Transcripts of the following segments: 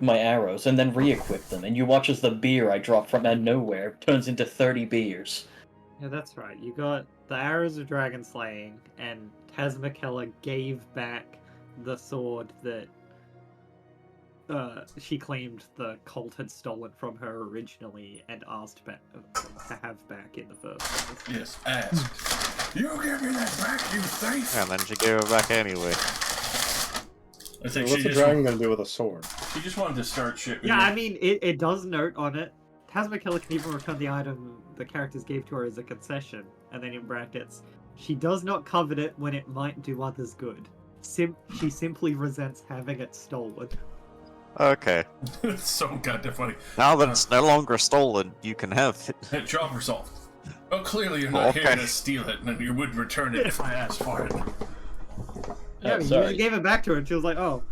my arrows and then re-equip them, and you watch as the beer I drop from out of nowhere turns into 30 beers. Yeah, that's right. You got the arrows of dragon slaying, and Tasmakella gave back the sword that she claimed the cult had stolen from her originally and asked to have back in the first place. Yes, asked. You give me that back, you thief! And then she gave it back anyway. I think What's the dragon gonna do with a sword? She just wanted to start shit. Yeah, I mean, it does note on it, Tasmakella can even return the item the characters gave to her as a concession, and then in brackets, she does not covet it when it might do others good. She simply resents having it stolen. Okay. It's so goddamn funny. Now that it's no longer stolen, you can have it. Job resolved. Well, clearly you're not here to steal it, and you would return it if I asked for it. Yeah, you just gave it back to her, and she was like, "Oh,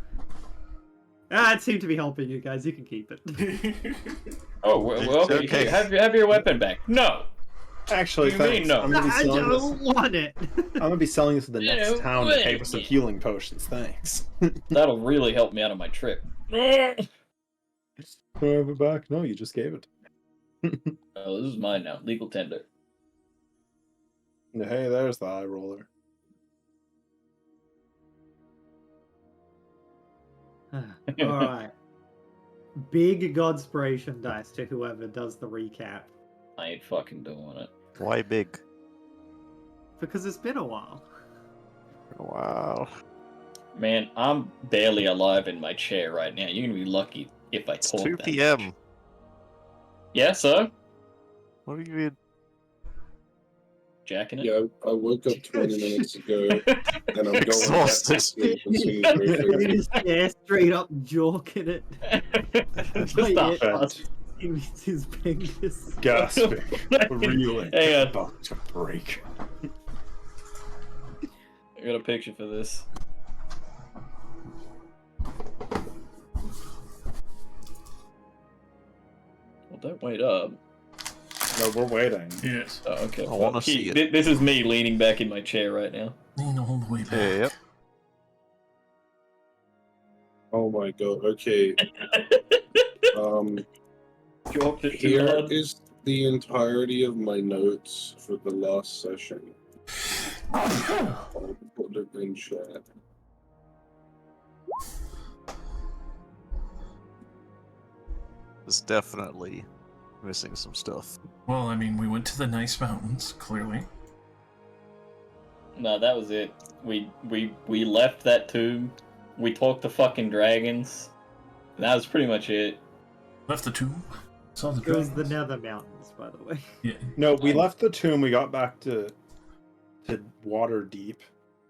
it seemed to be helping you guys. You can keep it." Oh, well, okay. Have your weapon back. No. Actually, thanks. No. I don't want it. I'm gonna be selling this to the next town to pay for some healing potions. Thanks. That'll really help me out on my trip. Have it back? No, you just gave it. Oh, this is mine now. Legal tender. Hey, there's the eye roller. Alright. Big Godspiration dice to whoever does the recap. I ain't fucking doing it. Why big? Because it's been a while. Wow. Man, I'm barely alive in my chair right now. You're gonna be lucky if I It's talk 2 that p.m. much. Yeah, so? What do you mean? Jacking it? Yeah, I woke up 20 minutes ago, and I'm going Exhausted. back to sleep as soon as we're finished. Yeah, straight up jorking it. Just stop Fed. In his fingers. Gasping. Reeling. Hang on. About to break. I got a picture for this. Well, don't wait up. No, we're waiting. Yes. Oh, okay. I wanna see it. This is me leaning back in my chair right now. Lean all the way back. Yep. Oh my god, okay. Dropped it too Here hard. is the entirety of my notes for the last session. I'll put it in chat. It's definitely missing some stuff. Well, I mean, we went to the nice mountains, clearly. No, that was it. We left that tomb. We talked to fucking dragons. That was pretty much it. Left the tomb. Saw the It was the dragons. Nether Mountains, by the way. Yeah. No, we left the tomb. We got back to Waterdeep,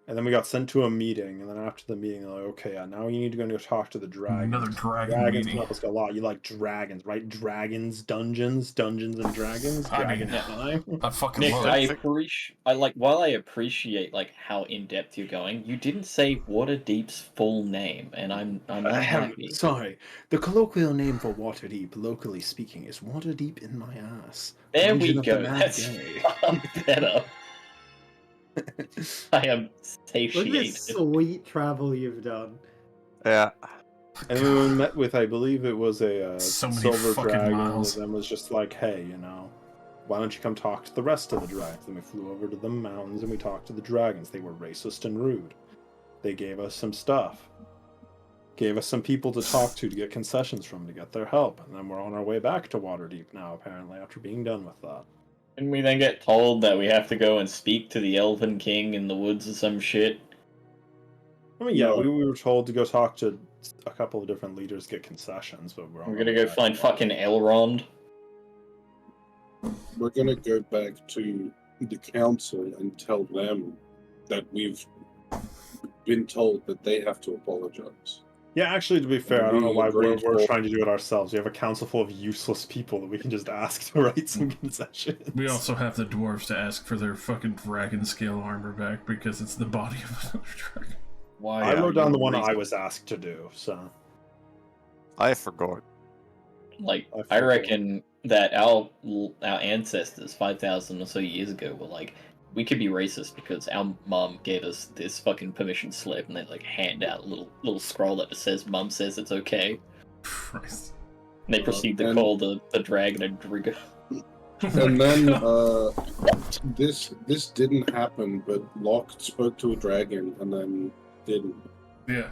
and then we got sent to a meeting. And then after the meeting, they're like, okay, now you need to go talk to the dragons. Another dragon Dragons meeting. help us a lot. You like dragons, right? Dragons, Dungeons and Dragons. I mean, Dragon time. I fucking Nick, love I it. appreciate. While I appreciate like how in depth you're going, you didn't say Waterdeep's full name, and I'm not happy. Sorry, the colloquial name for Waterdeep, locally speaking, is Waterdeep in my ass. There we Dungeon of the go. Mad That's Gay. far better. I am Look at satiated. this sweet travel you've done. Yeah. And we met with, I believe it was a So many silver fucking dragon, miles. and then was just like, hey, why don't you come talk to the rest of the dragons? Then we flew over to the mountains and we talked to the dragons. They were racist and rude. They gave us some stuff. Gave us some people to talk to get concessions from to get their help. And then we're on our way back to Waterdeep now, apparently, after being done with that. And we then get told that we have to go and speak to the Elven King in the woods or some shit. I mean, yeah, No. we were told to go talk to a couple of different leaders, get concessions, but we're We're gonna go find fucking Elrond. We're gonna go back to the council and tell them that we've been told that they have to apologize. Yeah, actually, to be fair, I don't know why we're Grateful. trying to do it ourselves. We have a council full of useless people that we can just ask to write some concessions. We also have the dwarves to ask for their fucking dragon scale armor back because it's the body of another dragon. Why? I wrote down the one I I was asked to do, so... I forgot. Like, I I forgot. reckon that our ancestors 5,000 or so years ago were like, we could be racist because our mum gave us this fucking permission slip, and they like hand out a little scroll that says "Mum says it's okay." Christ. They proceed to and- call the dragon a Driga. And then this didn't happen, but Locke spoke to a dragon and then didn't. Yeah.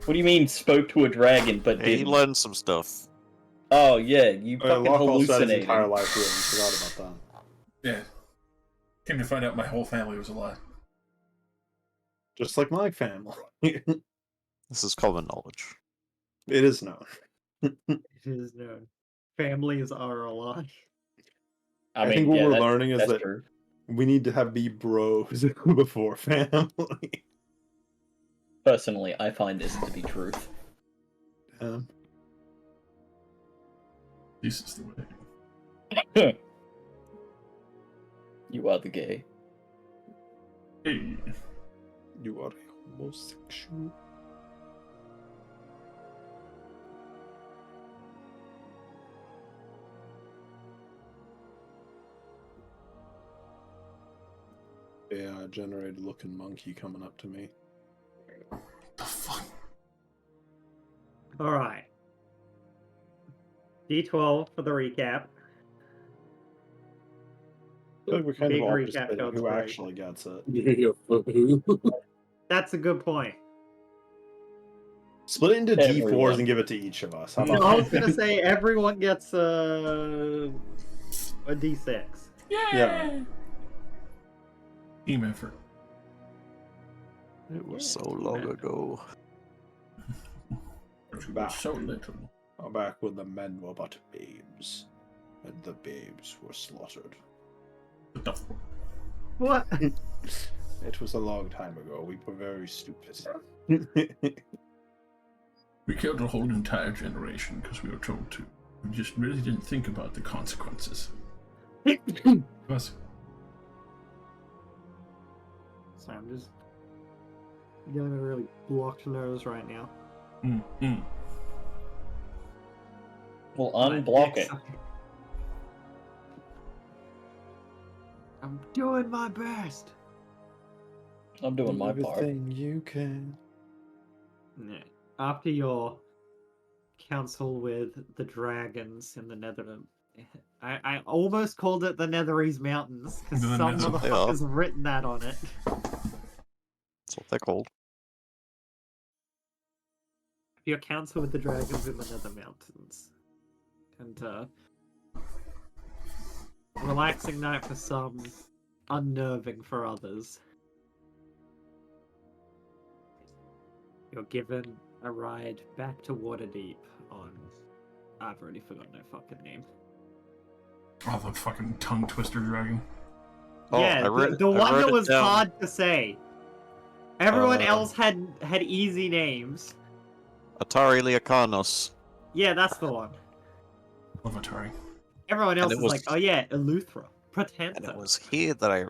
What do you mean spoke to a dragon but Hey, he didn't? learned some stuff. Oh yeah, you fucking Locke also had his hallucinated. entire life ruined. Forgot about that. Yeah. Came to find out my whole family was alive. Just like my family. This is common knowledge. It is known. It is known. Families are alive. I mean, think what yeah, we're that's- learning is that's that true. we need to be bros before family. Personally, I find this to be truth. This is the way. You are the gay. Hey. You are a homosexual. AI generated looking monkey coming up to me. The fuck? Alright. D12 for the recap. I feel like we're kind Big of all recap, just debating don't who worry. actually gets it. That's a good point. Split it into Everyone. D4s and give it to each of us. How No, about I was gonna say everyone gets a D6. Yeah. Team effort. It was Yeah, so team long effort. ago. But you were Back. so little. back when the men were but babes, and the babes were slaughtered? What the fuck? What? It was a long time ago. We were very stupid. We killed a whole entire generation because we were told to. We just really didn't think about the consequences. Us. Sorry, I'm just getting a really blocked nose right now. Well, My unblock dick's it. up. I'm doing my best. I'm doing my part. Everything you can. Yeah. After your council with the dragons in the Nether, I almost called it the Netherese Mountains because The some Nether- They are. motherfuckers have written that on it. That's what they're called. Your council with the dragons in the Nether Mountains, and relaxing night for some, unnerving for others. You're given a ride back to Waterdeep on. I've already forgotten their fucking name. Oh, the fucking tongue twister dragon. Oh, yeah, I wrote, the I one wrote that it was down. hard to say. Everyone Uh, else had easy names. Atari Leocanos. Yeah, that's the one. Of Atari. Everyone else it is was- like, oh yeah, Eleuthera, And Protantha. it was here that I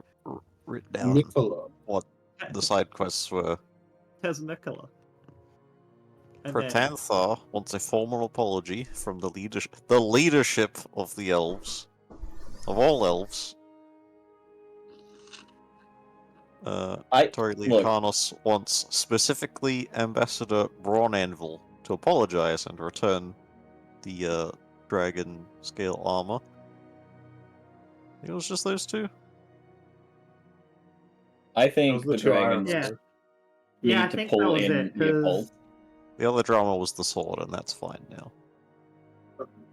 wrote down Nicola. what the side quests were. Tesnicola. And then- Protantha wants a formal apology from the leadership of the elves. Of all elves. Atari look. Leocanos wants specifically Ambassador Braun Anvil to apologize and return the dragon scale armor. It was just those two. I think Those are the the two I dragons remember. need Yeah, I to think pull that was in it, Leopold. 'cause- The other drama was the sword, and that's fine now.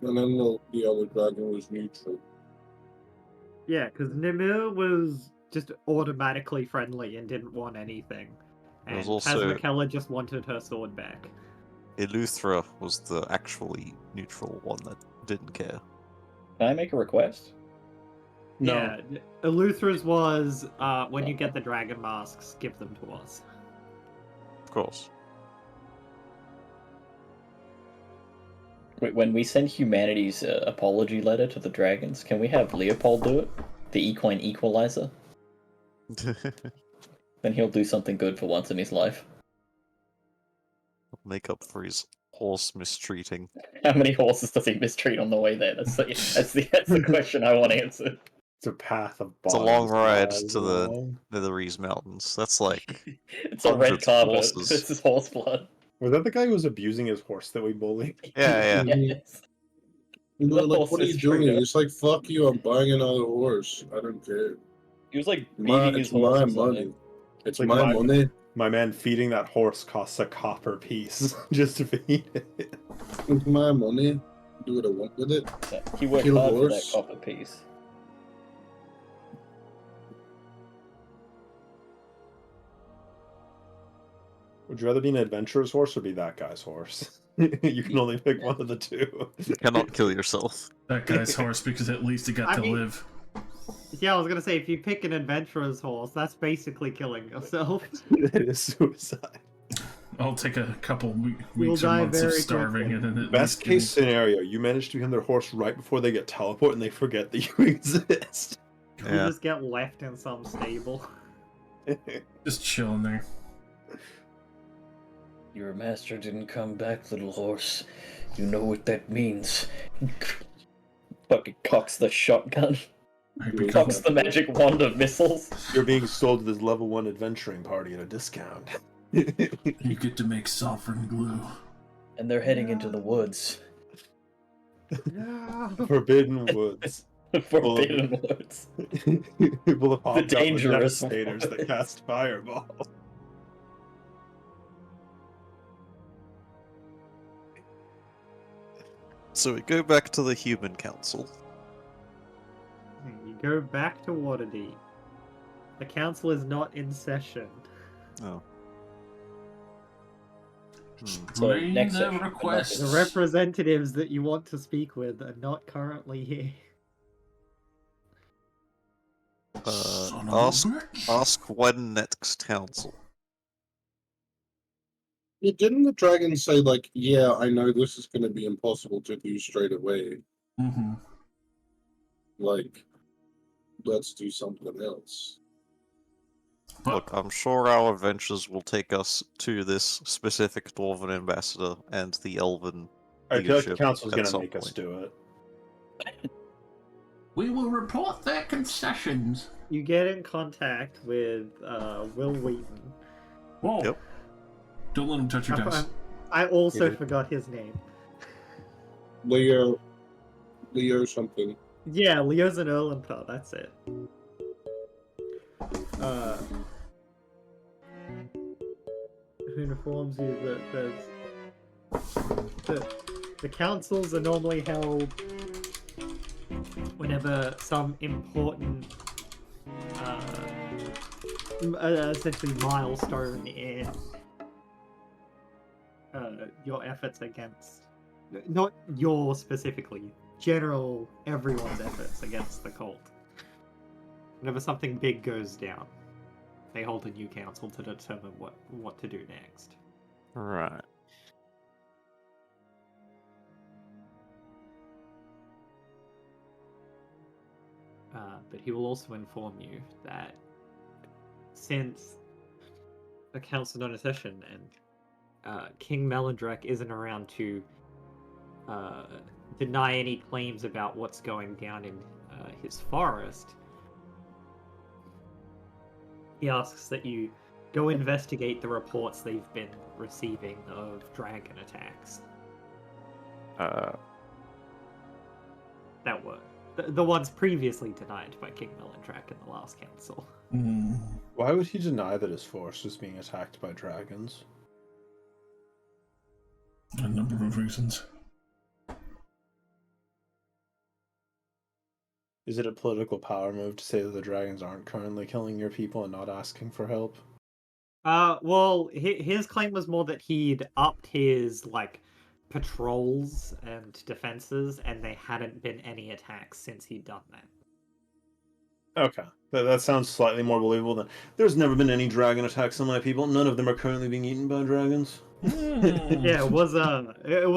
And then the other dragon was neutral. Yeah, because Nimue was just automatically friendly and didn't want anything. There And was also- Tasmakella just wanted her sword back. Eleuthera was the actually neutral one that didn't care. Can I make a request? No. Yeah, Eleuthera's was, when you get the dragon masks, give them to us. Of course. Wait, when we send humanity's apology letter to the dragons, can we have Leopold do it? The equine equalizer? Then he'll do something good for once in his life. Make up for his horse mistreating. How many horses does he mistreat on the way there? That's the question I want answered. It's a path of It's a long bodies ride miles to the long. Netherese Mountains. That's like It's a red hundreds of carpet. horses. This is horse blood. Was that the guy who was abusing his horse that we bullied? Yeah, yeah. Yes. And The they're like, horse what are is you doing? trigger. It's like, fuck you, I'm buying another horse. I don't care. He was like beating his It's horse my or something. money. It's Like my money. My man feeding that horse costs a copper piece just to feed it. It's my money. Do what I want with it. Yeah, he worked Kill hard for that horse. copper piece. Would you rather be an adventurer's horse or be that guy's horse? You can only pick one of the two. You cannot kill yourself. That guy's horse because at least he got I to mean- live. Yeah, I was gonna say, if you pick an adventurer's horse, that's basically killing yourself. It is suicide. I'll take a couple You'll weeks or die months of very starving quickly. and then at Best least case scenario, you manage to become their horse right before they get teleport and they forget that you exist. You Yeah. just get left in some stable. just chilling there. Your master didn't come back, little horse. You know what that means. Fucking cocks the shotgun. I Yeah. become, Cocks the magic wand of missiles. You're being sold to this level 1 adventuring party at a discount. you get to make sovereign glue. And they're heading into the woods. No. Forbidden Woods. Forbidden woods. People have hopped up with dangerous devastators that woods. cast fireball. So we go back to the human council. You go back to Waterdeep. The council is not in session. Oh. So Bring next the session, but not requests. The representatives that you want to speak with are not currently here. Son of a Ask bitch. ask when next council. Yeah, didn't the dragon say, like, yeah, I know this is going to be impossible to do straight away. Mhm. Like, let's do something else. But Look, I'm sure our adventures will take us to this specific Dwarven ambassador and the Elven I feel like the leadership council's at gonna some make us point. do it. we will report their concessions. You get in contact with Will Wheaton. Whoa. Yep. Don't let him touch your dice. I also Yeah. forgot his name. Leo something. Yeah, Leo's an Erlenthal, that's it. Who informs you that the councils are normally held whenever some important, essentially milestone in your efforts against, not your specifically, general everyone's efforts against the cult. Whenever something big goes down, they hold a new council to determine what to do next. Right. But he will also inform you that since the council is not in session and King Melandrek isn't around to deny any claims about what's going down in his forest, he asks that you go investigate the reports they've been receiving of dragon attacks. That were the ones previously denied by King Melandrak in the last council. Mm. Why would he deny that his force is being attacked by dragons? A number of reasons. Is it a political power move to say that the dragons aren't currently killing your people and not asking for help? Well, his claim was more that he'd upped his, patrols and defenses, and there hadn't been any attacks since he'd done that. Okay. That sounds slightly more believable than... There's never been any dragon attacks on my people. None of them are currently being eaten by dragons. Yeah, it was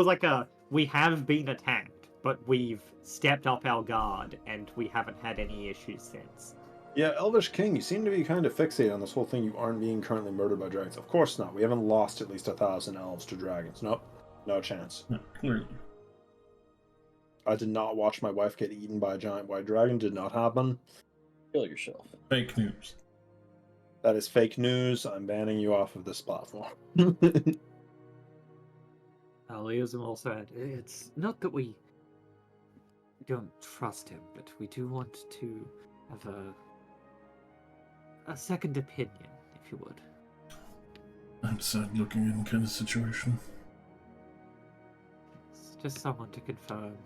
like we have been attacked, but we've stepped up our guard, and we haven't had any issues since. Yeah, Elvish King, you seem to be kind of fixated on this whole thing. You aren't being currently murdered by dragons. Of course not. We haven't lost at least 1,000 elves to dragons. Nope. No chance. No, clearly. I did not watch my wife get eaten by a giant white dragon. Did not happen. Kill yourself. Fake news. That is fake news. I'm banning you off of this platform. Leosm also had, it's not that we don't trust him, but we do want to have a second opinion, if you would. Outside looking in kind of situation. It's just someone to confirm.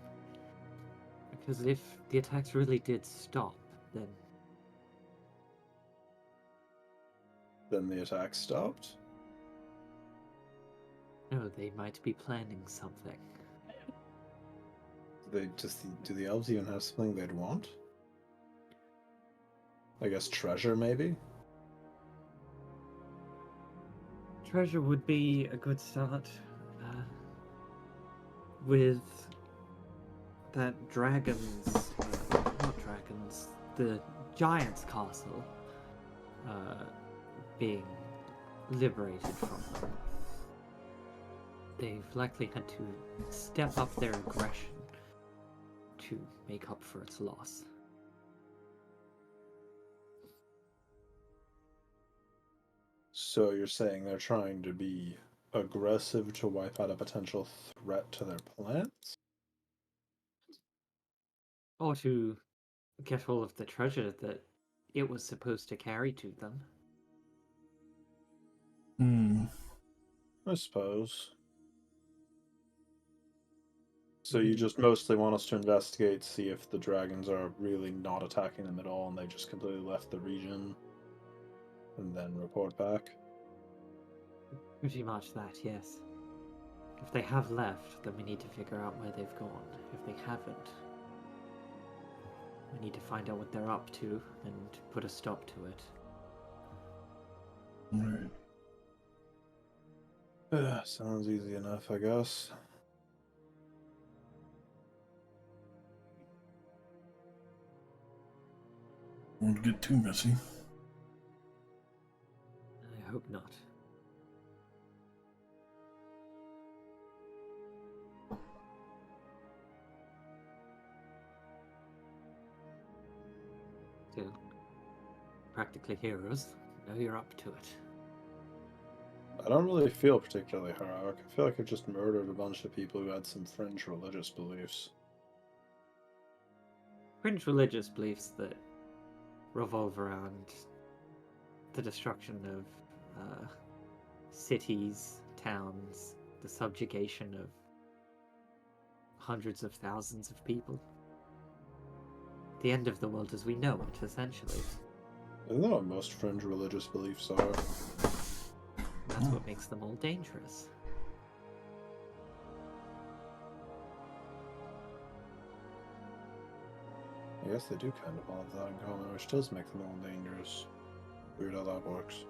Because if the attacks really did stop, then Then the attack stopped. no, they might be planning something. Do the elves even have something they'd want? I guess treasure, maybe? Treasure would be a good start. With that dragon's, not dragons, the giant's castle being liberated from them. They've likely had to step up their aggression to make up for its loss. So you're saying they're trying to be aggressive to wipe out a potential threat to their plans? Or to get all of the treasure that it was supposed to carry to them. I suppose. So you just mostly want us to investigate, see if the dragons are really not attacking them at all and they just completely left the region, and then report back? Pretty much that, yes. If they have left, then we need to figure out where they've gone. If they haven't, we need to find out what they're up to and put a stop to it. Right. Sounds easy enough, I guess. Won't get too messy. I hope not. Still, practically heroes. Know you're up to it. I don't really feel particularly heroic. I feel like I've just murdered a bunch of people who had some fringe religious beliefs. Fringe religious beliefs that revolve around the destruction of cities, towns, the subjugation of hundreds of thousands of people. The end of the world as we know it, essentially. Isn't that what most fringe religious beliefs are? That's what makes them all dangerous. I guess they do kind of all have that in common, which does make them all dangerous. Weird how that works.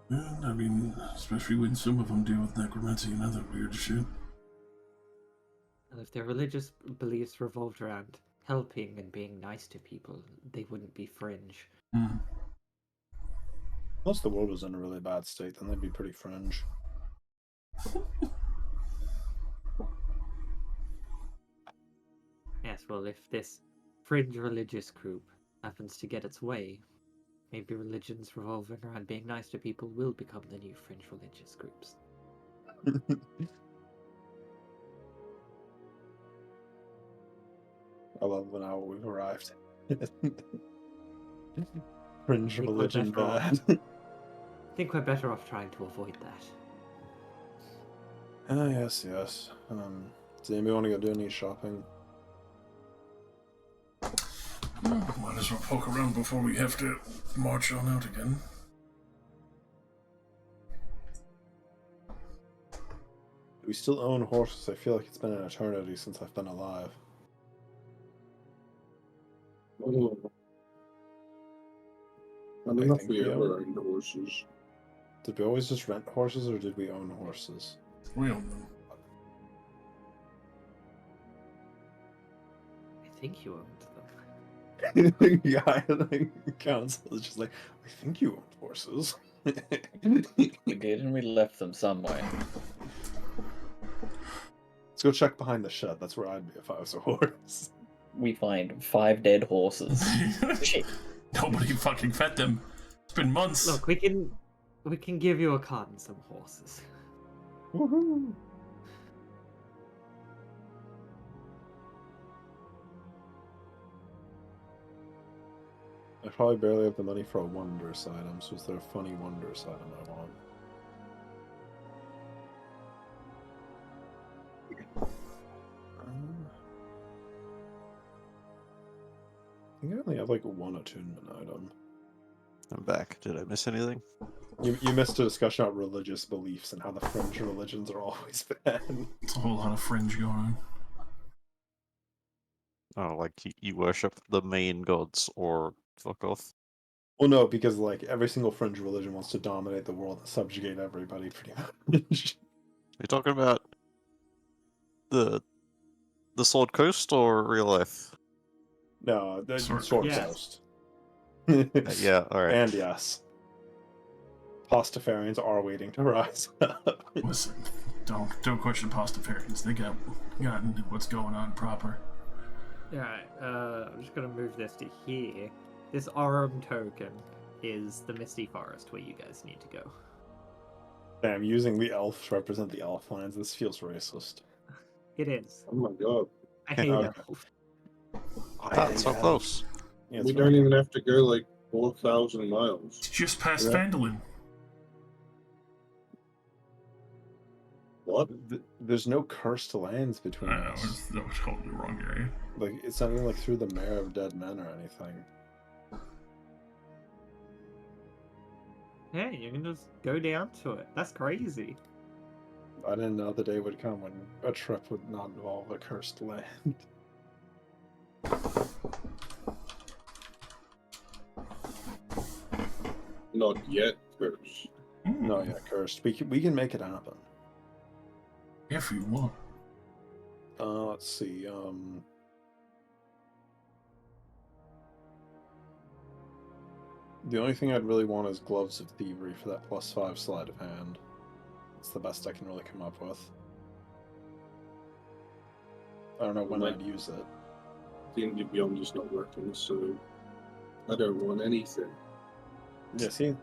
Yeah, I mean, especially when some of them deal with necromancy and other weird shit. And if their religious beliefs revolved around helping and being nice to people, they wouldn't be fringe. Unless the world was in a really bad state, then they'd be pretty fringe. Yes, well, if this fringe religious group happens to get its way, maybe religions revolving around being nice to people will become the new fringe religious groups. I love how we've arrived. Fringe religion bad. I think we're better off trying to avoid that. Yes. Does anybody want to go do any shopping? Might as well poke around before we have to march on out again. Do we still own horses? I feel like it's been an eternity since I've been alive. I don't know if think we we ever own- owned horses. Did we always just rent horses, or did we own horses? We own them. I think you owned them. Yeah, I think council is just like, I think you owned horses. We did, and we left them somewhere. Let's go check behind the shed. That's where I'd be if I was a horse. We find 5 dead horses. Shit. Nobody fucking fed them. It's been months. Look, we can give you a cart and some horses. Woohoo! I probably barely have the money for a Wondrous item, so is there a funny Wondrous item I want? I think I only have like one attunement item. I'm back. Did I miss anything? You missed a discussion about religious beliefs and how the fringe religions are always bad. It's a whole lot of fringe going on. Oh, like you worship the main gods or fuck off. Well, no, because like every single fringe religion wants to dominate the world and subjugate everybody, pretty much. Are you talking about the Sword Coast or real life? No, the Sword Sword Coast. Coast. Yeah, alright. And yes, Pastafarians are waiting to rise up. Listen, don't question Pastafarians. They gotten what's going on proper. Alright, I'm just gonna move this to here. This Aurum token is the Misty Forest where you guys need to go. Damn, using the elf to represent the elf lands, this feels racist. It is. Oh my god. I hate Okay. elf. Ah, it's so close. Yeah, it's We very don't good. even have to go like 4,000 miles. It's just past Yeah. Phandalin. What? There's no cursed lands between I know, us. that was totally the wrong area. Like, it's not even like through the Mare of Dead Men or anything. Yeah, you can just go down to it. That's crazy. I didn't know the day would come when a trip would not involve a cursed land. Not yet, Curse. No, yeah, cursed. We can make it happen. If you want. Let's see. The only thing I'd really want is Gloves of Thievery for that +5 sleight of hand. It's the best I can really come up with. I don't know when Like- I'd use it. D&D Beyond is not working, so I don't want anything. Yeah, see?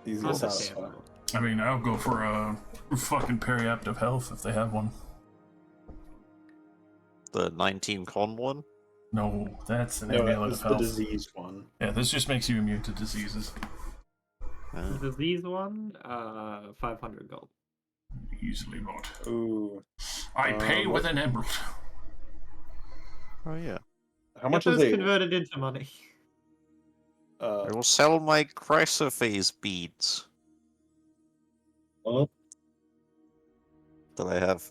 Easy to satisfy. Understandable. I mean, I'll go for a fucking periaptive health if they have one. The 19 con one? No, that's an No, amulet it's of the health. disease one. Yeah, this just makes you immune to diseases. The disease one, 500 gold. Easily bought. Ooh. I pay with what- an emerald. Oh yeah. How much Get is those a converted into money. I will sell my chrysophase beads Huh? that I have.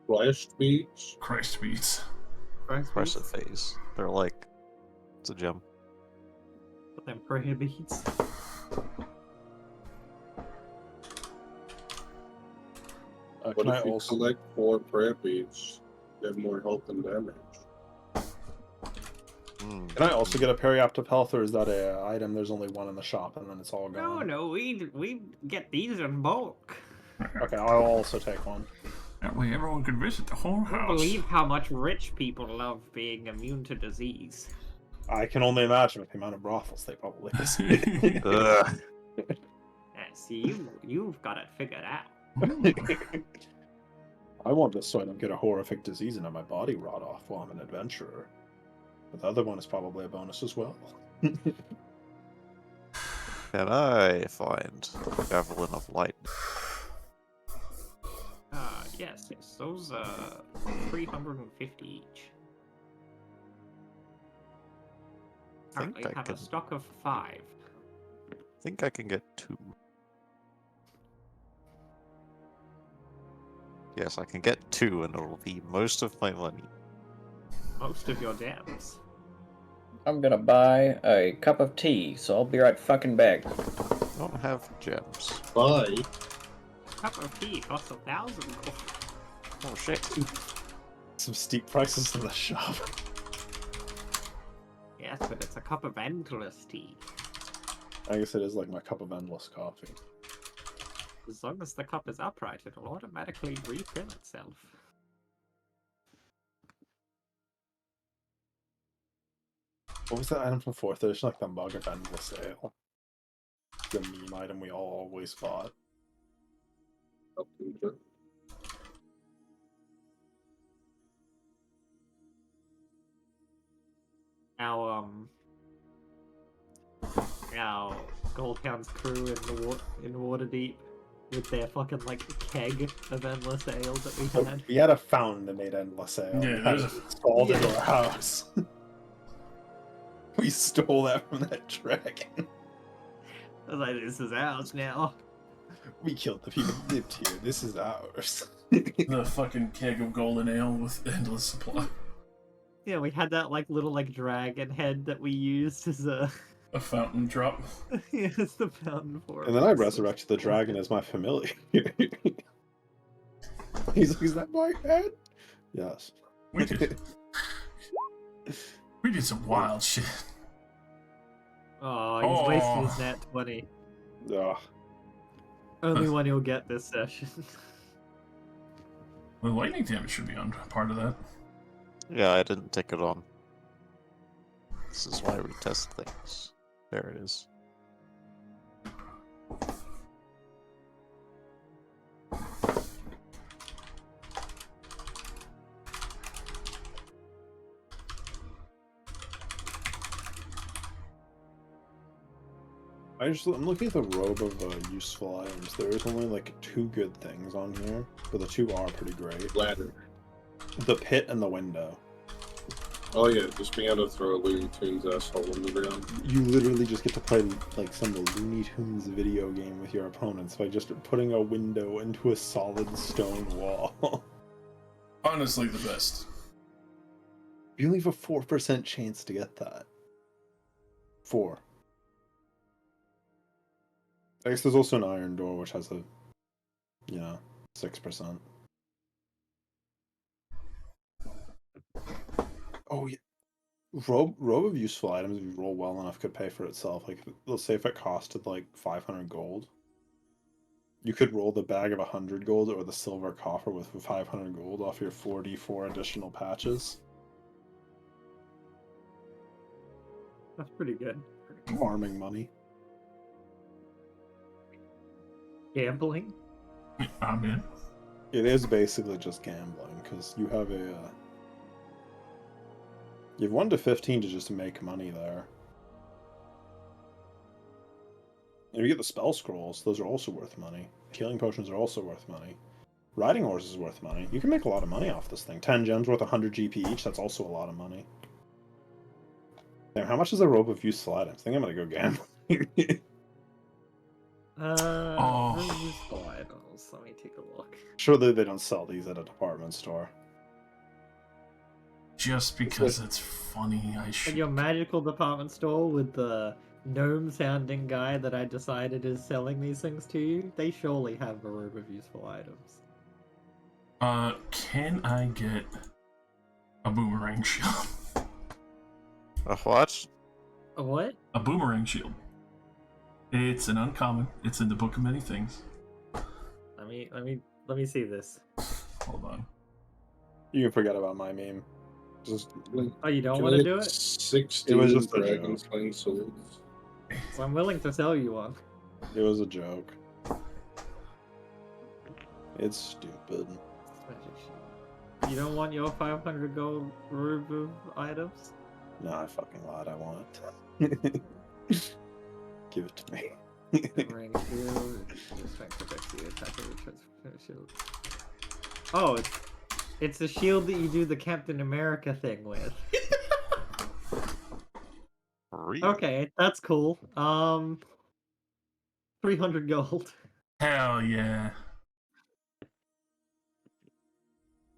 Flash beats? Christ beats. Chrysophase. They're like, it's a gem. Put them prayer beads. But can I if you also collect 4 prayer beads, you have more health and damage. Hmm. can I also get a periaptive health, or is that a item there's only one in the shop and then it's all No, gone? no, we get these in bulk. Okay, I'll also take one. That way everyone can visit the whole I don't house. believe how much rich people love being immune to disease. I can only imagine with the amount of brothels they probably visit. Ugh. Yeah, see, you've got it figured out. I want this so I don't get a horrific disease and have my body rot off while I'm an adventurer. But the other one is probably a bonus as well. Can I find Javelin of Light? Yes, those 350 each. Think Currently I have can- a stock of 5. I think I can get 2. Yes, I can get 2 and it'll be most of my money. Most of your gems. I'm gonna buy a cup of tea, so I'll be right fucking back. I don't have gems. Bye. Cup of tea costs 1,000 gold. Oh shit. Some steep prices in the shop. Yes, but it's a cup of endless tea. I guess it is like my cup of endless coffee. As long as the cup is upright, it'll automatically refill itself. What was that item from 4th edition? Like the mug of endless ale. the meme item we all always bought. Our Goldhound's crew in Waterdeep with their fucking like keg of endless ale that we had. We had a fountain that made endless ale. Yeah, We had there's it a- installed into our house. We stole that from that dragon. I was like, this is ours now. We killed the people who lived here. This is ours. The fucking keg of golden ale with endless supply. Yeah, we had that like little like dragon head that we used as a A fountain drop. yeah, it's the fountain for it. And then I It's so resurrected the cool. dragon as my familiar. He's like, is that my head? Yes. We did. We did some wild shit. Oh, he's wasted Oh. his nat 20. Ugh. Only one he'll get this session. The lightning damage should be on part of that. Yeah, I didn't take it on. This is why we test things. There it is. I'm looking at the robe of useful items. There is only like 2 good things on here, but the 2 are pretty great. Ladder. The pit and the window. Oh yeah, just being able to throw a Looney Tunes asshole in the ground. You literally just get to play like some Looney Tunes video game with your opponents by just putting a window into a solid stone wall. Honestly, the best. You only have a 4% chance to get that. 4. I guess there's also an iron door which has a, 6%. Oh yeah. Robe of useful items, if you roll well enough, could pay for itself. Like, let's say if it costed like 500 gold, you could roll the bag of 100 gold or the silver coffer with 500 gold off your 4d4 additional patches. That's pretty good. Farming money. Gambling? I'm in. It is basically just gambling because you have you have 1 to 15 to just make money there. And you get the spell scrolls; those are also worth money. Healing potions are also worth money. Riding horses is worth money. You can make a lot of money off this thing. 10 gems worth 100 GP each. That's also a lot of money. Damn, how much is a robe of useful items? I think I'm gonna go gambling. Useful items. Let me take a look. Surely they don't sell these at a department store. Just because it's funny, I At should. your magical department store with the gnome-sounding guy that I decided is selling these things to you, they surely have a robe of useful items. Can I get a boomerang shield? A what? A what? A boomerang shield. It's an uncommon. It's in the Book of Many Things. Let me see this. Hold on. You can forget about my meme. Just Oh, you don't Can want I to get do it? 16 It was just a dragon joke. slaying swords. So I'm willing to sell you one. it was a joke. It's stupid. You don't want your 500 gold robe of items? No, I fucking lied. I want it. Give it to me. Ring shield. Strength protects the attacker with transfer shield. Oh, it's a shield that you do the Captain America thing with. Really? Okay, that's cool. 300 gold. Hell yeah.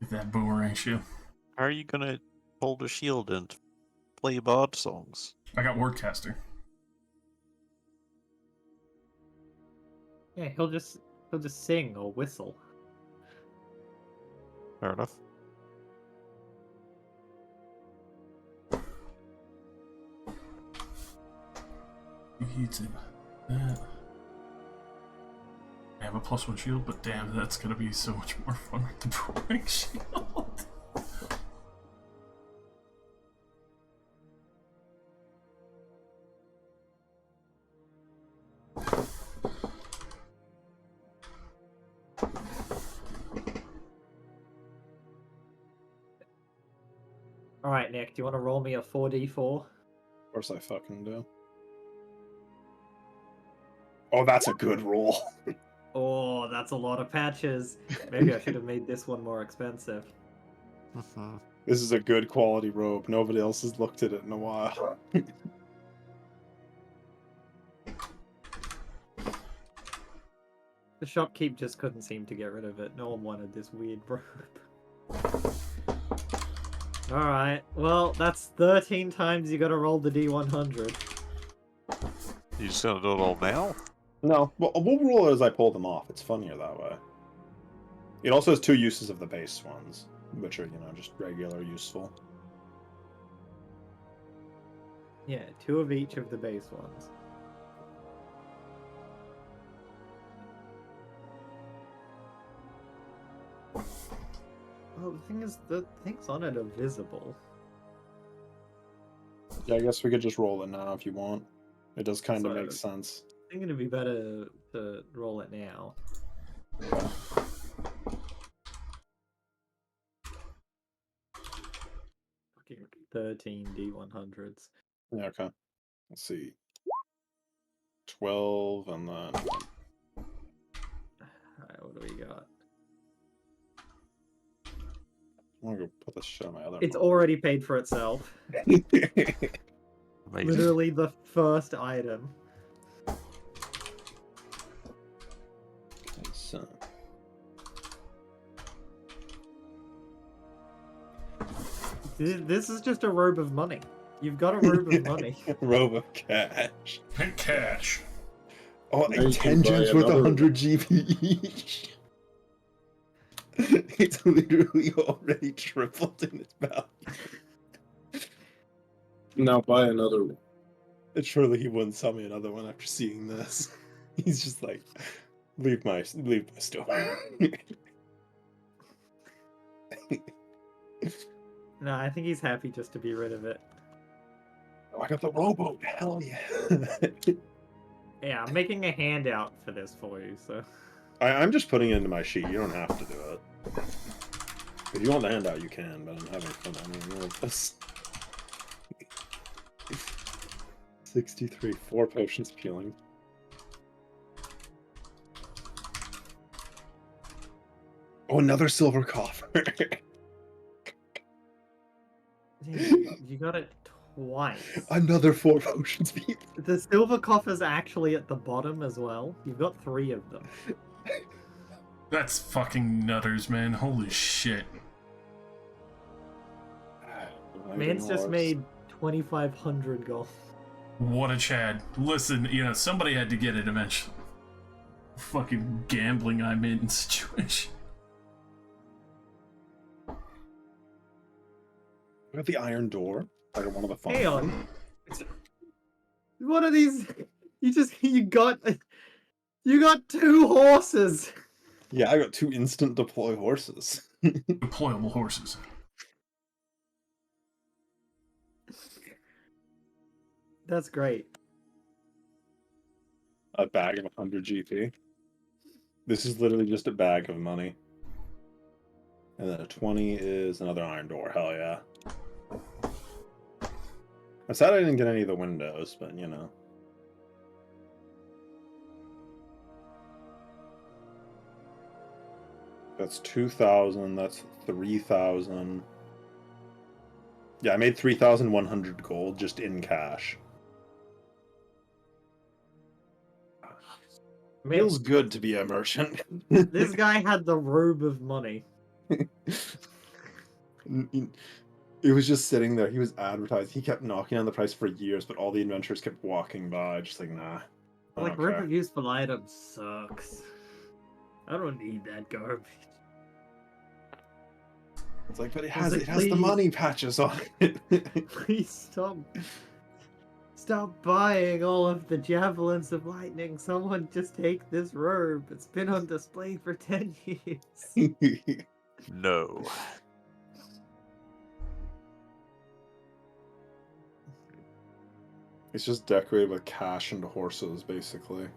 Get that boomerang shield. How are you gonna hold a shield and play bard songs? I got Wordcaster. Yeah, he'll just sing or whistle. Fair enough. He's in that. I have a +1 shield, but damn, that's gonna be so much more fun with the boomerang shield. Alright, Nick, do you want to roll me a 4d4? Of course I fucking do. Oh, that's a good roll. Oh, that's a lot of patches. Maybe I should have made this one more expensive. Mhm. This is a good quality robe. Nobody else has looked at it in a while. The shopkeep just couldn't seem to get rid of it. No one wanted this weird robe. Alright, well, that's 13 times you gotta roll the D100. You just gonna do it all now? No, well, we'll roll it as I pull them off. It's funnier that way. It also has 2 uses of the base ones, which are, just regular useful. Yeah, 2 of each of the base ones. Well, the thing is, the things on it are visible. Yeah, I guess we could just roll it now if you want. It does kind of So- make sense. I think it'd be better to roll it now. Fucking 13 D100s. Yeah, okay. Let's see. 12 and then... Alright, what do we got? I'm gonna go put this shit on my other It's phone. already paid for itself. Amazing. Literally the first item. So, This is just a robe of money. You've got a robe of money. robe of cash. Cash. Oh, Now you 10 can buy gems worth another 100 GP each. It's literally already tripled in its value. Now buy another one. And surely he wouldn't sell me another one after seeing this. He's just like, leave my stuff. No, I think he's happy just to be rid of it. Oh, I got the rowboat. Hell yeah. Yeah, I'm making a handout for this for you, so. I'm just putting it into my sheet. You don't have to do it. If you want the handout, you can, but I'm having fun. I mean, with this. 63, 4 potions peeling. Oh, another silver coffer. You got it twice. Another 4 potions peeling. The silver coffer's actually at the bottom as well. You've got 3 of them. That's fucking nutters, man. Holy shit. Man's just made 2,500 gold. What a Chad. Listen, somebody had to get it eventually. Fucking gambling I'm in situation. We got the iron door. Like one of the fun. Hang on. What are these? You got 2 horses. Yeah, I got 2 instant deploy horses. Deployable horses. That's great. A bag of 100 GP. This is literally just a bag of money. And then a 20 is another iron door. Hell yeah. I'm sad I didn't get any of the windows, but That's 2,000, that's 3,000. Yeah, I made 3,100 gold just in cash. Man, Feels good to be a merchant. this guy had the robe of money. It was just sitting there. He was advertised. He kept knocking on the price for years, but all the adventurers kept walking by, just like, nah. I Like, don't robe care. of useful items sucks. I don't need that garbage. It's like, but it was has like, the please. money patches on it. Please stop. Stop buying all of the javelins of lightning. Someone just take this robe. It's been on display for 10 years. No. It's just decorated with cash and horses, basically.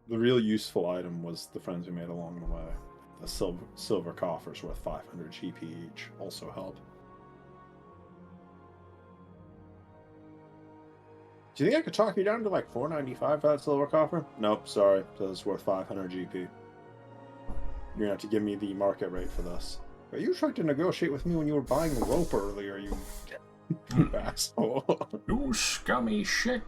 The real useful item was the friends we made along the way. the silver coffers worth 500 GP each also help. Do you think I could talk you down to like 495 for that silver coffer? Nope, sorry. So it's worth 500 GP. You're gonna have to give me the market rate for this. Are you trying to negotiate with me when you were buying rope earlier, you asshole? You scummy shit.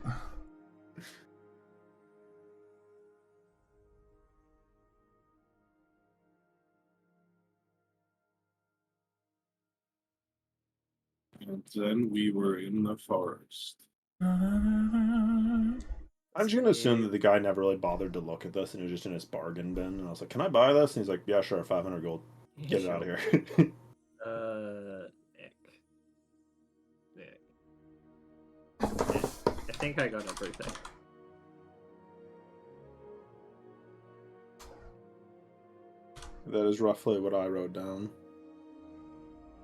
And then we were in the forest. I'm just gonna assume that the guy never really bothered to look at this and it was just in his bargain bin. And I was like, "Can I buy this?" And he's like, "Yeah, sure, 500 gold. Get it out of here." Nick. Nick. I think I got everything. That is roughly what I wrote down.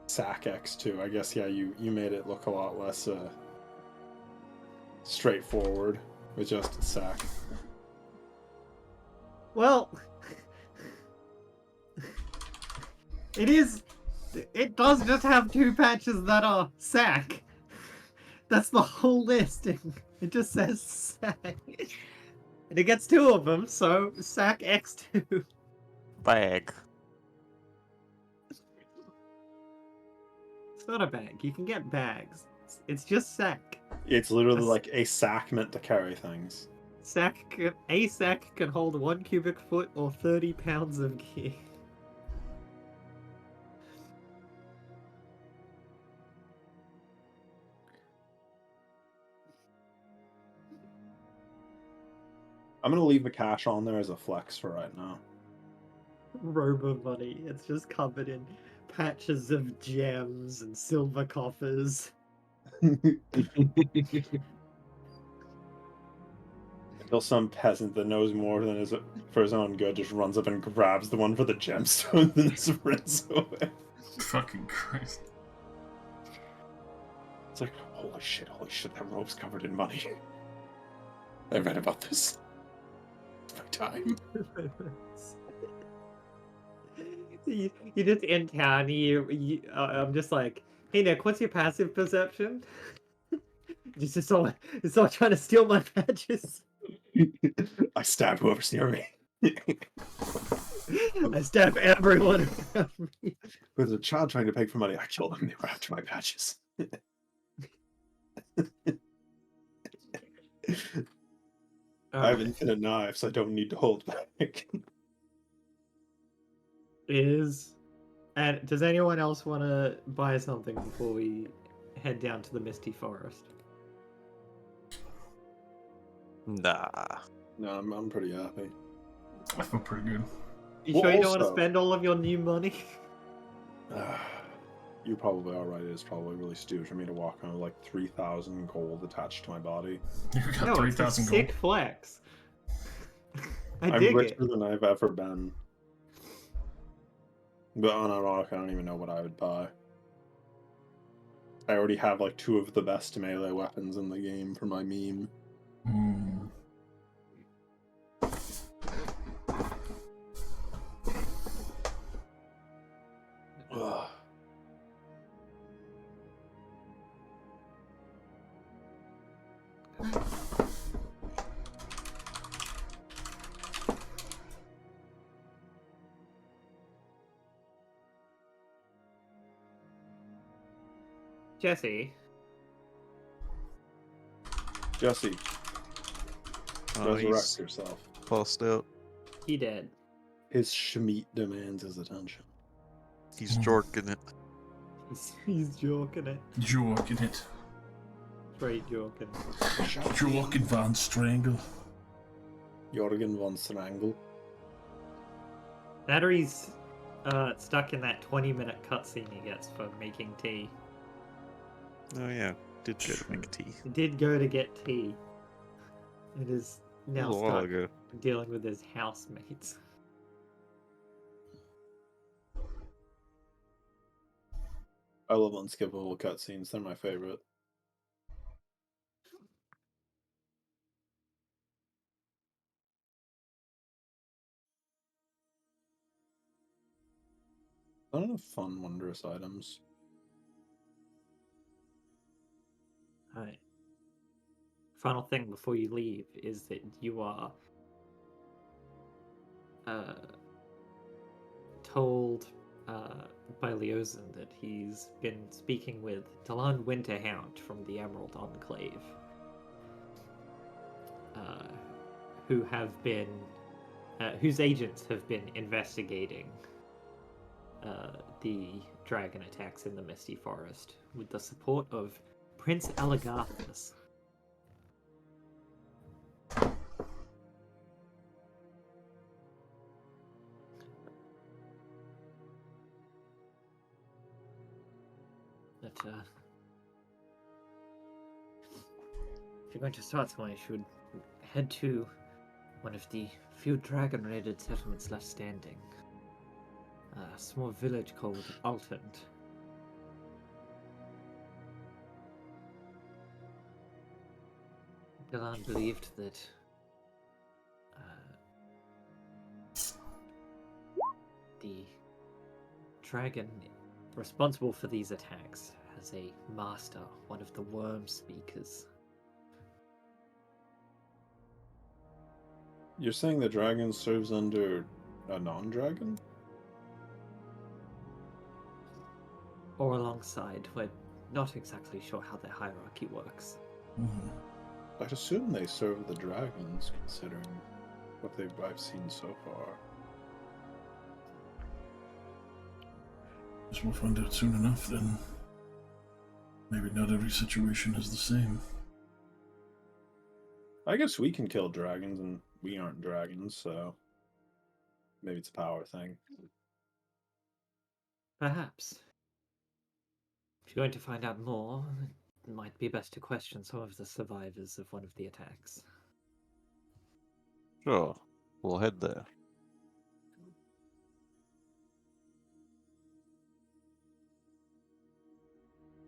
Sack X2. I guess, yeah, you made it look a lot less straightforward with just a sack. Well, it does just have 2 patches that are sack. That's the whole listing. It just says sack. And it gets 2 of them, so sack X2. Bag. It's not a bag. You can get bags. It's just sack. It's literally That's- like a sack meant to carry things. A sack can hold 1 cubic foot or 30 pounds of gear. I'm gonna leave the cash on there as a flex for right now. Robo money. It's just covered in patches of gems and silver coffers. Until some peasant that knows more than his for his own good just runs up and grabs the one for the gemstone and sprints away. Fucking Christ. It's like, holy shit, that rope's covered in money. I read about this. It's my time. you just in town. I'm just like, hey Nick, what's your passive perception? Just someone trying to steal my patches. I stab whoever's near me. I stab everyone around me. There's a child trying to beg for money. I killed them. They were after my patches. I have infinite knives. I don't need to hold back. And does anyone else want to buy something before we head down to the Misty Forest? Nah. No, I'm pretty happy. I feel pretty good. You Well, sure you don't want to also- spend all of your new money? You're probably alright. It's probably really stupid for me to walk around with like 3,000 gold attached to my body. You got No, it's a 3,000 gold. sick flex. I I'm dig richer it. than I've ever been. But unironically, I don't even know what I would buy. I already have like 2 of the best melee weapons in the game for my meme. Hmm. Ugh. Jesse, Jesse, Oh, resurrect he's yourself. passed out. he dead. His Schmeat demands his attention. He's jorking it. He's joking it. Jorking it. Straight joking. Jorking Van Strangle. Jorgen von Strangle. That or he's stuck in that 20-minute cutscene he gets for making tea. Oh yeah, did go to make tea. He did go to get tea. It is That now was a while stuck ago. dealing with his housemates. I love unskippable cutscenes. They're my favorite. I don't know, fun, wondrous items. Alright. Final thing before you leave is that you are told by Leozen that he's been speaking with Talan Winterhound from the Emerald Enclave, who have been, whose agents have been investigating the dragon attacks in the Misty Forest with the support of Prince Elegarthus. But if you're going to start somewhere, you should head to one of the few dragon-related settlements left standing. A small village called Alton. Dylan believed that the dragon responsible for these attacks has a master, one of the worm speakers. You're saying the dragon serves under a non-dragon? Or alongside. We're not exactly sure how their hierarchy works. Mhm. I'd assume they serve the dragons, considering what I've seen so far. Guess we'll find out soon enough then. Maybe not every situation is the same. I guess we can kill dragons, and we aren't dragons, so maybe it's a power thing. Perhaps. If you're going to find out more, it might be best to question some of the survivors of one of the attacks. Sure, we'll head there.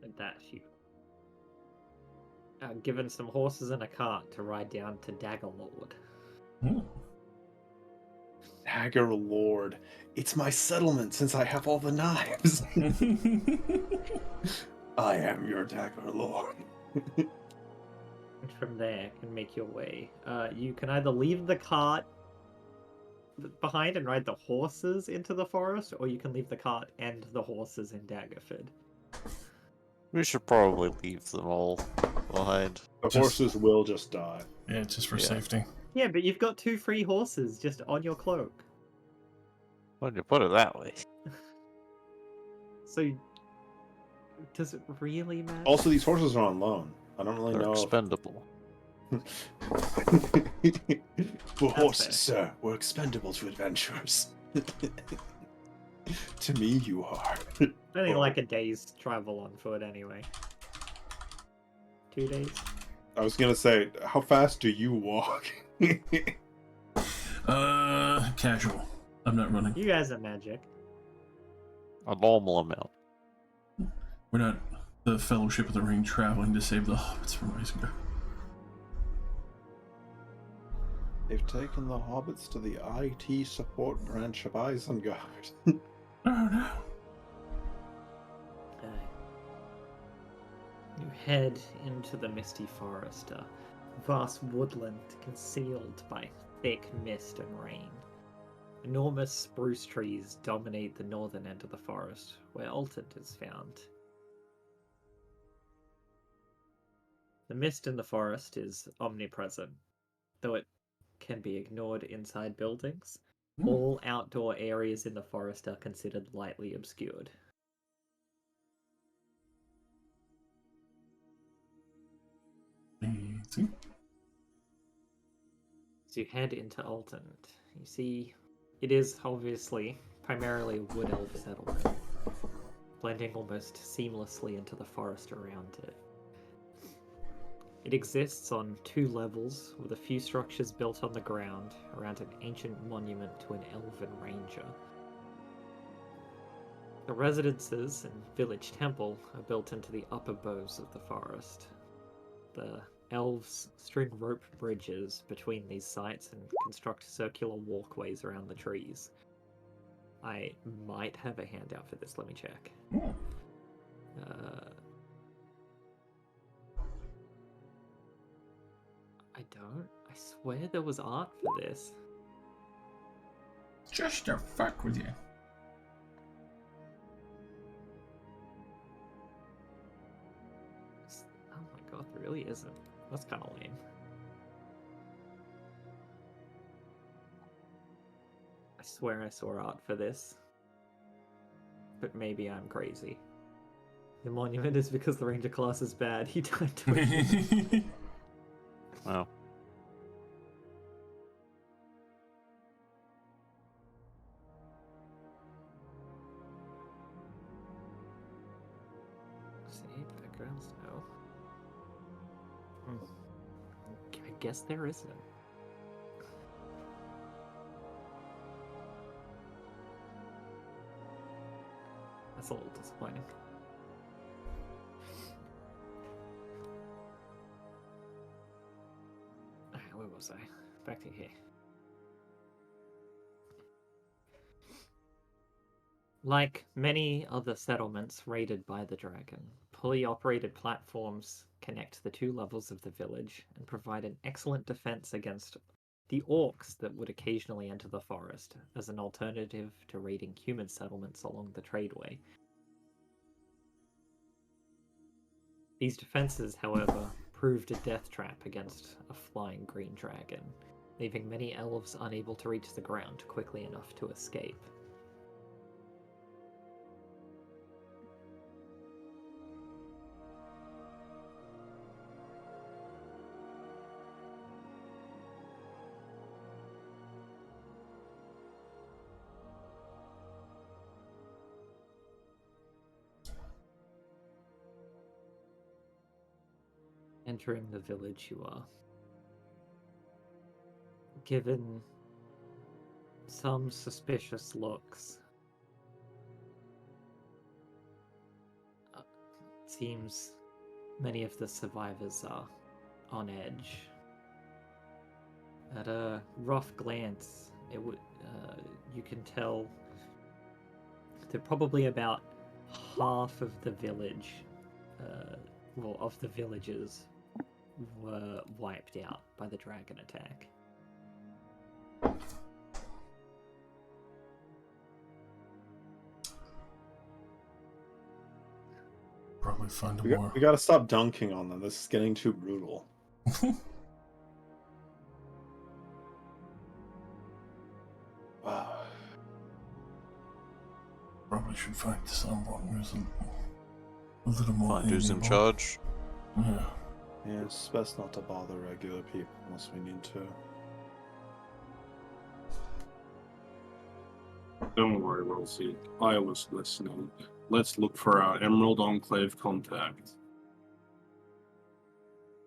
And that you given some horses and a cart to ride down to Daggerlord. Hmm. Dagger Lord. It's my settlement since I have all the knives. I am your Dagger Lord. And from there, can make your way. You can either leave the cart behind and ride the horses into the forest, or you can leave the cart and the horses in Daggerford. We should probably leave them all behind. The Just- horses will just die. Yeah, just for Yeah. safety. Yeah, but you've got 2 free horses just on your cloak. When you put it that way. So, does it really matter? Also, these horses are on loan. I don't really They're know. expendable. For horses, fair. sir, we're expendable to adventurers. To me, you are. Only Oh. like a day's travel on foot anyway. 2 days? I was gonna say, how fast do you walk? Casual. I'm not running. You guys are magic. A normal amount. We're not the Fellowship of the Ring traveling to save the hobbits from Isengard. They've taken the hobbits to the IT support branch of Isengard. Oh no. You head into the misty forest, a vast woodland concealed by thick mist and rain. Enormous spruce trees dominate the northern end of the forest, where Alton is found. The mist in the forest is omnipresent, though it can be ignored inside buildings. Hmm. All outdoor areas in the forest are considered lightly obscured. Easy. As you head into Alton, you see it is obviously primarily a wood elf settlement, blending almost seamlessly into the forest around it. It exists on 2 levels, with a few structures built on the ground around an ancient monument to an elven ranger. The residences and village temple are built into the upper boughs of the forest. The elves string rope bridges between these sites and construct circular walkways around the trees. I might have a handout for this. Let me check. Oh, I don't. I swear there was art for this. just to fuck with you. Oh my god, there really isn't. That's kind of lame. I swear I saw art for this. But maybe I'm crazy. The monument is because the ranger class is bad. He died to Wow. See, backgrounds, no. I guess there isn't. That's a little disappointing. Alright, where was I? Back to here. Like many other settlements raided by the dragon, fully operated platforms connect the two levels of the village and provide an excellent defense against the orcs that would occasionally enter the forest as an alternative to raiding human settlements along the tradeway. These defenses, however, proved a death trap against a flying green dragon, leaving many elves unable to reach the ground quickly enough to escape. Entering the village, you are given some suspicious looks. It seems many of the survivors are on edge. At a rough glance, you can tell that probably about half of the village, of the villagers, were wiped out by the dragon attack. Probably find a We, more. we gotta stop dunking on them. This is getting too brutal. Wow. Probably should find someone who's a little more Find who's in amiable. charge. Yeah. Yeah, it's best not to bother regular people unless we need to. Don't worry, Rosie. I was listening. Let's look for our Emerald Enclave contact.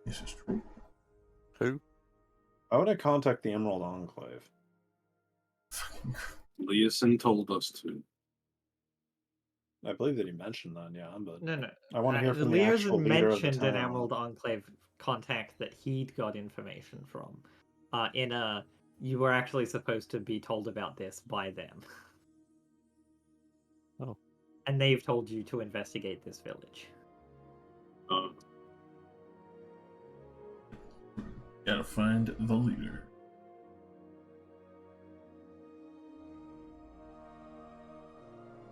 This is true. Who? Why would I contact the Emerald Enclave? Leeson told us to. I believe that he mentioned that, yeah, but No. I want to hear from the Learson actual leader of the mentioned an town. Emerald Enclave contact that he'd got information from. You were actually supposed to be told about this by them. Oh. And they've told you to investigate this village. Gotta find the leader.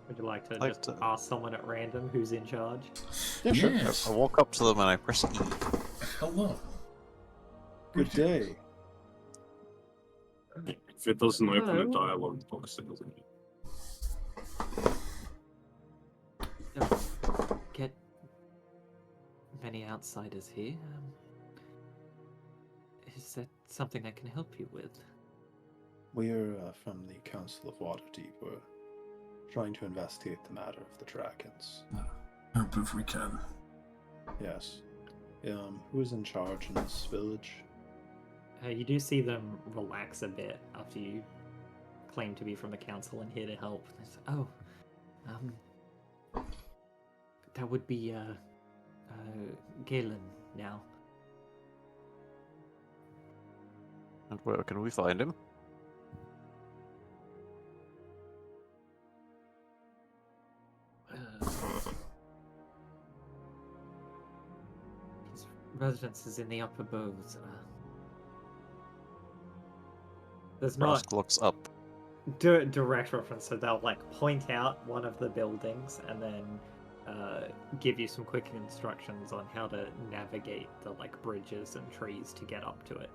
Would you like to Like just to- ask someone at random who's in charge? Yeah, sure. Yes. I walk up to them and I press E. Hello. Good day. If it doesn't open a Hello. dialogue box, it doesn't. Don't get many outsiders here. Is that something I can help you with? We're from the Council of Waterdeep. We're trying to investigate the matter of the dragons. Help if we can. Yes. Who is in charge in this village? You do see them relax a bit after you claim to be from the council and here to help. It's, that would be Galen now. And where can we find him? residence is in the upper bows. There's not Rask looks up. direct reference, so they'll like point out one of the buildings and then give you some quick instructions on how to navigate the like bridges and trees to get up to it.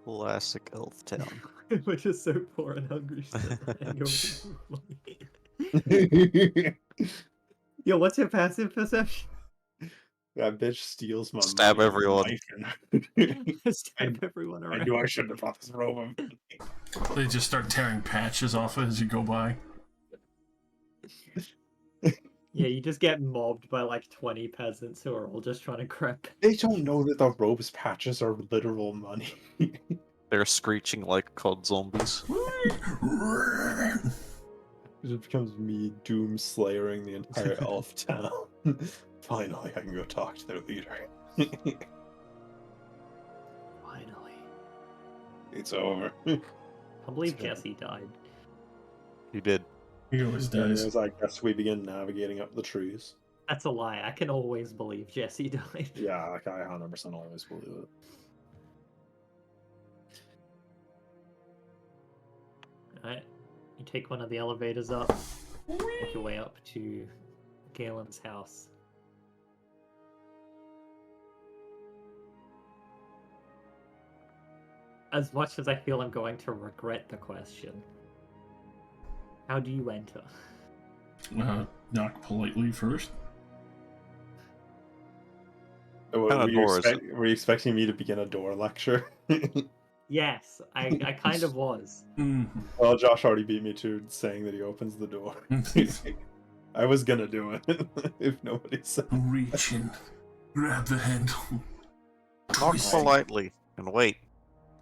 Classic elf town. We're just so poor and hungry. Yo, what's your passive perception? That bitch steals my Stab money. everyone. Stab everyone I around. knew I shouldn't have bought this robe. They just start tearing patches off it as you go by. Yeah, you just get mobbed by like 20 peasants who are all just trying to grab. They don't know that the robe's patches are literal money. They're screeching like COD zombies. It becomes me doom slayering the entire elf town. Finally, I can go talk to their leader. Finally. It's over. I believe It's fine. Jesse died. He did. He always does. Anyways, I guess we begin navigating up the trees. That's a lie. I can always believe Jesse died. Yeah, like I 100% always believe it. Alright. You take one of the elevators up, make your way up to Galen's house. As much as I feel I'm going to regret the question, how do you enter? Knock politely first. Were you expecting me to begin a door lecture? Yes, I kind of was. Well, Josh already beat me to saying that he opens the door. I was gonna do it if nobody said. Reach in, grab the handle. Knock twist it. politely and wait.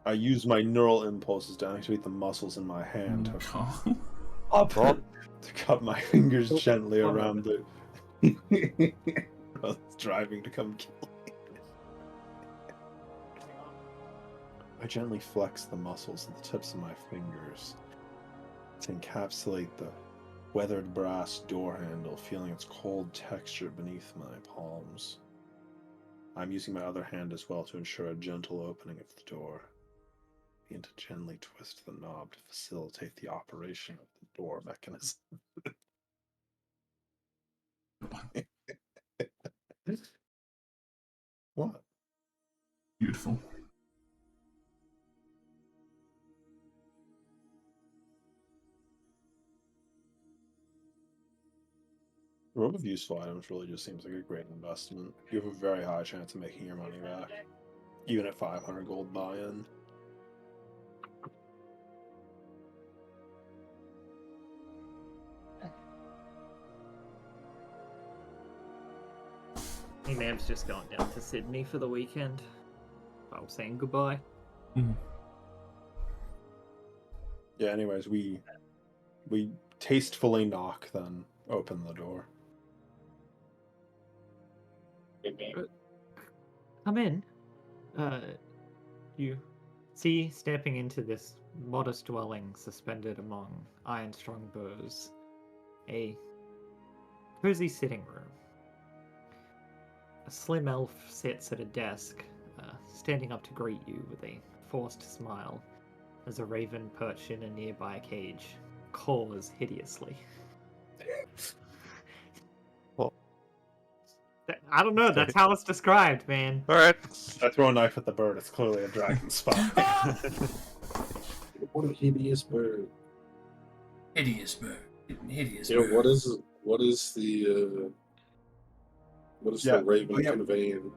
I use my neural impulses to activate the muscles in my hand to Rob? to cut my fingers gently around the. Well, it's driving to come kill me. I gently flex the muscles at the tips of my fingers to encapsulate the weathered brass door handle, feeling its cold texture beneath my palms. I'm using my other hand as well to ensure a gentle opening of the door. Begin to gently twist the knob to facilitate the operation of the door mechanism. What? Beautiful. The robe of useful items really just seems like a great investment. You have a very high chance of making your money back, even at 500 gold buy-in. Hey, Mam's just going down to Sydney for the weekend. I was saying goodbye. Yeah, anyways, we tastefully knock, then open the door. Come in. You see, stepping into this modest dwelling suspended among iron-strung bows, a cozy sitting room. A slim elf sits at a desk, standing up to greet you with a forced smile, as a raven perched in a nearby cage caws hideously. What? I don't know, that's how it's described, man. Alright. I throw a knife at the bird. It's clearly a dragon spot. What a hideous bird. Hideous bird. Hideous Yeah, bird. what is the raven Oh, yeah. conveying?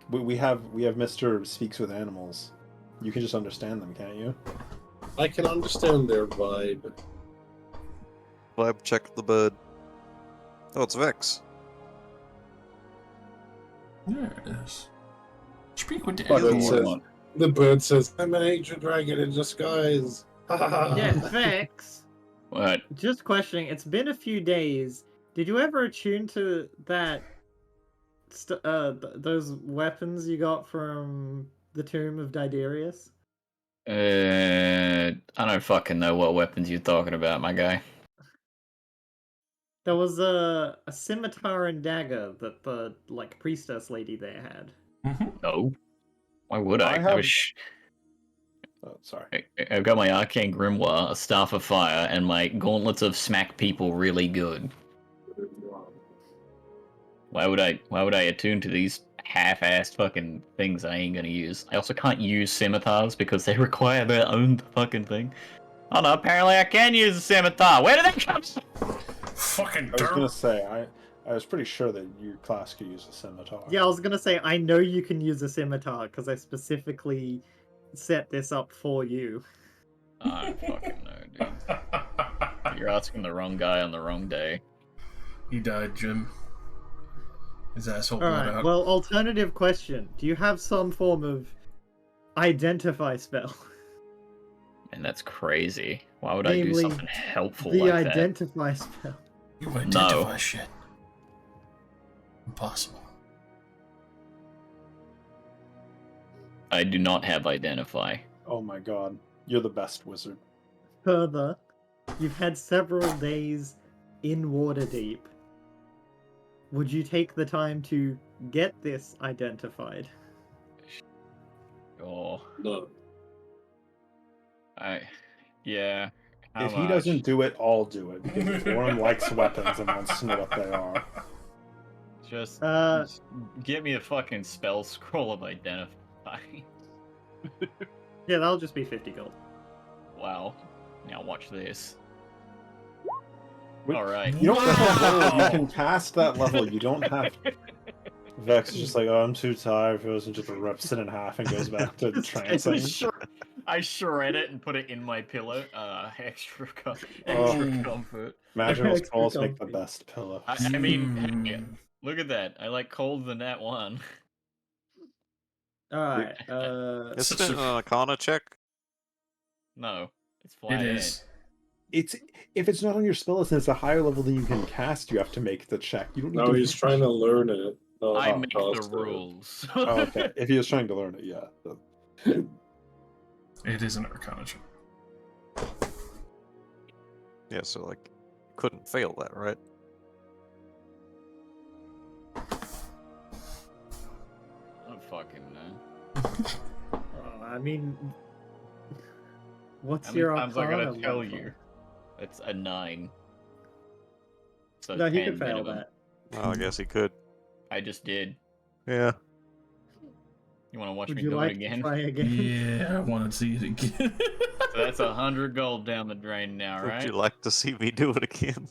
We have Mr. Speaks with Animals. You can just understand them, can't you? I can understand their vibe. Vibe check the bird. Oh, it's Vex. There it is. Speak with the But it animal. says, the bird says, "I'm an ancient dragon in disguise." Yeah, Vex. What? Just questioning, it's been a few days. Did you ever attune to that those weapons you got from the tomb of Diderius? I don't fucking know what weapons you're talking about, my guy. There was a scimitar and dagger that the like priestess lady there had. No. Why would I? I have. sh- Oh, sorry. I've got my arcane grimoire, a staff of fire, and my gauntlets of smack people really good. Why would I attune to these half-assed fucking things I ain't gonna use? I also can't use scimitars because they require their own fucking thing. Oh no, apparently I can use a scimitar. Where did that come from? Fucking I was gonna dirt. say I was pretty sure that your class could use a scimitar. Yeah, I was gonna say I know you can use a scimitar because I specifically set this up for you. I don't fucking know, dude. You're asking the wrong guy on the wrong day. He died, Jim. His asshole All bled right. out. Well, alternative question: do you have some form of identify spell? And that's crazy. Why would I do Namely, something helpful the like that? identify spell. You identify shit. Impossible. I do not have identify. Oh my god, you're the best wizard. Further, you've had several days in Waterdeep. Would you take the time to get this identified? Oh, No. yeah. How If he much? doesn't do it, I'll do it because Orin likes weapons and wants to know what they are. Just Uh, give me a fucking spell scroll of identify. yeah, that'll just be 50 gold. Wow. Now watch this. Wait, Alright. You don't have to roll. You Wow. can pass that level. You don't have. Vex is just like, oh, I'm too tired. Goes and just rips it in half and goes back to trancing. I shred it and put it in my pillow. Extra Oh. comfort. Magical Extra spells make the comfy. best pillows. I mean, Hmm. hey, look at that. I like cold than that one. Alright, Isn't it an Arcana check? No, it's It flat is. It's if it's not on your spell list and it's a higher level than you can cast, you have to make the check. You don't need No, to. he's trying to learn it. No, I Oh, make no, the it's rules. Oh, okay. If he was trying to learn it, yeah. It is an Arcana check. Yeah, so like, couldn't fail that, right? I don't fucking know. I mean, what's How many your times I gotta Arcana tell level? you? It's a 9. So No, he 10 could fail minimum. that. Oh, I guess he could. I just did. Yeah. You want to watch Would me you do like it to again? try again? Yeah, I want to see it again. So that's 100 gold down the drain now, Would right? you like to see me do it again?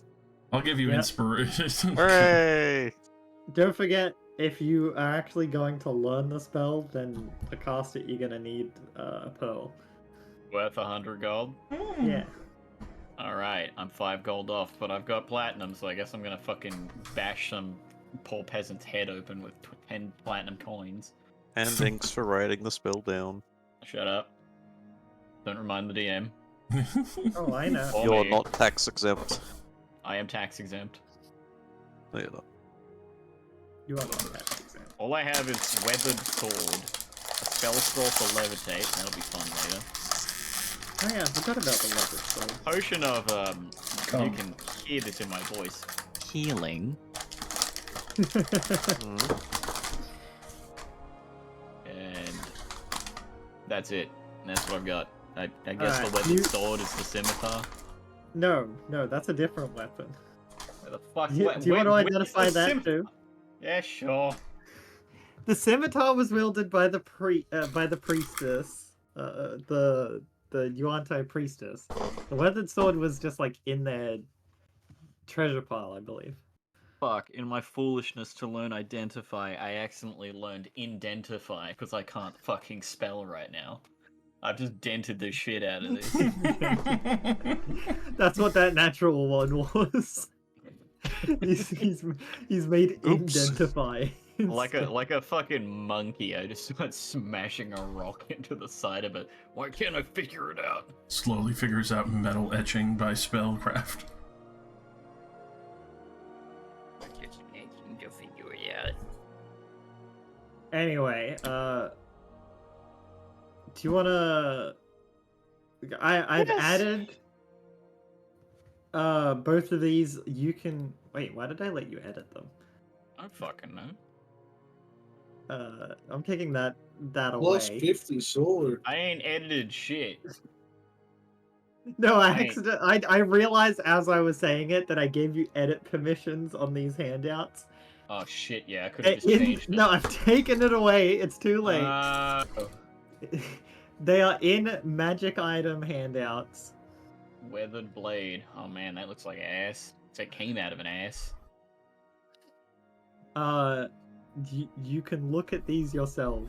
I'll give you Yeah. inspiration. Hooray! Don't forget, if you are actually going to learn the spell, then to cast it, you're gonna need a pearl. Worth 100 gold? Yeah. Alright, I'm 5 gold off, but I've got platinum, so I guess I'm gonna fucking bash some poor peasant's head open with 10 platinum coins. And thanks for writing the spell down. Shut up. Don't remind the DM. Oh, I know. Or You're me. not tax exempt. I am tax exempt. No, you're not. You are not that exam. All I have is weathered sword, a spell scroll for levitate, that'll be fun later. Oh yeah, I forgot about the leverage spell. Potion of, you Come. can hear this in my voice. Healing. Mhm. And that's it. That's what I've got. I guess Alright, the weathered you- sword is the scimitar. No, that's a different weapon. Where the fuck? Do you want to where's identify the that too? Yeah, sure. The scimitar was wielded by the priestess, the Yuan-Tai priestess. The weathered sword was just like in their treasure pile, I believe. Fuck, in my foolishness to learn identify, I accidentally learned indentify because I can't fucking spell right now. I've just dented the shit out of this. That's what that natural one was. he's made Oops. indentify. like a fucking monkey, I just went smashing a rock into the side of it. Why can't I figure it out? Slowly figures out metal etching by spellcraft. Just managing to figure it out. Anyway, do you wanna? I've Yes. added both of these. You can Wait, why did I let you edit them? I don't fucking know. I'm taking that Plus away. 50 sword. I ain't edited shit. No, Right. I realized as I was saying it that I gave you edit permissions on these handouts. Oh shit, yeah, I could have just changed it. No, I've taken it away. It's too late. Oh. They are in magic item handouts. Weathered blade. Oh man, that looks like ass. It came out of an ass. You can look at these yourself,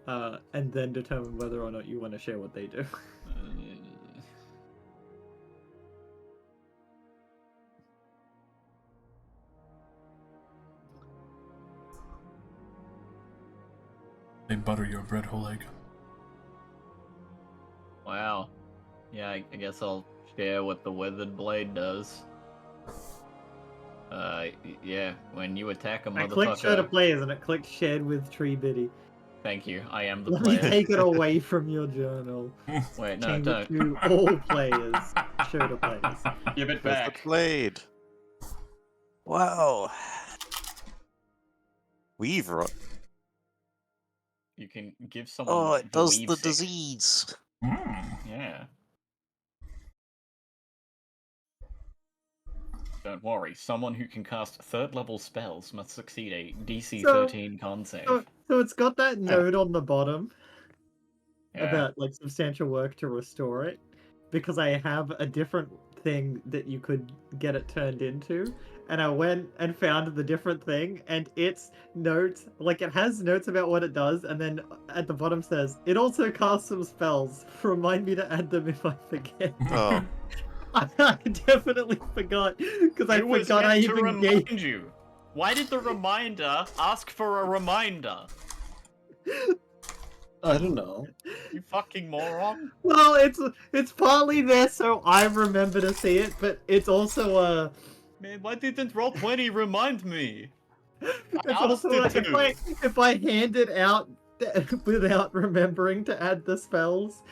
and then determine whether or not you want to share what they do. They butter your bread whole egg. Wow. Yeah, I guess I'll share what the weathered blade does. Yeah, when you attack a I clicked show to motherfucker. players and it clicked shared with Tree Biddy. Thank you. I am the Let me player. take it away from your journal. Wait, no, Change don't. it to all players. Show to players. Give it With back. the blade. Wow. Weave rot. You can give someone. Oh, it does weave the sick. disease. Yeah. Don't worry, someone who can cast third level spells must succeed a DC 13 con save. So it's got that note on the bottom Yeah. about like substantial work to restore it, because I have a different thing that you could get it turned into, and I went and found the different thing, and its notes, like it has notes about what it does, and then at the bottom says it also casts some spells. Remind me to add them if I forget. Oh. I definitely forgot because I It was forgot I meant to even gave. remind you. Why did the reminder ask for a reminder? I don't know. You fucking moron. Well, it's partly there so I remember to see it, but it's also Man, why didn't Roll20 remind me? it's also like if I hand it out without remembering to add the spells,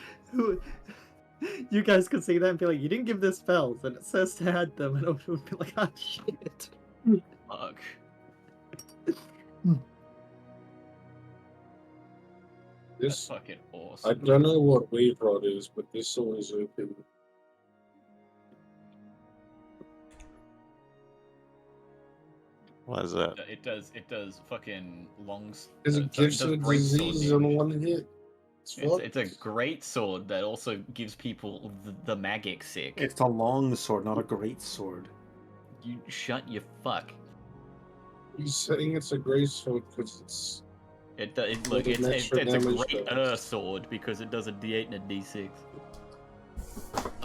you guys could see that and be like, you didn't give the spells, and it says to add them, and it would be like, oh shit. Fuck. That's This, fucking I awesome. don't know what wave rod is, but this sword is open. What is that? It does fucking longs. Because it gives you a disease on one hit. It's a great sword that also gives people the magic sick. It's a long sword, not a great sword. You shut your fuck. He's saying it's a great sword because it's. Look, With an it's extra a damage great bonus. sword because it does a D8 and a D6.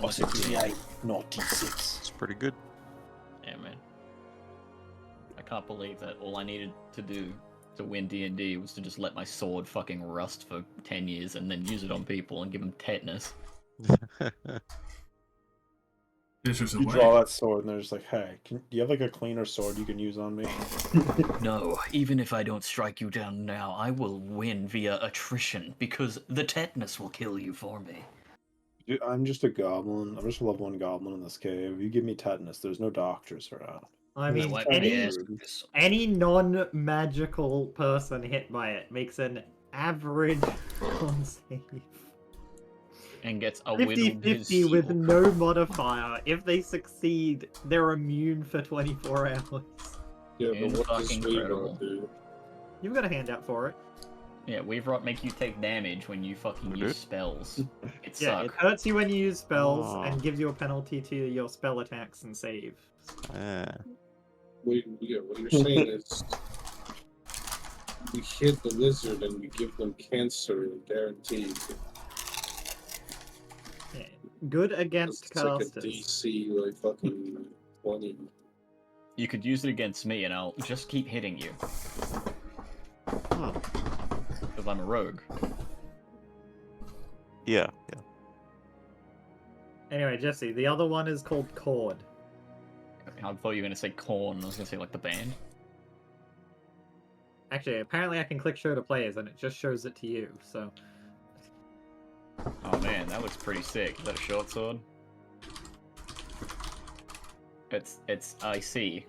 What's a D8, not D6? It's pretty good. Yeah, man. I can't believe that all I needed to do to win D&D was to just let my sword fucking rust for 10 years and then use it on people and give them tetanus. This is a You way. draw that sword and they're just like, hey, do you have like a cleaner sword you can use on me? No, even if I don't strike you down now, I will win via attrition because the tetanus will kill you for me. Dude, I'm just a goblin. I'm just a level 1 goblin in this cave. You give me tetanus, there's no doctors around. I Yeah, mean, wipe my ass. any non-magical person hit by it makes an average con save. And gets a whittled his 50-50 with heel. no modifier. If they succeed, they're immune for 24 hours. Yeah, but what does Fucking wave incredible. rod do? You've got a handout for it. Yeah, Wave Rot make you take damage when you fucking We use do? spells. It Yeah, suck. it hurts you when you use spells Oh. and gives you a penalty to your spell attacks and save. Yeah. What you're saying is we hit the lizard and we give them cancer guaranteed. Yeah. Good against It's like a casters. DC like fucking 20. You could use it against me and I'll just keep hitting you. Because I'm a rogue. Yeah. Anyway, Jesse, the other one is called Cord. I thought you were going to say corn. I was going to say like the band. Actually, apparently I can click show to players and it just shows it to you, so... Oh man, that looks pretty sick. Is that a short sword? It's IC.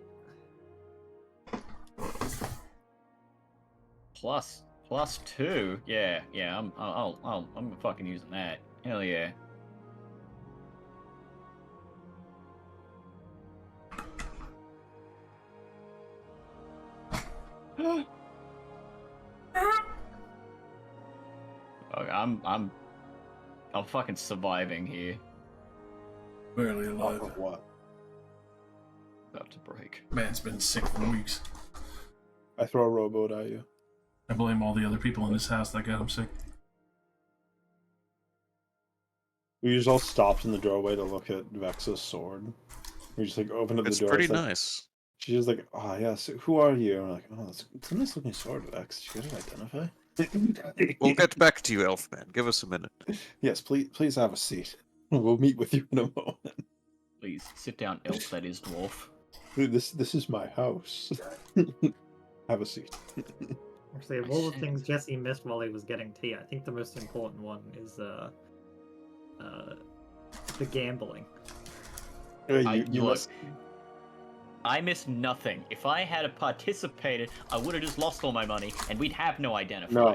plus 2. Yeah, I'm fucking using that. Hell yeah. Okay, I'm fucking surviving here. Barely Off alive. of what? About to break. Man's been sick for weeks. I throw a rowboat at you. I blame all the other people in this house that got him sick. We just all stopped in the doorway to look at Vex's sword. We just like opened up It's the door. pretty It's like, nice. she's just like, oh yes, who are you? And we're like, oh, it's a nice looking sword, Vex. You gotta identify. We'll get back to you, Elfman. Give us a minute. Yes, please have a seat. We'll meet with you in a moment. Please sit down, elf that is dwarf. This is my house. Have a seat. Actually, of all the things Jesse missed while he was getting tea, I think the most important one is the gambling. I missed nothing. If I had participated, I would have just lost all my money, and we'd have no identify. No.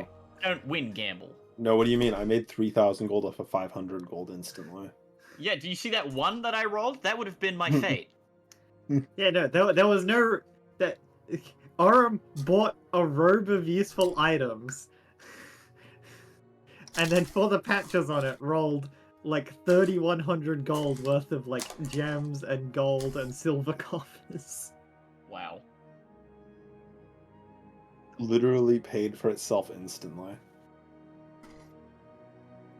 I don't win gamble. No, what do you mean? I made 3,000 gold off of 500 gold instantly. Yeah, do you see that one that I rolled? That would have been my fate. Yeah, no, there was no that. Orum bought a robe of useful items, and then for the patches on it, rolled like 3,100 gold worth of like gems and gold and silver coffers. Wow. Literally paid for itself instantly.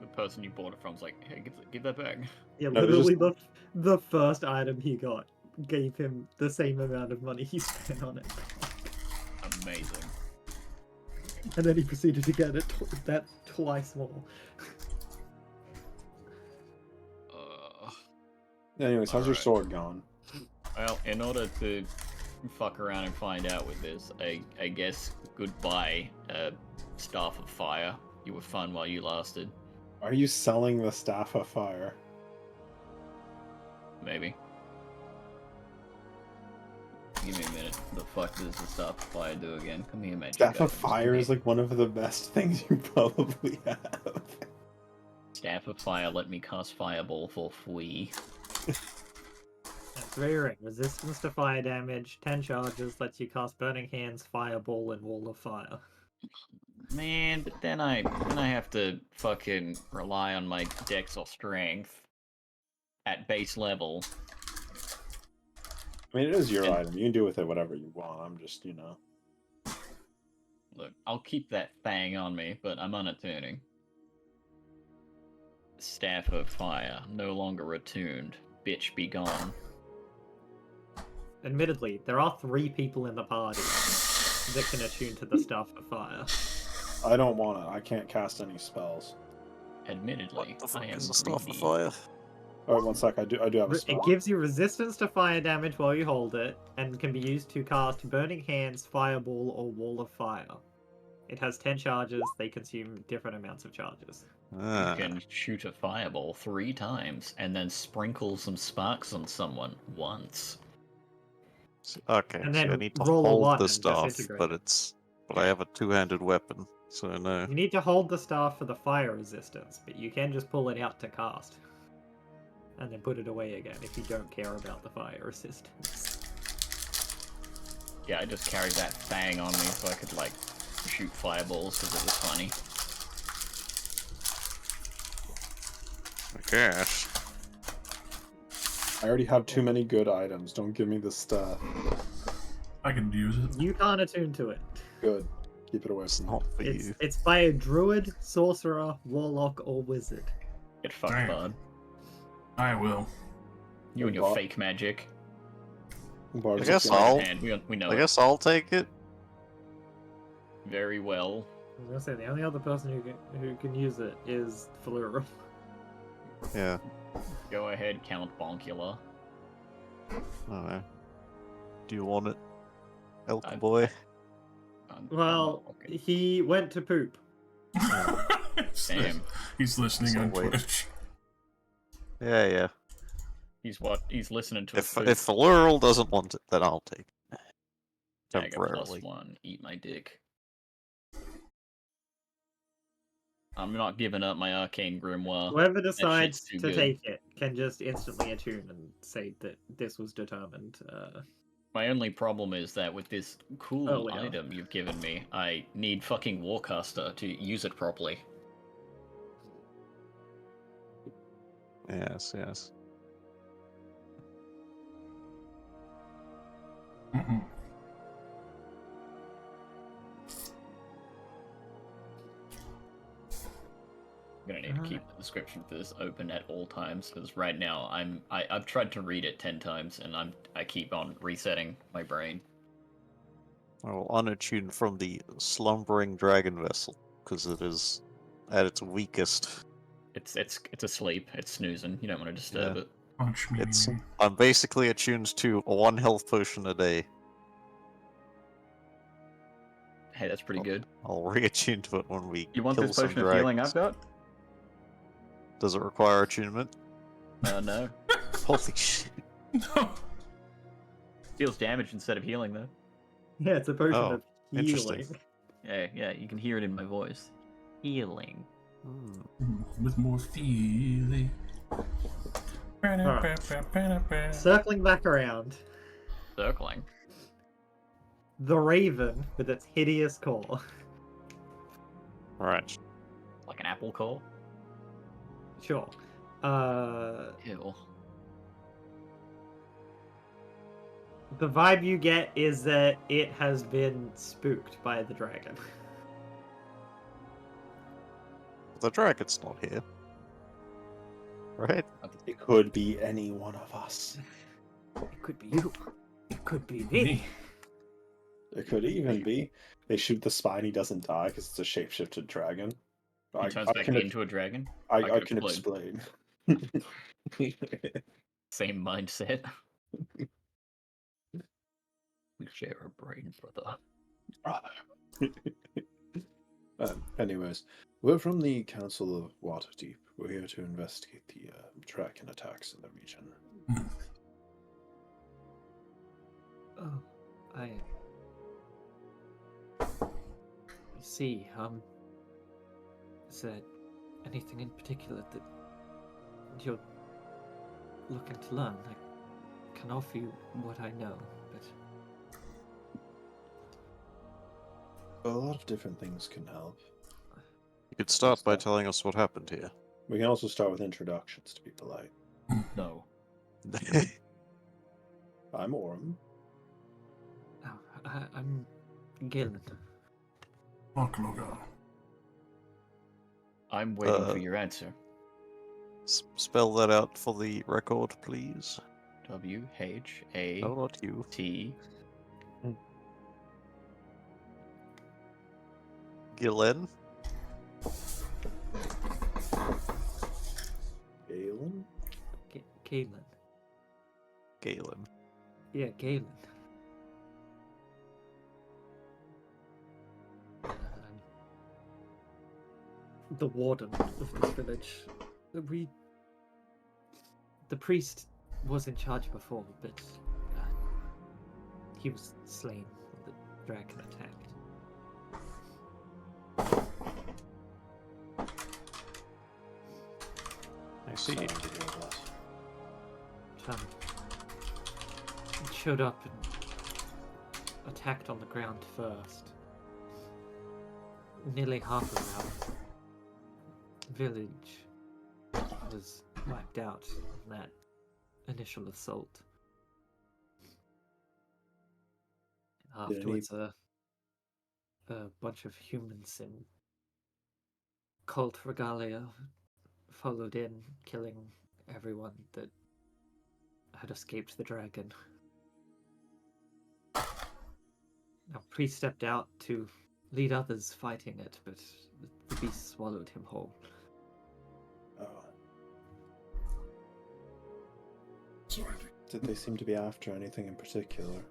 The person you bought it from was like, hey, give that back. Yeah, No, it was literally the first item he got gave him the same amount of money he spent on it. Amazing. And then he proceeded to get it that twice more. Anyways, how's your Alright. sword gone? Well, in order to fuck around and find out with this, I guess goodbye, Staff of Fire. You were fun while you lasted. Are you selling the Staff of Fire? Maybe. Give me a minute. The fuck does the Staff of Fire do again? Come here, magic. Staff of items. Fire is like one of the best things you probably have. Staff of Fire let me cast Fireball for free. That's very right. Resistance to fire damage, 10 charges, lets you cast Burning Hands, Fireball, and Wall of Fire. Man, but then I have to fucking rely on my dex or strength at base level. I mean, it is your And- item. You can do with it whatever you want. I'm just, you know. Look, I'll keep that thing on me, but I'm unattuning. Staff of Fire, no longer attuned. Bitch, be gone. Admittedly, there are 3 people in the party that can attune to the Staff of Fire. I don't want it. I can't cast any spells. Admittedly, What the I fuck am is the Staff of greedy. Fire? Alright, one sec. I do have a It spell. gives you resistance to fire damage while you hold it, and can be used to cast Burning Hands, Fireball, or Wall of Fire. It has 10 charges, they consume different amounts of charges. Ah, You can shoot a fireball 3 times, and then sprinkle some sparks on someone once. okay, And so I then need to roll a hold one the and staff, disintegrate but it. I have a two-handed weapon, so no. You need to hold the staff for the fire resistance, but you can just pull it out to cast. And then put it away again if you don't care about the fire resistance. Yeah, I just carried that thing on me so I could, like, shoot fireballs because it was funny. I guess. I already have too many good items. Don't give me the stuff. I can use it. You can't attune to it. Good. Keep it away It's from me. not for It's you. it's by a druid, sorcerer, warlock, or wizard. Get fucked, Dang. bud. I will. You and your Bot. fake magic. Bars I of guess flame. I'll- And we know I it guess I'll take it. very well. I was gonna say the only other person who can use it is Fleur. Yeah. Go ahead, Count Bonkula. Alright. Do you want it, Elk I- boy? I'm Well, not okay. he went to poop. Damn. He's listening So on wait. Twitch. Yeah. He's listening to If a if Fleural doesn't want it, then I'll take it. Dagger Temporarily. +1, eat my dick. I'm not giving up my arcane grimoire. Whoever decides too to good. take it can just instantly attune and say that this was determined. My only problem is that with this cool Earlier. item you've given me, I need fucking Warcaster to use it properly. Yes, yes. Mhm. I'm gonna need to keep the description for this open at all times because right now I've tried to read it 10 times and I keep on resetting my brain. I will unattune from the slumbering dragon vessel because it is at its weakest. It's asleep. It's snoozing. You don't want to disturb Yeah. it. Punch me. I'm basically attuned to 1 health potion a day. Hey, that's pretty good. I'll reattune to it when we You want kill this some potion of healing I've dragons. got? Does it require attunement? No. Holy shit. No. Deals damage instead of healing though. Yeah, it's a potion Oh, of interesting. healing. Yeah, you can hear it in my voice. Healing. With more feeling. Circling back around, Circling. the raven with its hideous call. Right. Like an apple call? Sure. Ew. The vibe you get is that it has been spooked by the dragon. The dragon's not here. Right? It could be any one of us. It could be you. It could be me. It could even be they shoot the spine, he doesn't die because it's a shapeshifted dragon. He turns back into a dragon? I could can explain. explain. Same mindset. We share a brain, brother. Anyways, we're from the Council of Waterdeep. We're here to investigate the dragon attacks in the region. Oh, I see. Is there anything in particular that you're looking to learn? I can offer you what I know, but A lot of different things can help. You could start by telling us what happened here. We can also start with introductions to be polite. No. I'm Orm. oh, I'm Galen. I'm waiting for your answer. Spell that out for the record, please. W-H-A-T. No, not you. Gillen. Galen? Galen. Galen. Yeah, Galen. The warden of this village. The priest was in charge before, but he was slain when the dragon attacked. I see. Someone give you a bless. It showed up and attacked on the ground first. Nearly half of our village was wiped out in that initial assault. Afterwards, a bunch of humans in cult regalia followed in, killing everyone that had escaped the dragon. Now, priest stepped out to lead others fighting it, but the beast swallowed him whole. Oh. Sorry. Did they seem to be after anything in particular?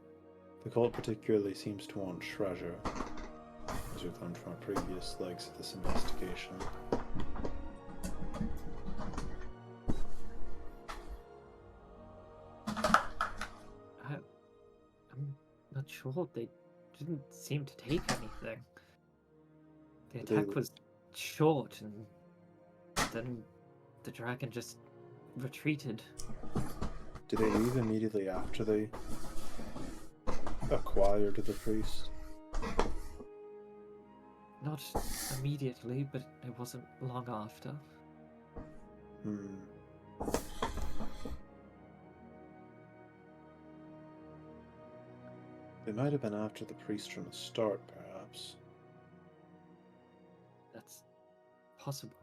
The cult particularly seems to want treasure, as we've learned from our previous legs of this investigation. I'm not sure. They didn't seem to take anything. The They- attack was short, and then the dragon just retreated. Did they leave immediately after they acquired the priest? Not immediately, but it wasn't long after. They might have been after the priest from the start, perhaps. That's possible.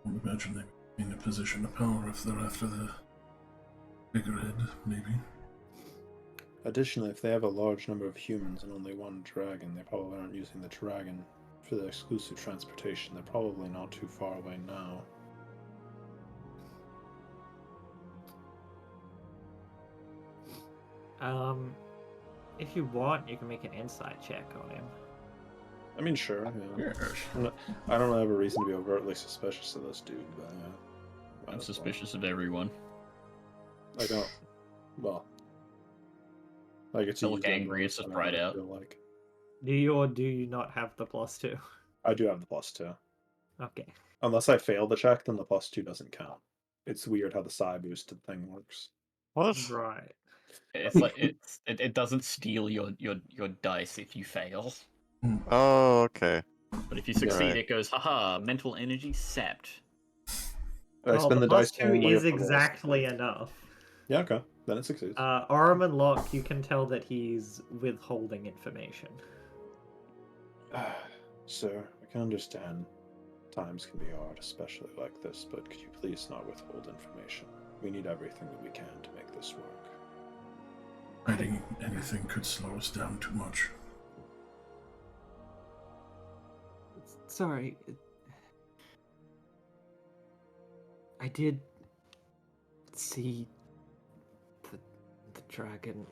I would imagine they'd be in a position of power if they're after the figurehead, maybe. Additionally, if they have a large number of humans and only one dragon, they probably aren't using the dragon for the exclusive transportation. They're probably not too far away now. If you want, you can make an insight check on him. I mean, sure. Yeah. I don't have a reason to be overtly suspicious of this dude, but yeah. I'm suspicious of everyone. I don't. Well, I get to I use look that angry, bonus it's just whenever pride I out. feel like. Do you or do you not have the +2? I do have the +2. Okay. Unless I fail the check, then the +2 doesn't count. It's weird how the psi boosted thing works. What? Right. It's like it doesn't steal your dice if you fail. Oh, okay. But if you succeed, Right. it goes, haha, mental energy sapped. I Well, spend the the dice +2 only is if the roll exactly succeeds. enough. Yeah, okay. Then it succeeds. Orman Locke, you can tell that he's withholding information. Sir, I can understand times can be hard, especially like this, but could you please not withhold information? We need everything that we can to make this work. Hiding anything could slow us down too much. Sorry. I did see the dragon.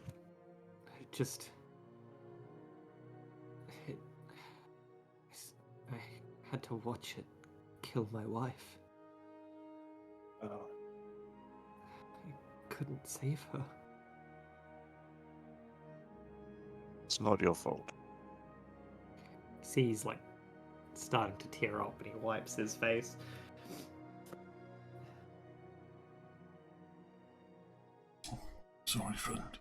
I had to watch it kill my wife. I couldn't save her. It's not your fault. See, he's like starting to tear up, and he wipes his face. Sorry, friend.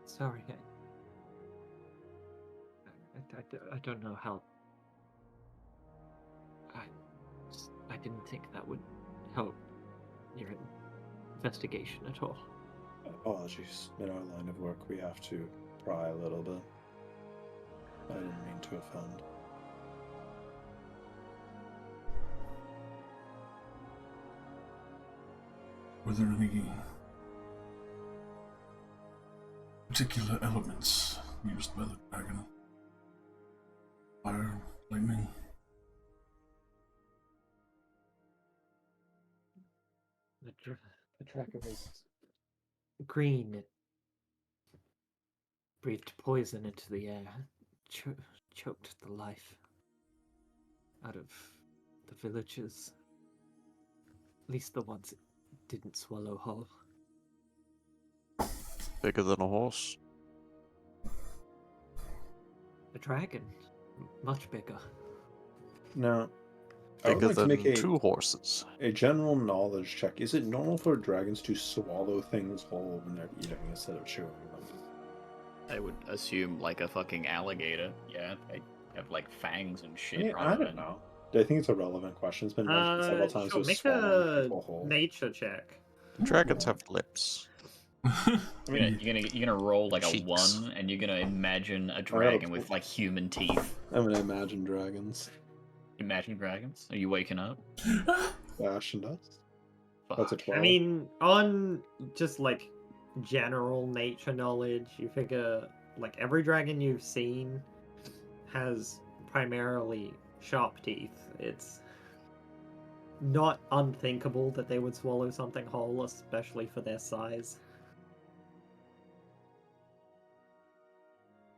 Sorry, I don't know how. I didn't think that would help your investigation at all. Apologies. In our line of work, we have to pry a little bit. I didn't mean to offend. Were there any particular elements used by the dragon? Fire, lightning? The dragon was green. It breathed poison into the air, choked the life out of the villagers. At least the ones it didn't swallow whole. Bigger than a horse. The dragon, much bigger. Now, I would Bigger like to make than 2 horses. a general knowledge check. Is it normal for dragons to swallow things whole when they're eating instead of chewing them? I would assume like a fucking alligator. Yeah, they have like fangs and shit. I mean, I rather don't than... know. I think it's a relevant question. It's been mentioned several times. Sure, With make swallowing a people whole. nature check. Dragons have lips. You're gonna roll like Cheeks. a 1, and you're gonna imagine a gotta dragon pull- with like human teeth. I'm gonna imagine dragons. Imagine dragons? Are you waking up? Ash and dust. That's a Fuck. 12. I mean, on just like general nature knowledge, you figure like every dragon you've seen has primarily sharp teeth. It's not unthinkable that they would swallow something whole, especially for their size.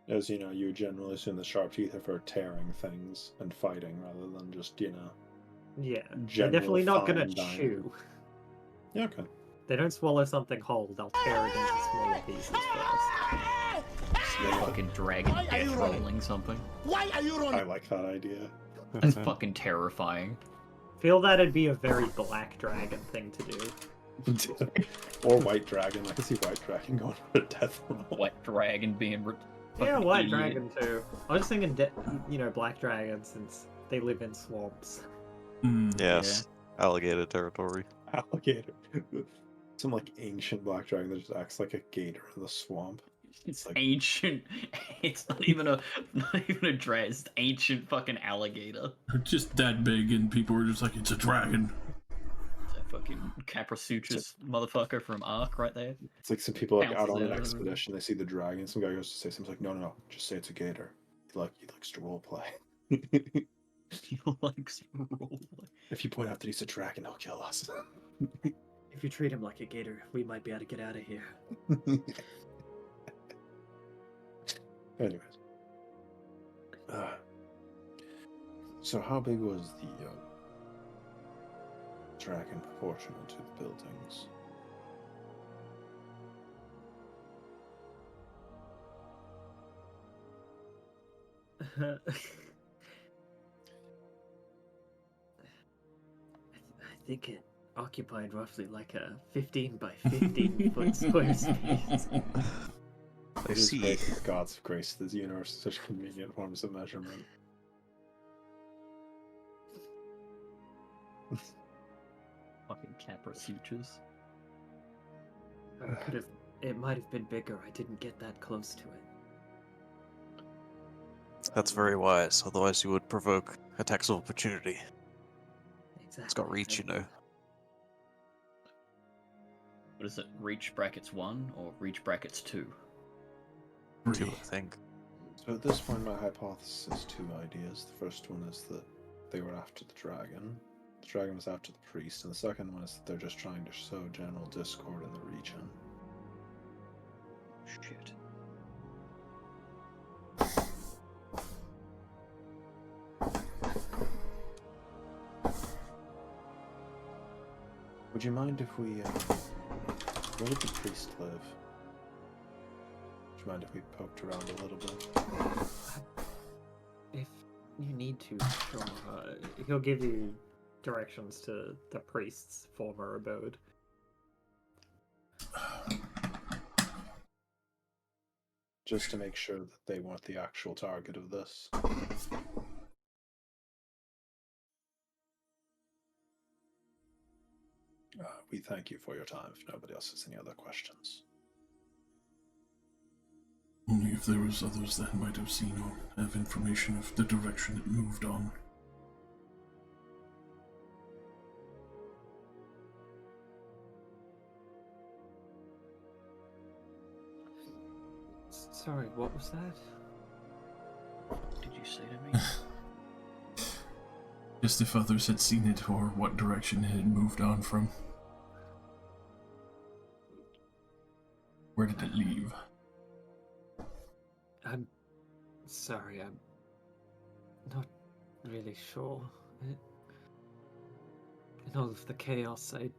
As you know, you generally assume the sharp teeth are for tearing things and fighting rather than just, Yeah, they're general definitely not gonna fine dining. chew. Yeah, okay. they don't swallow something whole, they'll tear it into smaller pieces first. Fucking dragon death rolling something. I like that idea. That's fucking terrifying. Feel that'd be a very black dragon thing to do. Or white dragon. I can see white dragon going for a death roll. White dragon being. Yeah, fucking white idiot. dragon too. I was just thinking, black dragons since they live in swamps. Yes, alligator territory. Alligator. Some like ancient black dragon that just acts like a gator in the swamp. It's Like- ancient. It's not even a dress. It's ancient fucking alligator. Just that big, and people were just like, it's a dragon. It's that fucking Caprasuchus motherfucker from Ark right there. It's like some people like out on an Bounces. expedition, they see the dragon, some guy goes to say something like, no, just say it's a gator. He likes to roleplay. He likes roll. If you point out that he's a dragon, he'll kill us. If you treat him like a gator, we might be able to get out of here. Anyways. So how big was the dragon proportional to the buildings? I think it occupied roughly like a 15 by 15 foot square space. I It is see. great that the gods have graced this universe with such convenient forms of measurement. Fucking Caprasuchus. It might have been bigger. I didn't get that close to it. That's very wise, otherwise you would provoke attacks of opportunity. Exactly. It's got reach, you know. What is it? Reach brackets 1 or reach brackets 2? 2, I think. So at this point, my hypothesis is two ideas. The first one is that they were after the dragon. The dragon was after the priest. And the second one is that they're just trying to sow general discord in the region. Shit. Would you mind if we... where did the priest live? Would you mind if we poked around a little bit? If you need to, sure. He'll give you directions to the priest's former abode. Just to make sure that they weren't the actual target of this. We thank you for your time if nobody else has any other questions. Only if there was others that might have seen or have information of the direction it moved on. Sorry, what was that? What did you say to me? Just if others had seen it or what direction it had moved on from. Where did it leave? I'm sorry, I'm not really sure. In all of the chaos, I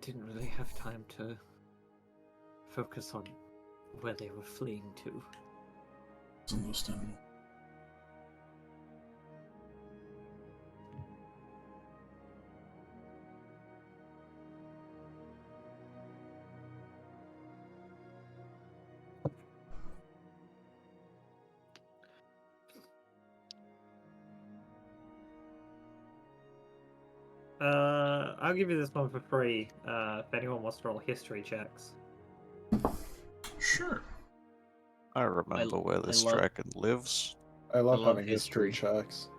didn't really have time to focus on where they were fleeing to. It's understandable. I'll give you this one for free, if anyone wants to roll history checks. Sure. I remember where this love- dragon lives. I love love having history history. checks.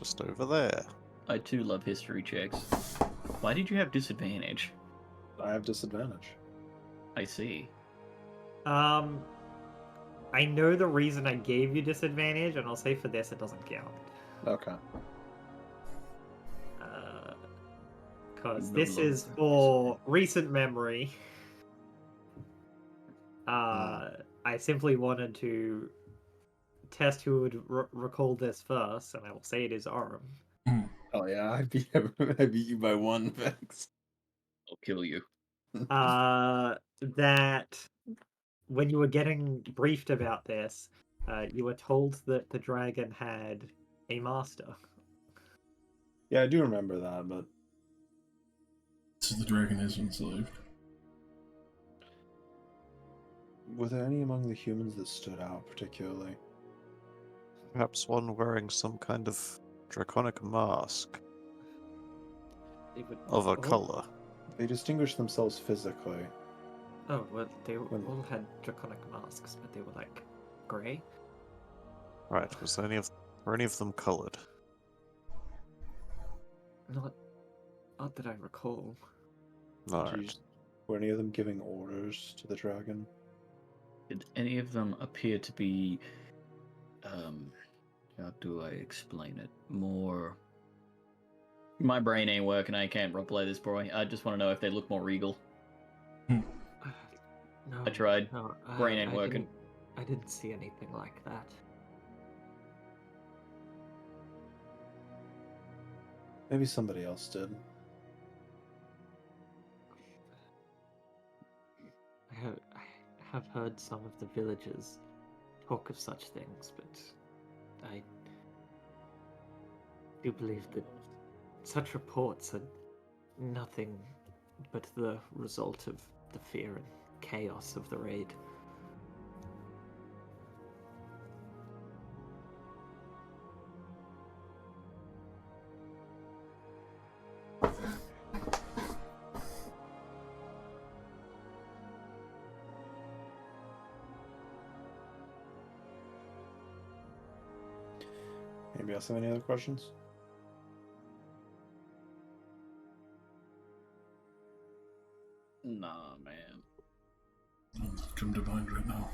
Just over there. I too love history checks. Why did you have disadvantage? I have disadvantage. I see. I know the reason I gave you disadvantage, and I'll say for this it doesn't count. Okay. Because No this is longer for recent memory. I simply wanted to test who would recall this first, and I will say it is Arum. Oh yeah, I beat you by one, Vex. I'll kill you. That when you were getting briefed about this, you were told that the dragon had a master. Yeah, I do remember that, but So the dragon is enslaved. were there any among the humans that stood out particularly? Perhaps one wearing some kind of draconic mask of a color. They distinguished themselves physically. Oh, well, they When- all had draconic masks, but they were like grey. Right, were any of them colored? Not that I recall. Alright. Were any of them giving orders to the dragon? Did any of them appear to be, how do I explain it? More. My brain ain't working. I can't roleplay this, boy. I just want to know if they look more regal. No, I tried. No, Brain ain't working. I didn't see anything like that. Maybe somebody else did. I have heard some of the villagers talk of such things, but I do believe that such reports are nothing but the result of the fear and chaos of the raid. Anybody else have any other questions? Nah, man. Come to mind right now.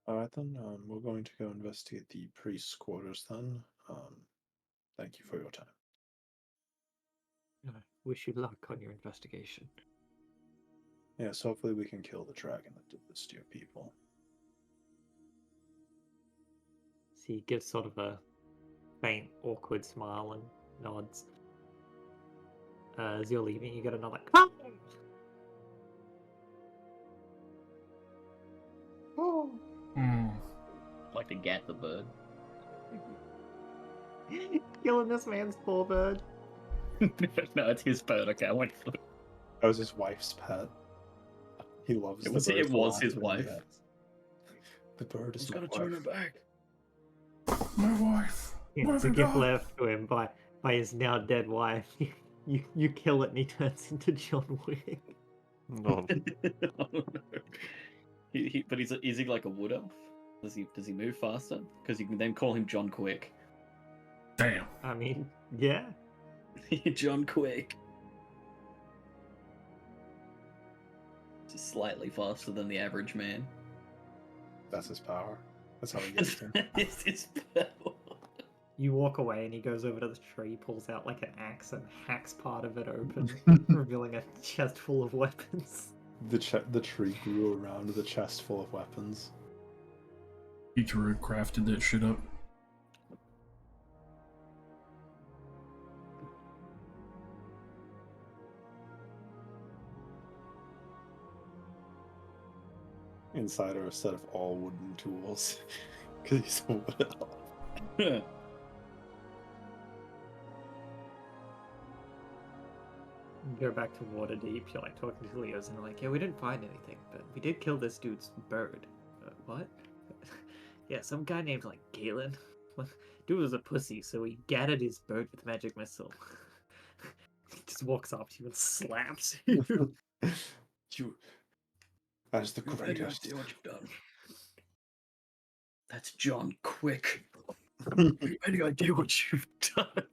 Alright then, we're going to go investigate the priest's quarters then. Thank you for your time. I wish you luck on your investigation. Yes, hopefully we can kill the dragon that did this to your people. So he gives sort of a faint, awkward smile and nods. As you're leaving, you get another. Like to get the bird. Killing this man's poor bird. No, it's his bird. Okay, I went for it. That was his wife's pet. He loves It the was- bird. it for was his laughter and wife. yet- The bird is Just my gotta turn her wife. back. My wife. Yeah, What it's have a you gift done? left to him by his now dead wife. You kill it and he turns into John Wick. No, Oh, no. But is he like a wood elf? Does he move faster? Because you can then call him John Quick. Damn. I mean, yeah. John Quick. Just slightly faster than the average man. That's his power. That's how he gets to. It's his spell. You walk away and he goes over to the tree, pulls out like an axe and hacks part of it open, revealing a chest full of weapons. The tree grew around the chest full of weapons. Ichiro crafted that shit up. Inside are a set of all wooden tools. Because he's a wood elf. You go back to Waterdeep, you're like talking to Leos, and they're like, yeah, we didn't find anything, but we did kill this dude's bird. What? Yeah, some guy named like Galen. Dude was a pussy, so he gathered his bird with magic missile. He just walks up to you and slaps you. You, as the You have any greatest. idea what you've done? That's John Quick. You have any idea what you've done?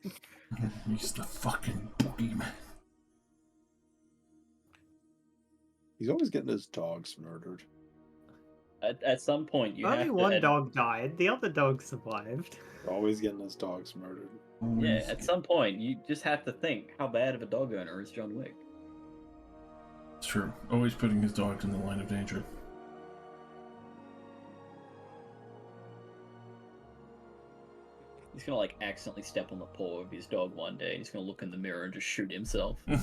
He's the fucking boogeyman. He's always getting his dogs murdered. At some point, you Only have to. one dog died, the other dog survived. Always getting his dogs murdered. Yeah, at some point, you just have to think, how bad of a dog owner is John Wick? It's true. Always putting his dogs in the line of danger. He's gonna like accidentally step on the paw of his dog one day, and he's gonna look in the mirror and just shoot himself. What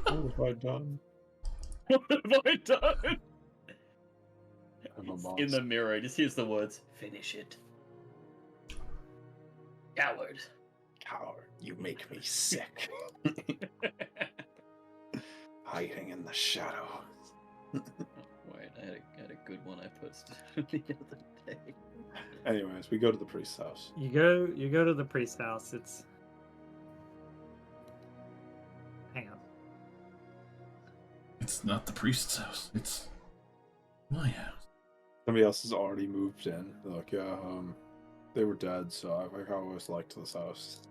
have I done? What have I done? I'm a boss. In the mirror, he just hears the words, "Finish it." Coward. Coward, you make me sick. Hiding in the shadows. Wait, I had a good one I posted the other day. Anyways, we go to the priest's house. You go to the priest's house. It's hang on. It's not the priest's house. It's my house. Somebody else has already moved in. They're like, yeah, they were dead, so I always liked this house.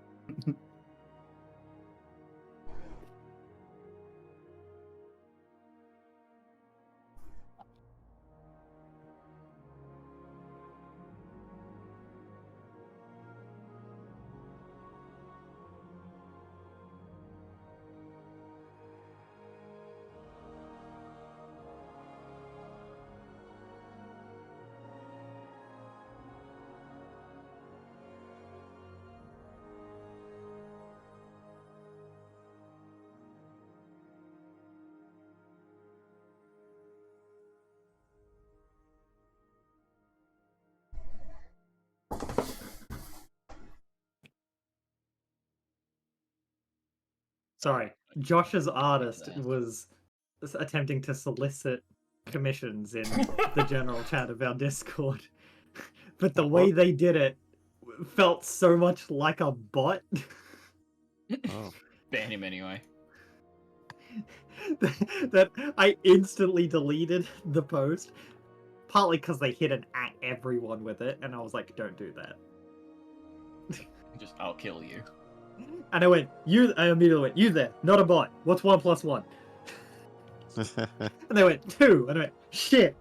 Sorry, Josh's artist that. was attempting to solicit commissions in the general chat of our Discord, but the way they did it felt so much like a bot Oh. Ban him anyway. that I instantly deleted the post, partly because they hit an at everyone with it, and I was like, don't do that. Just, I'll kill you. And I immediately went, you there, not a bot. What's 1 + 1? And they went 2, and I went, shit.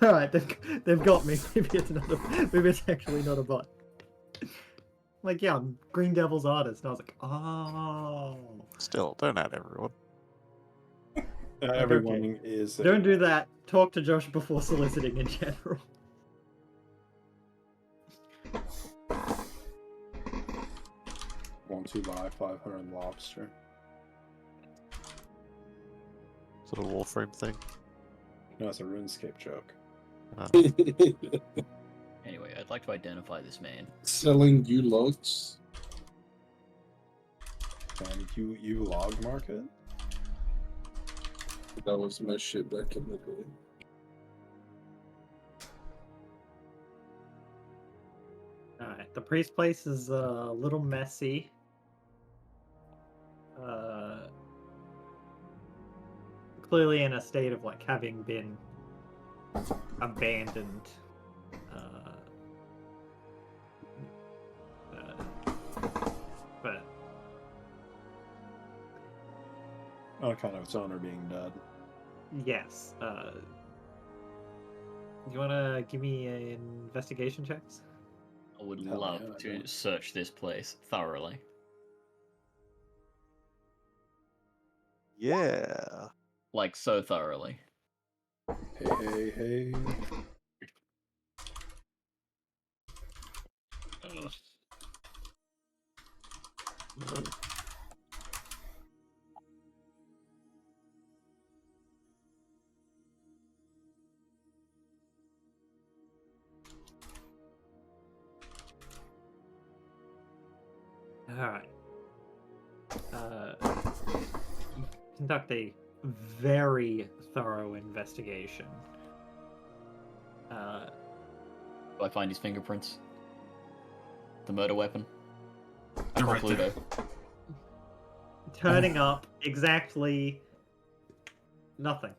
All right, they've got me. Maybe it's actually not a bot. Like, yeah, I'm Green Devil's artist, and I was like, oh. Still, don't add everyone. Everyone is. Don't do that. Talk to Josh before soliciting in general. Want to buy 500 lobster? Is it a Warframe thing? No, it's a RuneScape joke. Anyway, I'd like to identify this man. Selling you logs. And you log market? That was my shit back in the day. Alright, the priest place is a little messy. Clearly in a state of like having been abandoned. But On account of its owner being dead. yes, you wanna give me investigation checks? I would Hell love yeah, I to do. search this place thoroughly. Yeah. Like, so thoroughly. Hey, hey, hey. Alright. Conduct a very thorough investigation. Do I find his fingerprints? The murder weapon? I They're call right there. Pluto. Turning up exactly nothing.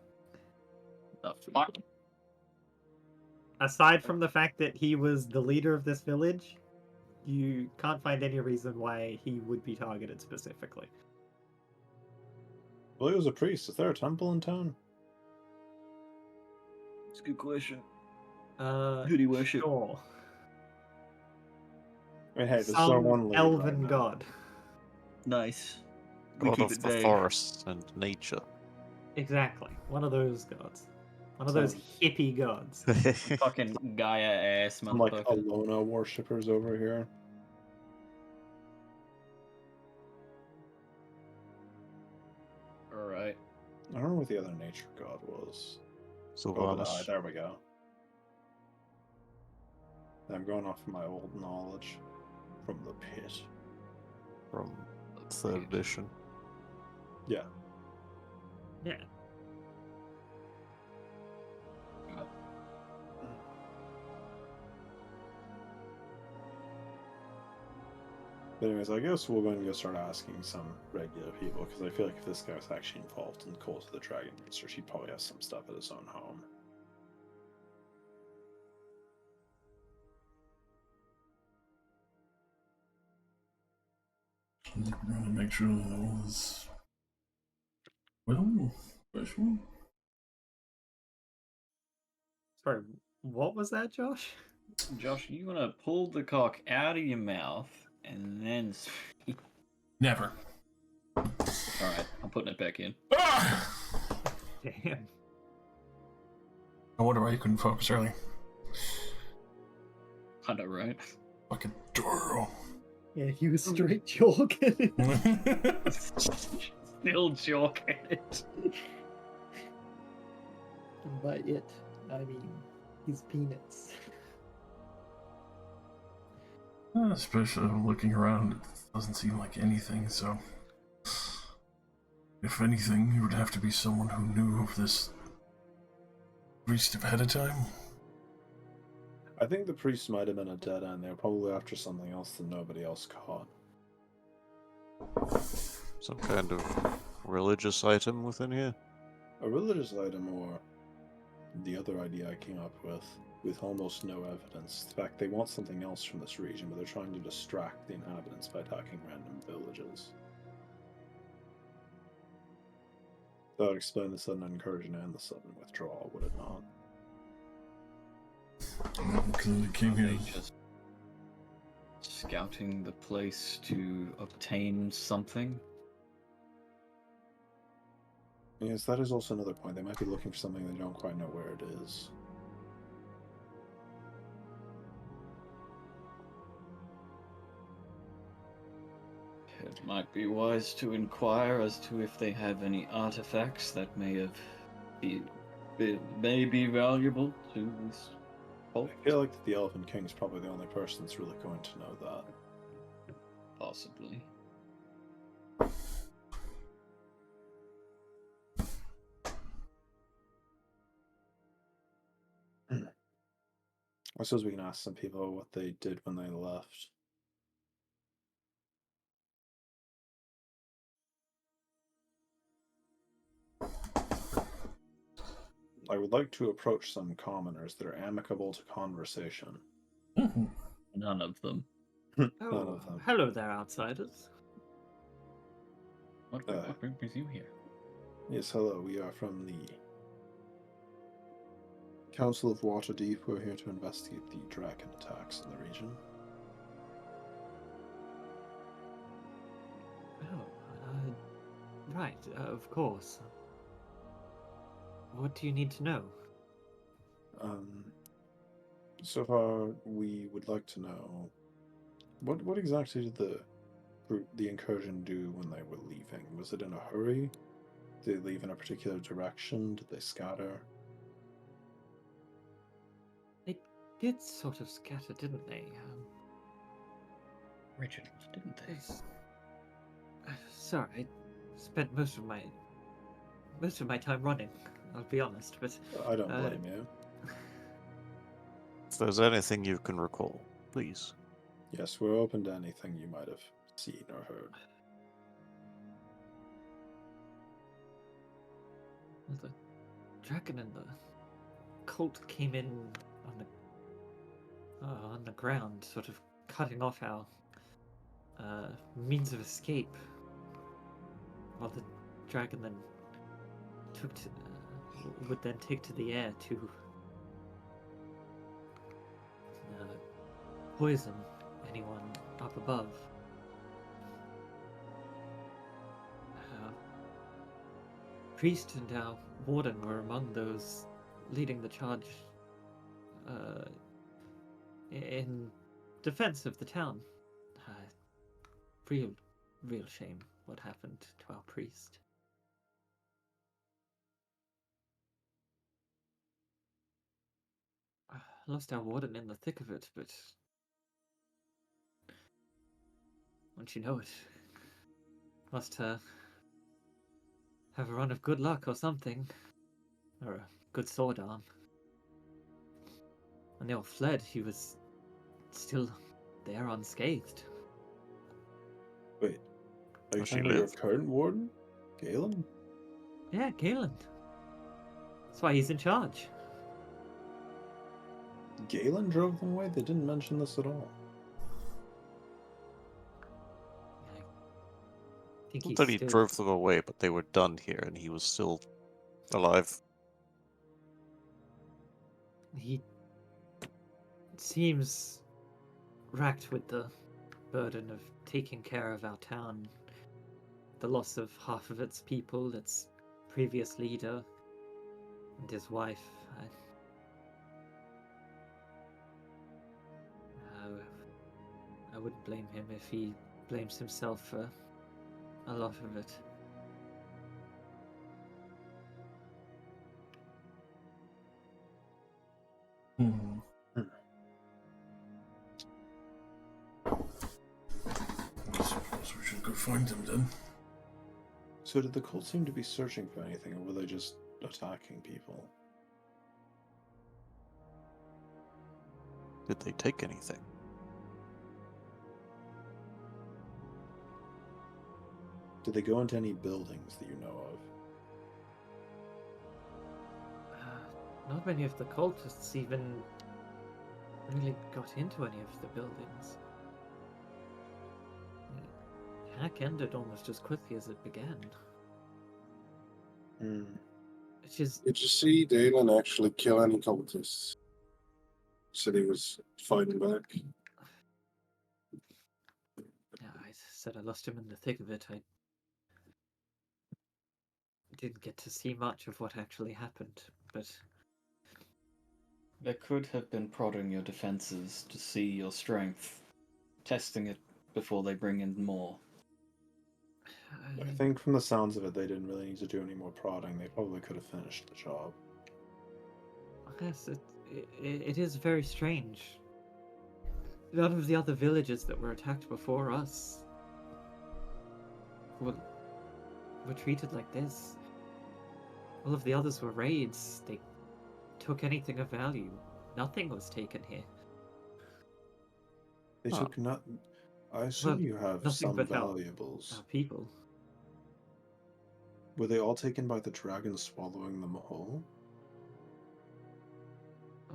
The fuck? Aside from the fact that he was the leader of this village, you can't find any reason why he would be targeted specifically. Well, he was a priest. Is there a temple in town? It's a good question. Who Who do you worship? Sure. I mean, hey, there's Some someone lead elven right now. god. Nice. We God keep of it the vague. forest and nature. Exactly. One of those gods. One of those Some- hippie gods. Fucking Gaia ass Some like motherfucker. Alona worshippers over here. Alright. I don't remember what the other nature god was. Obadiah, Sylvanas. there we go. I'm going off of my old knowledge from the pit. From 3rd edition. Yeah. Yeah. But anyways, I guess we're going to go start asking some regular people, because I feel like if this guy was actually involved in Cult of the Dragon Monster, he'd probably have some stuff at his own home. I think we're gonna make sure that all is well special. Sorry, what was that, Josh? Josh, you wanna pull the cock out of your mouth and then speak. Never. Alright, I'm putting it back in. Ah! Damn. I wonder why you couldn't focus earlier. I know, right? Fucking Doro. Yeah, he was straight joking. Still joking it. But it, I mean, he's peanuts. Especially looking around, it doesn't seem like anything, so. If anything, it would have to be someone who knew of this priest ahead of time. I think the priest might have been a dead end. They were probably after something else that nobody else caught. Some kind of religious item within here. A religious item, or the other idea I came up with almost no evidence. In fact, they want something else from this region, but they're trying to distract the inhabitants by attacking random villages. That would explain the sudden incursion and the sudden withdrawal, would it not? Clearly came here. They just scouting the place to obtain something. Yes, that is also another point. They might be looking for something they don't quite know where it is. It might be wise to inquire as to if they have any artifacts that may be valuable to this cult. I feel like the Elven King is probably the only person that's really going to know that. Possibly. I suppose we can ask some people what they did when they left. I would like to approach some commoners that are amicable to conversation. None of them. None Oh, of them. hello there, outsiders. What brings you here? Yes, hello. We are from the Council of Waterdeep. We're here to investigate the dragon attacks in the region. Oh, right, of course. What do you need to know? So far, we would like to know what exactly did the incursion do when they were leaving? Was it in a hurry? Did they leave in a particular direction? Did they scatter? They did sort of scatter, didn't they? Originals, didn't they? Sorry, I spent most of my time running. I'll be honest, but I don't blame you. If there's anything you can recall, please. Yes, we're open to anything you might have seen or heard. the dragon and the cult came in on the ground, sort of cutting off our means of escape. While the dragon then would then take to the air to poison anyone up above. Priest and our warden were among those leading the charge in defense of the town. Real, real shame what happened to our priest. Lost our warden in the thick of it, but once you know it, must have a run of good luck or something, or a good sword arm. When they all fled, he was still there unscathed. Wait, are you Does she talking about your live? current warden, Galen? Yeah, Galen. That's why he's in charge. Galen drove them away? They didn't mention this at all. I think Not he's that he still... drove them away, but they were done here, and he was still alive. He seems racked with the burden of taking care of our town, the loss of half of its people, its previous leader, and his wife. I wouldn't blame him if he blames himself for a lot of it. Hmm. I suppose we should go find them then. So did the cult seem to be searching for anything, or were they just attacking people? Did they take anything? Did they go into any buildings that you know of? Not many of the cultists even really got into any of the buildings. The hack ended almost as quickly as it began. Which is... Did you see Dalen actually kill any cultists? Said he was fighting back. Yeah, I said I lost him in the thick of it. I didn't get to see much of what actually happened, but They could have been prodding your defenses to see your strength, testing it before they bring in more. I think from the sounds of it, they didn't really need to do any more prodding. They probably could have finished the job. Yes, it is very strange. None of the other villages that were attacked before us were treated like this. All of the others were raids. They took anything of value. Nothing was taken here. They Huh. took not. I assume Well, you have nothing some but our valuables. people. Were they all taken by the dragon swallowing them whole?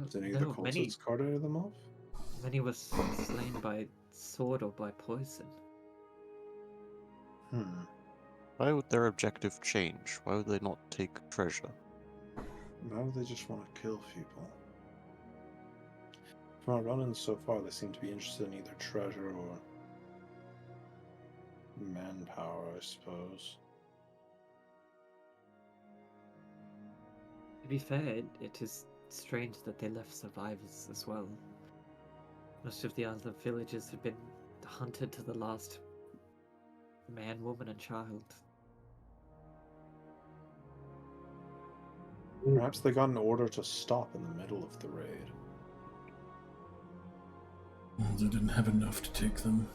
Did any of the No, many cultists carted them off? were slain by sword or by poison. Why would their objective change? Why would they not take treasure? Why would they just want to kill people? From our run-ins so far, they seem to be interested in either treasure or manpower, I suppose. To be fair, it is strange that they left survivors as well. Most of the other villages have been hunted to the last man, woman, and child. Perhaps they got an order to stop in the middle of the raid. They didn't have enough to take them.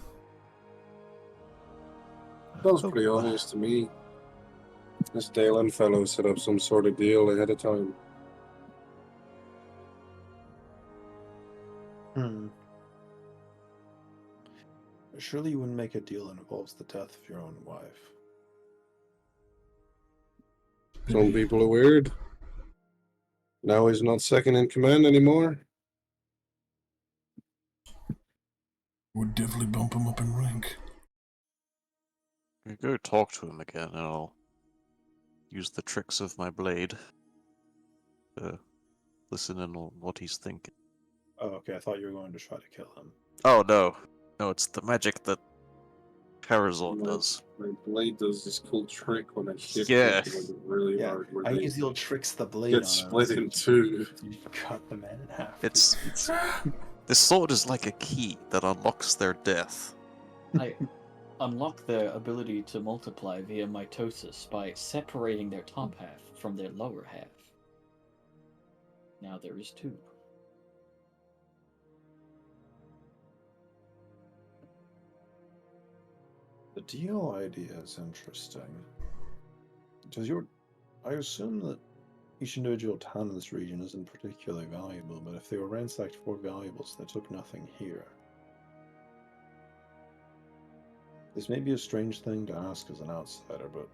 That was pretty obvious to me. This Dalen fellow set up some sort of deal ahead of time. Surely you wouldn't make a deal that involves the death of your own wife. Some people are weird. Now he's not second in command anymore. Would definitely bump him up in rank. I go talk to him again, and I'll use the tricks of my blade to listen in on what he's thinking. Oh, okay, I thought you were going to try to kill him. Oh no, no, it's the magic that Parazord My- does. My blade does this cool trick when I hit Yeah. it really Yeah, hard, where I they usually tricks the blade get on split him. in two. You cut the man in half. It's this sword is like a key that unlocks their death. I unlock their ability to multiply via mitosis by separating their top half from their lower half. Now there is two. The deal idea is interesting. Does I assume that each individual town in this region isn't particularly valuable, but if they were ransacked for valuables, they took nothing here. This may be a strange thing to ask as an outsider, but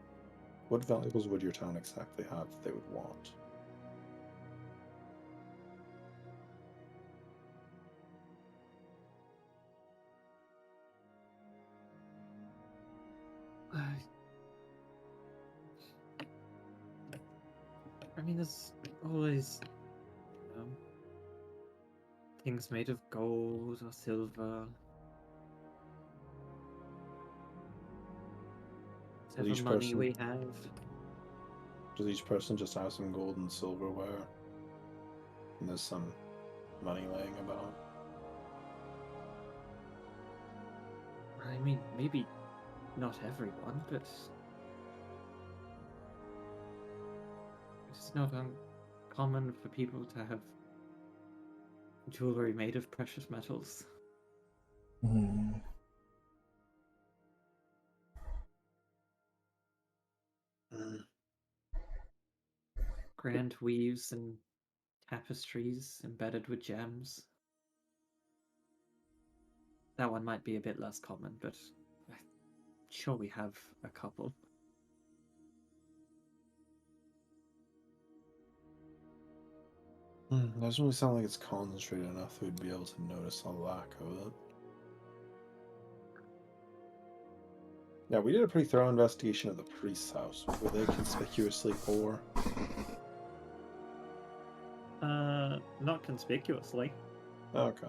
what valuables would your town exactly have that they would want? I mean, there's always things made of gold or silver. Does Whatever each money person- we have. Does each person just have some gold and silverware? And there's some money laying about? I mean, maybe not everyone, but it's not uncommon for people to have jewelry made of precious metals. Hmm. Grand weaves and tapestries embedded with gems. That one might be a bit less common, but I'm sure we have a couple. Doesn't really sound like it's concentrated enough that we'd be able to notice a lack of it. Yeah, we did a pretty thorough investigation of the priest's house. Were they conspicuously poor? Not conspicuously. Okay.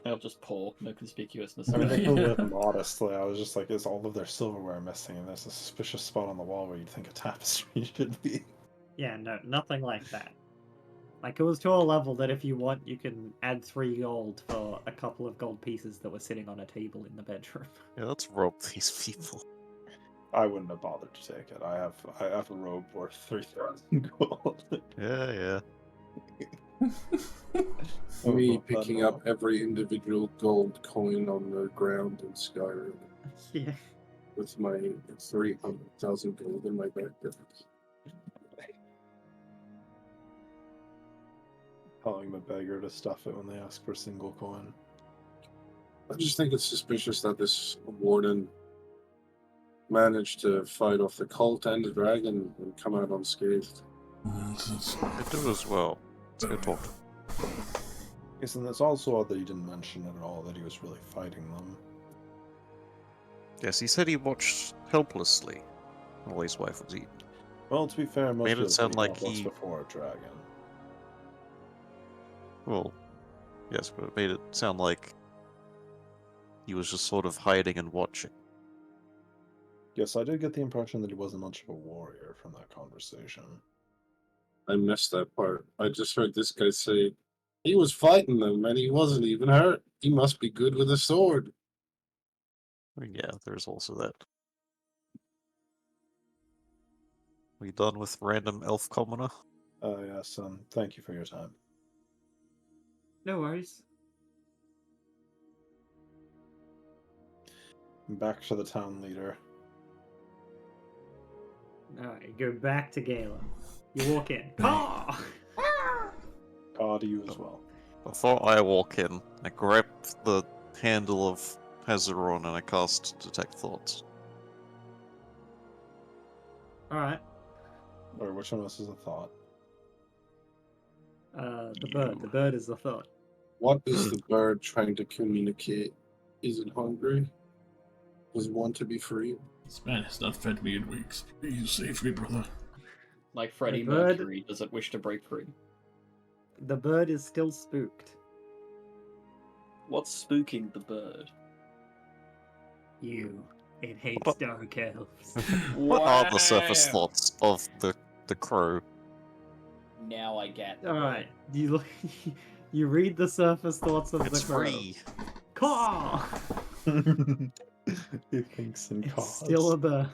They'll just poor, no conspicuousness. I mean, they Yeah. live modestly. I was just like, is all of their silverware missing? And there's a suspicious spot on the wall where you'd think a tapestry should be. Yeah, no, nothing like that. Like, it was to a level that if you want, you can add 3 gold for a couple of gold pieces that were sitting on a table in the bedroom. Yeah, let's rob these people. I wouldn't have bothered to take it. I have a robe worth 3,000 gold. Yeah. Me Oh, picking no. up every individual gold coin on the ground in Skyrim Yeah. with my 300,000 gold in my backpack. Calling the beggar to stuff it when they ask for a single coin. I just think it's suspicious that this warden managed to fight off the cult and the dragon and come out unscathed. I do as well. It's good talk. Yes, and it's also odd that he didn't mention at all that he was really fighting them. Yes, he said he watched helplessly while his wife was eaten. Well, to be fair, most Made of it us sound like helpless he- before a dragon. Well, yes, but it made it sound like he was just sort of hiding and watching. Yes, I did get the impression that he wasn't much of a warrior from that conversation. I missed that part. I just heard this guy say he was fighting them and he wasn't even hurt. He must be good with a sword. I mean, yeah, there's also that. We done with random elf commoner? Yes, thank you for your time. No worries. Back to the town leader. Alright, go back to Galen. You walk in. Ah! God, you as well. Before I walk in, I grab the handle of Hazaron and I cast Detect Thoughts. Alright. Or which one of us is a thought? The bird. You. The bird is the thought. What is the bird trying to communicate? Is it hungry? Does it want to be free? This man has not fed me in weeks. Please save me, brother. Like Freddie bird- Mercury, does it wish to break free? The bird is still spooked. What's spooking the bird? You. It hates dark elves. What are the surface Wow. thoughts of the crow? Now I get. All right, you look. You read the surface thoughts of It's the crow. free. Caw! He thinks in It's cause. still a bird.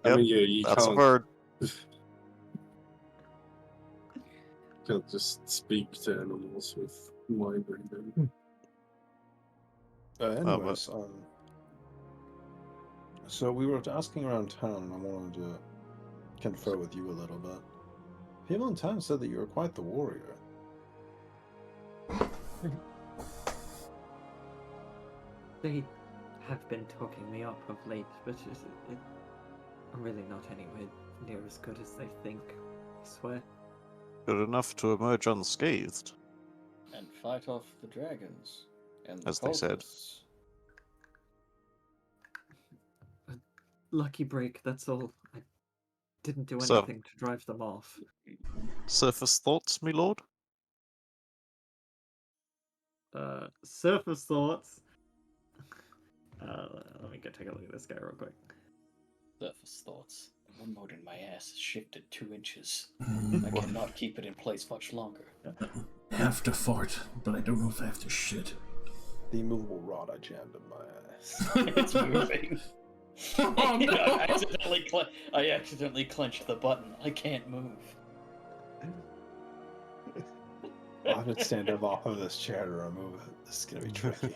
I Yep, mean, yeah, you That's a can't, bird. can't just speak to animals with mind reading. Anyways, so we were asking around town, and I wanted to confer with you a little bit. People in town said that you were quite the warrior. They have been talking me up of late, but I'm really not anywhere near as good as they think. I swear. Good enough to emerge unscathed. And fight off the dragons. And the As they said. cultists. Lucky break, that's all. I didn't do So- anything to drive them off. Surface thoughts, me lord? Surface thoughts. Let me go take a look at this guy real quick. Surface thoughts. One mode in my ass has shifted 2 inches. I Well, cannot keep it in place much longer. I have to fart, but I don't know if I have to shit. The immovable rod I jammed in my ass. It's moving. Oh, no. I accidentally clenched the button. I can't move. I'll have to stand up off of this chair to remove it. This is gonna be tricky.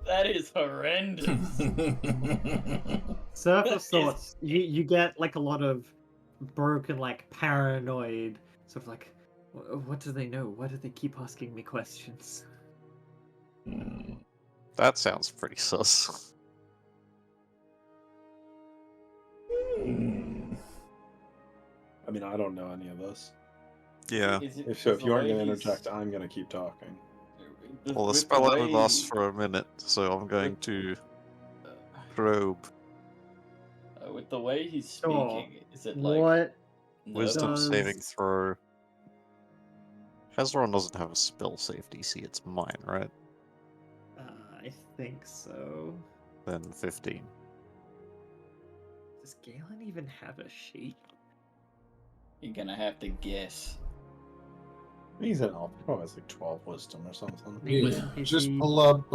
That is horrendous. Surface That is- thoughts. You get like a lot of broken, like paranoid, sort of like, what do they know? Why do they keep asking me questions? That sounds pretty sus. I mean, I don't know any of this. Yeah. If you aren't gonna interject, I'm gonna keep talking. Well, the spell only lasts for a minute, so I'm going to probe. With the way he's Sure. speaking, is it like What? Wisdom does- saving throw. Hezron doesn't have a spell save DC, it's mine, right? I think so. Then 15. Does Galen even have a sheet? You're gonna have to guess. He's an elf. He probably has like 12 wisdom or something. Yeah, Is just he- pull up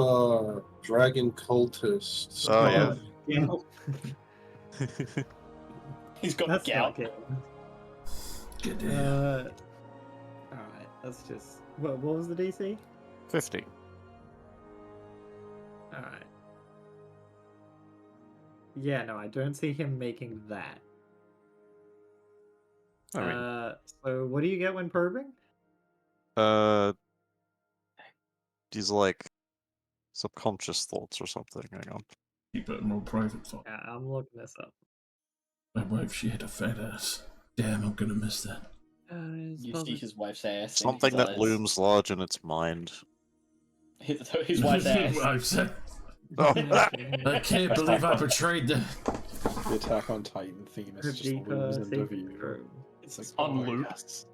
Dragon Cultist. Oh, yeah. Yeah. He's got That's gout. not Galen. Get down. Alright, that's just. What was the DC? 15. Alright. Yeah, no, I don't see him making that. I mean, So what do you get when probing? these like subconscious thoughts or something. Hang on. Keep it a more private thought. Yeah, I'm looking this up. My wife, she had a fat ass. Damn, I'm gonna miss that. You see his wife's ass. in Something his that eyes. looms large in its mind. His wife's ass. I've said. Oh, I can't believe I betrayed them. The Attack on Titan theme is just looms into view. It's like, on oh, loop. yes.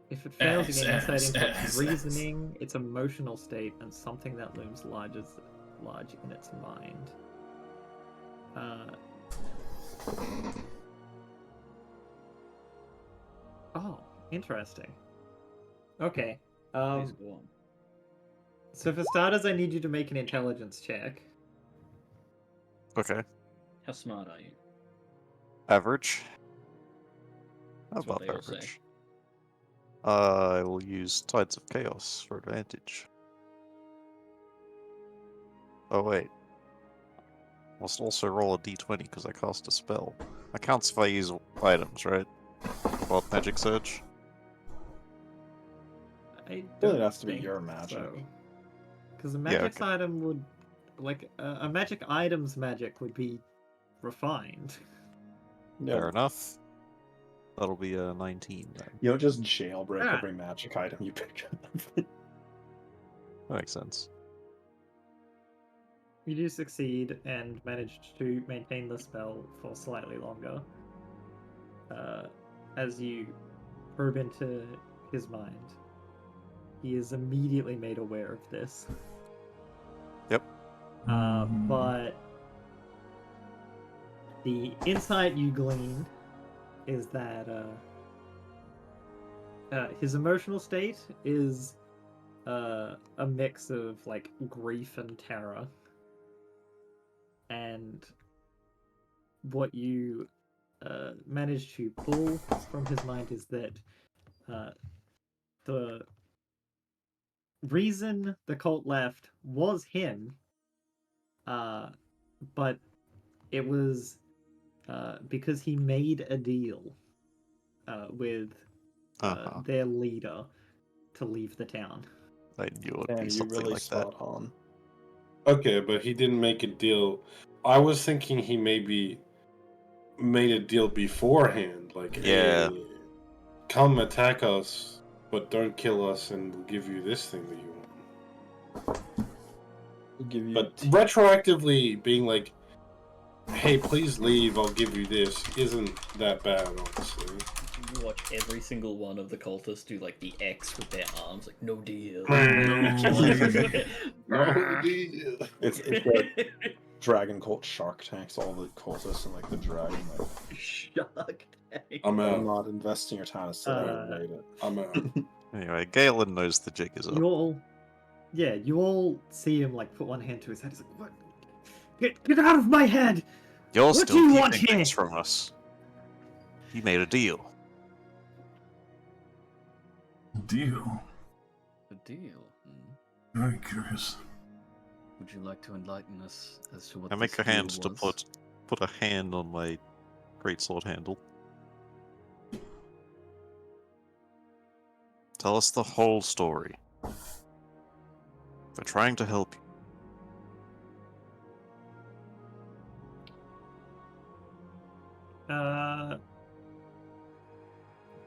If it fails, you Ass, gain insight ass, into ass, its reasoning, its emotional state, and something that looms large in its mind. Oh, interesting. Okay. He's gone. So for starters, I need you to make an intelligence check. okay. How smart are you? Average. How That's what about they all say. average? I will use Tides of Chaos for advantage. Oh wait. Must also roll a d20 because I cast a spell. That counts if I use items, right? Wild Magic Surge. I Really don't has to be think your magic. Because a Yeah, magic okay. item would, like, a magic item's magic would be refined. Yeah. Fair enough. That'll be a 19 then. You don't just jailbreak Ah. every magic item you pick up. That makes sense. You do succeed and manage to maintain the spell for slightly longer. As you probe into his mind, he is immediately made aware of this. Yep. But the insight you glean is that his emotional state is a mix of like grief and terror, and what you managed to pull from his mind is that the reason the cult left was him, but it was because he made a deal with their leader to leave the town. I knew it would And be you something really like that. spot on. Okay, but he didn't make a deal. I was thinking he maybe made a deal beforehand, like, Yeah. hey, come attack us, but don't kill us, and we'll give you this thing that you want. We'll give you But retroactively being like, hey, please leave, I'll give you this, isn't that bad, honestly. You watch every single one of the cultists do like the X with their arms, like no deal. No deal. it's like dragon cult Shark Tanks, all the cultists and like the dragon. Like, Shark Tank. I'm I'm out. not investing your time to sit there and rate it. I'm out. Anyway, Galen knows the jig is up. You all see him like put one hand to his head. He's like, "What? Get out of my head! You're What still do you want keeping things here?" from us. You made a deal. Deal. A deal. Very curious. Would you like to enlighten us as to what I make this a hand deal to was? put a hand on my greatsword handle. Tell us the whole story. We're trying to help you.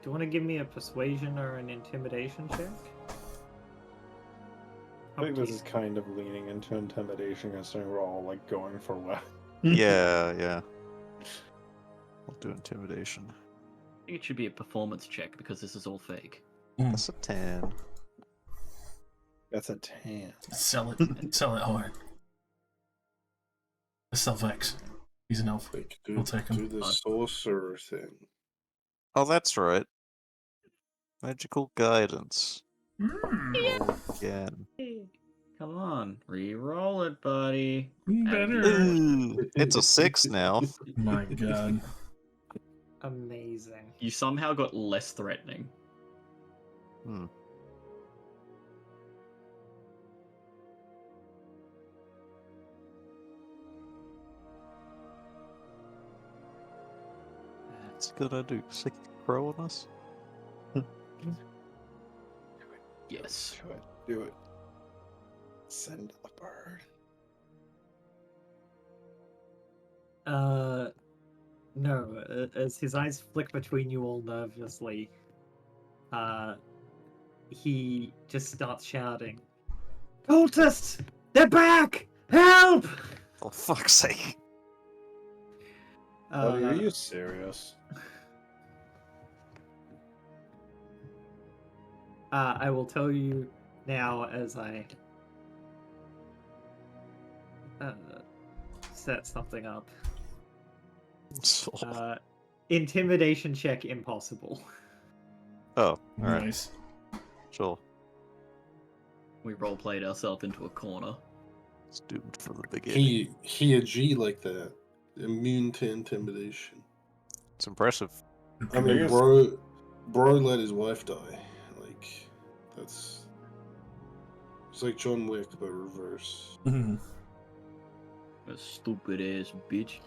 Do you want to give me a persuasion or an intimidation check? I think this is kind of leaning into intimidation, considering we're all like going for what. Yeah. I'll do intimidation. I think it should be a performance check because this is all fake. That's a 10. That's a 10. Sell it. Sell it hard. Sell Vex. He's an elf. Like, We'll take him. do the sorcerer thing. Oh, that's right. Magical guidance. Roll again. Come on, re-roll it, buddy. Better. Ooh, it's a 6 now. My god. Amazing. You somehow got less threatening. Hmm. What's he gonna do? Sick crow on us? Yes. Do it. Do it. Send a bird. No. As his eyes flick between you all nervously, he just starts shouting, "Cultists! They're back! Help!" For fuck's sake. Buddy, are you serious? I will tell you now as I set something up. So, Intimidation check impossible. oh, alright, Nice. sure. We roleplayed ourselves into a corner. It's doomed from the beginning. He a G like that. Immune to intimidation. It's impressive. I mean, bro let his wife die. Like, that's... It's like John Wick, but reverse. Mhm. A stupid ass bitch.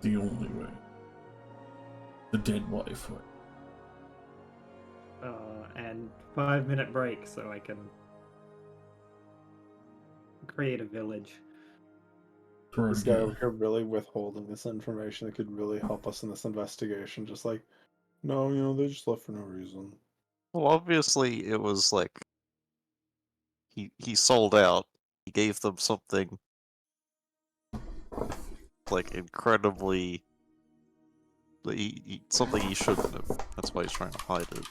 The only way. The dead wife. And 5-minute break so I can create a village. This guy over here really withholding this information that could really help us in this investigation. Just like, no, you know, they just left for no reason. Well, obviously, it was like he sold out. He gave them something like incredibly something he shouldn't have. That's why he's trying to hide it.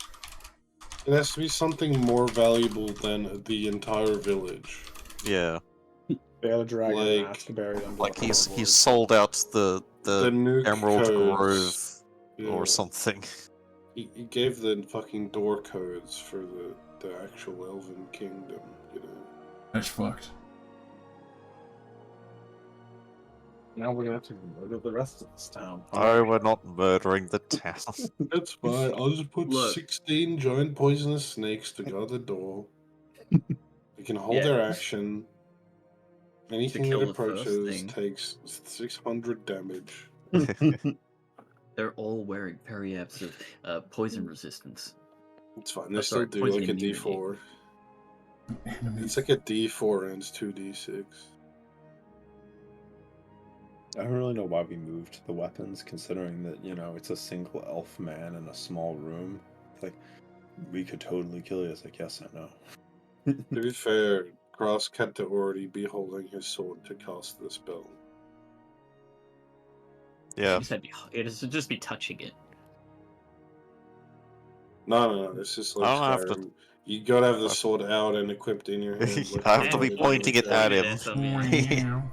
It has to be something more valuable than the entire village. Yeah, They had a dragon Like- mask buried under like the he's floorboards. sold out the nuke Emerald Grove codes. or Yeah. something. He gave the fucking door codes for the actual Elven Kingdom, you know. That's fucked. Now we're gonna have to murder the rest of this town. Oh, we're not murdering the town. That's fine. I'll just put Look. 16 giant poisonous snakes to guard the door. They can hold Yeah. their action. Anything that kill the first approaches thing. takes 600 damage. They're all wearing periapts of poison resistance. It's fine. They Oh, still sorry, do poison like a immunity. D4. Enemies. It's like a D4 and it's 2D6. I don't really know why we moved the weapons, considering that, you know, it's a single elf man in a small room. It's like, we could totally kill you. It's like, yes, I know. To be fair, Cross had to already be holding his sword to cast the spell. Yeah. It should just be touching it. No, it's just like I don't have to- Skyrim. You gotta have the sword out and equipped in your hand. Like I have to be Skyrim. pointing it at him. Meow.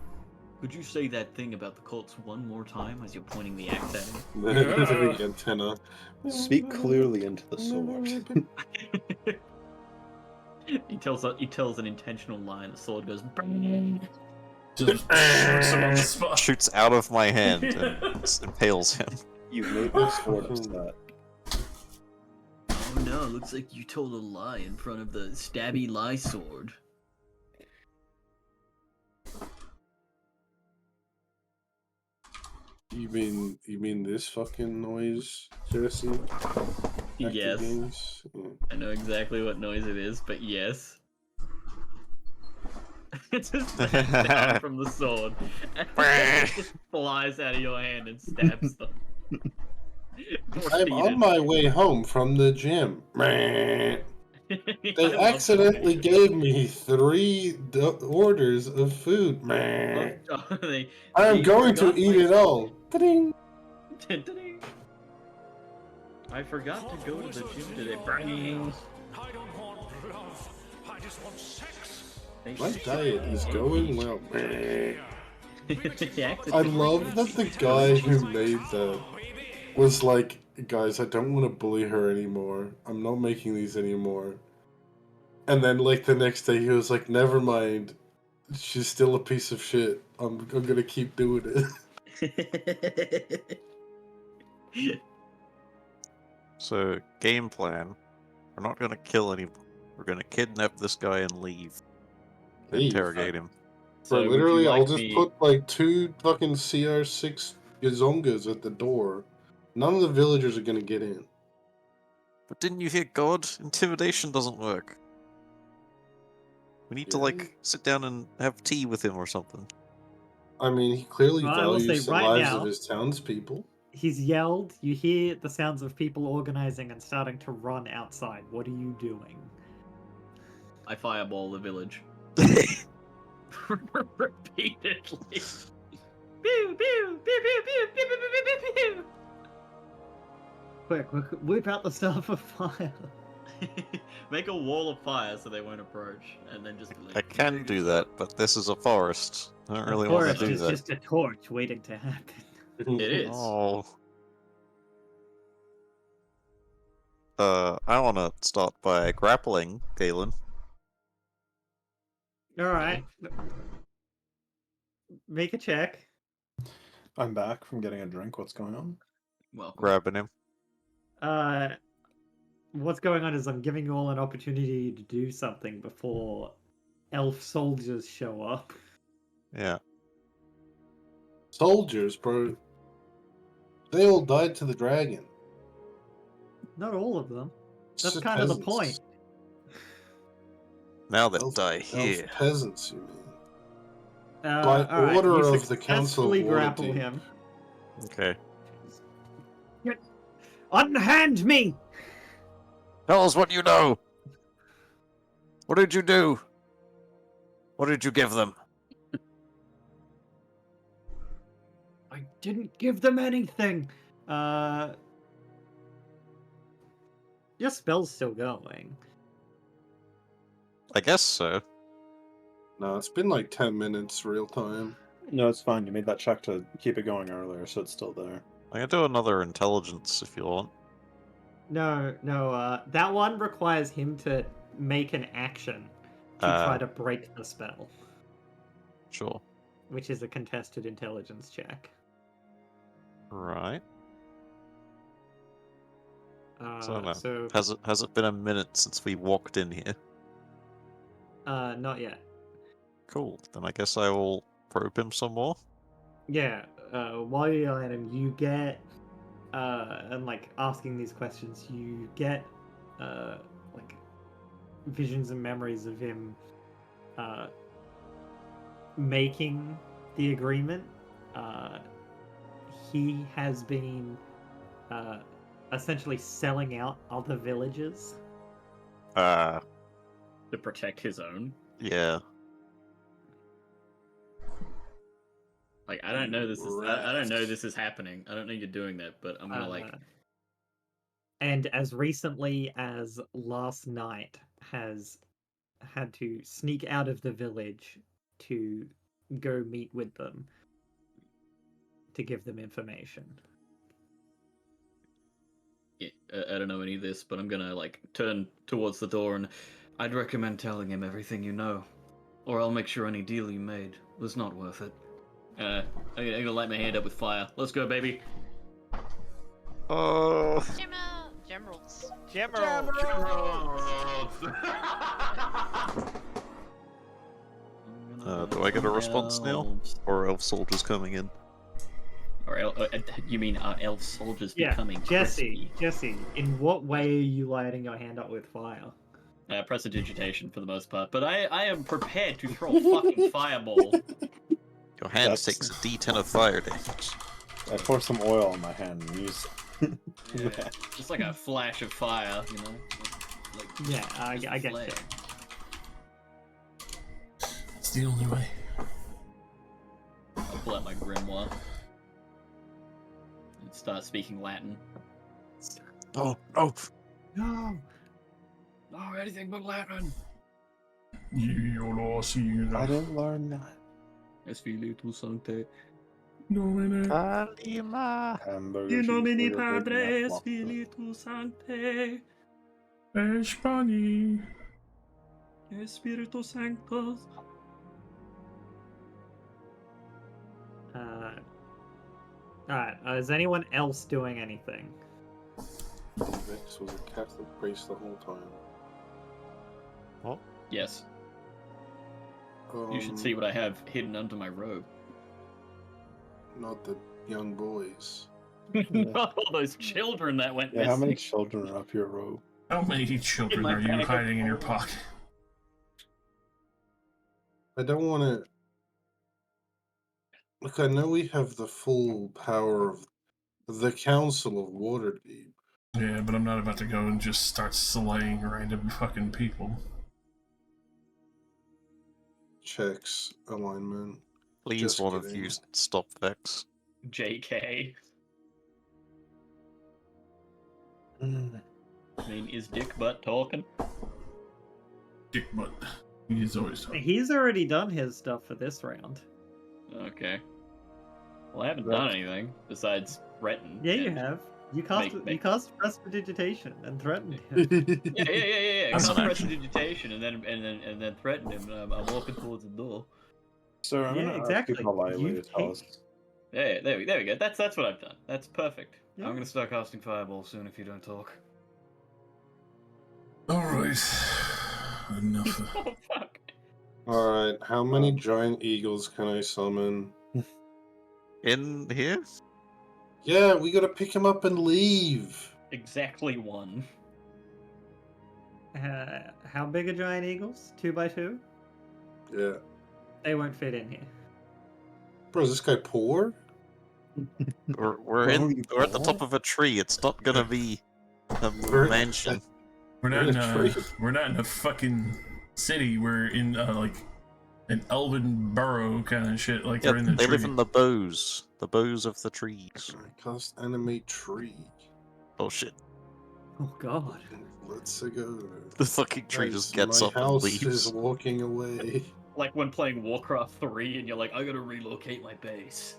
Could you say that thing about the cults one more time as you're pointing the axe at him? The antenna. Speak clearly into the sword. He tells an intentional lie, and the sword goes. Just shoots him on the spot. Shoots out of my hand and impales him. You made my sword upset. Oh no! Looks like you told a lie in front of the stabby lie sword. You mean this fucking noise, Jesse? Active Yes, games? Yeah. I know exactly what noise it is, but yes. It just bends down from the sword, and it just flies out of your hand and stabs them. I'm on my way home from the gym. They accidentally gave me 3 orders of food. I am going to eat it all. Ta-ding. I forgot to go to the gym today. Bang. I don't want love. I just want sex. My diet is going well. Yeah, I love that the guy who made that was like, guys, I don't want to bully her anymore. I'm not making these anymore. And then, like, the next day he was like, never mind. She's still a piece of shit. I'm gonna keep doing it. So, game plan. We're not gonna kill anyone. We're gonna kidnap this guy and leave. Leave? Interrogate him. So would you literally, I'll like just me- put like 2 fucking CR6 Gazongas at the door. None of the villagers are gonna get in. But didn't you hear God? Intimidation doesn't work. We need to, Yeah. like, sit down and have tea with him or something. I mean, he clearly Well, I will values say the right lives now- of his townspeople. He's yelled. You hear the sounds of people organizing and starting to run outside. What are you doing? I fireball the village. Repeatedly. Pew, pew, pew, pew, pew, pew, pew, pew, pew, pew. Quick, whip out the stuff of fire. Make a wall of fire so they won't approach, and then just leave. I can do that, but this is a forest. I don't really the want forest to do is that. just a torch waiting to happen. It is. Oh. I want to start by grappling Galen. All right. Make a check. I'm back from getting a drink. What's going on? Welcome. Grabbing him. What's going on is I'm giving you all an opportunity to do something before elf soldiers show up. Yeah. Soldiers, bro. They all died to the dragon. Not all of them. It's That's just kind of the peasants. point. Now they Elf- die elf here. peasants, you mean? By order of the Council of grapple Waterdeep. him. Okay. Unhand me! Tell us what you know. What did you do? What did you give them? I didn't give them anything. Your spell's still going. I guess so. No, it's been like 10 minutes real time. No, it's fine. You made that check to keep it going earlier, so it's still there. I can do another intelligence if you want. No, that one requires him to make an action to try to break the spell, Sure. which is a contested intelligence check. Right. So no. So Has it been a minute since we walked in here? not yet. Cool. Then I guess I will probe him some more. Yeah, while you're yelling at him, you get, and like asking these questions, you get, like visions and memories of him, making the agreement. He has been, essentially selling out other villages. To protect his own. Yeah. Like, I don't know this is. I don't know this is happening. I don't know you're doing that, but I'm gonna like. And as recently as last night, has had to sneak out of the village to go meet with them to give them information. Yeah, I don't know any of this, but I'm gonna like turn towards the door, and I'd recommend telling him everything you know, or I'll make sure any deal you made was not worth it. I'm gonna light my hand up with fire. Let's go, baby. Oh. Gemeralds. Do I get a response now? Or elf soldiers coming in? Or you mean elf soldiers Yeah, becoming Jesse, crispy? Jesse, in what way are you lighting your hand up with fire? Prestidigitation for the most part, but I am prepared to throw a fucking fireball. Your hand takes a D10 of fire damage. I pour some oil on my hand and use. Yeah, just like a flash of fire, you know. Like, Yeah, I get flare. you. It's the only way. I'll pull out my grimoire and start speaking Latin. Oh. No! Oh, anything but Latin. I didn't learn that. Espiritu Sancte. Nomine. Kalima. Hamburger In nomine cheeseburger, Big Padre, Mac, waffle. Spiritu Sancte. Espani. Espiritu Sanctus. Alright, is anyone else doing anything? Vix was a Catholic priest the whole time. Yes, you should see what I have hidden under my robe. Not the young boys. Not all those children that went Yeah, how many missing. children are up your robe? How many children my are you bag of hiding in your holding. pocket? I don't want to. Look, I know we have the full power of the Council of Waterdeep. Yeah, but I'm not about to go and just start slaying random fucking people. Checks alignment. Please, Just one of kidding. you stop Vex. JK. I mean, is Dick Butt talking? Dick butt. He's always talking. He's already done his stuff for this round. Okay. Well, I haven't done anything besides threaten. Yeah, you and- have. You cast Make- you cast prestidigitation and threatened him. Yeah. That's Come an press action. digitation and then threaten him. And I'm walking towards the door. Sir, I'm Yeah, gonna exactly. ask you politely You to tell us. Yeah, there we go. That's what I've done. That's perfect. Yeah. I'm gonna start casting fireball soon if you don't talk. Alright. Enough. Oh fuck. Alright, how many giant eagles can I summon? In here? Yeah, we gotta pick him up and leave. Exactly one. How big are giant eagles? 2x2? Yeah. They won't fit in here. Bro, is this guy poor? We're Where are you at the top going? of a tree. It's not gonna be a We're- mansion. We're not in Really? a fucking city. We're in like an elven burrow kind of shit. Like Yeah, we're in the they tree. live in the bows of the trees. I cast animate tree. Oh shit. Oh god. Let's go. The fucking tree Guys, just gets my up and house leaves. is walking away. Like when playing Warcraft 3 and you're like, I gotta relocate my base.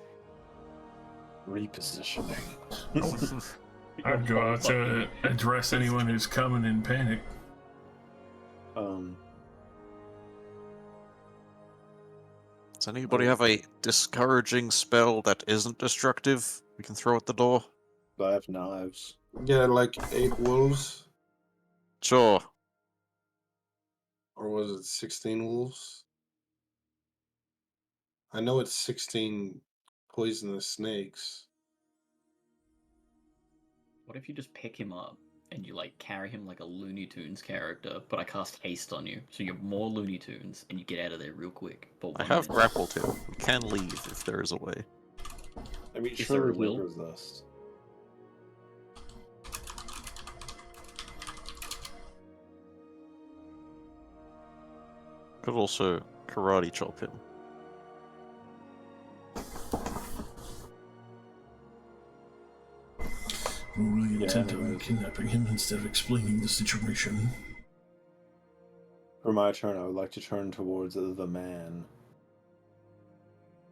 Repositioning. I'd go out to address anyone who's coming in panic. Does anybody have a discouraging spell that isn't destructive we can throw at the door? I have knives. Yeah, like 8 wolves. Sure. Or was it 16 wolves? I know it's 16 poisonous snakes. What if you just pick him up and you like carry him like a Looney Tunes character, but I cast haste on you, so you're more Looney Tunes and you get out of there real quick. For I 1 have minute. grappled him. We can leave if there is a way. I mean, Is sure, there a we will? would resist. Could also karate chop him. We're really Yeah, intent on anyways. kidnapping him instead of explaining the situation. For my turn, I would like to turn towards the man.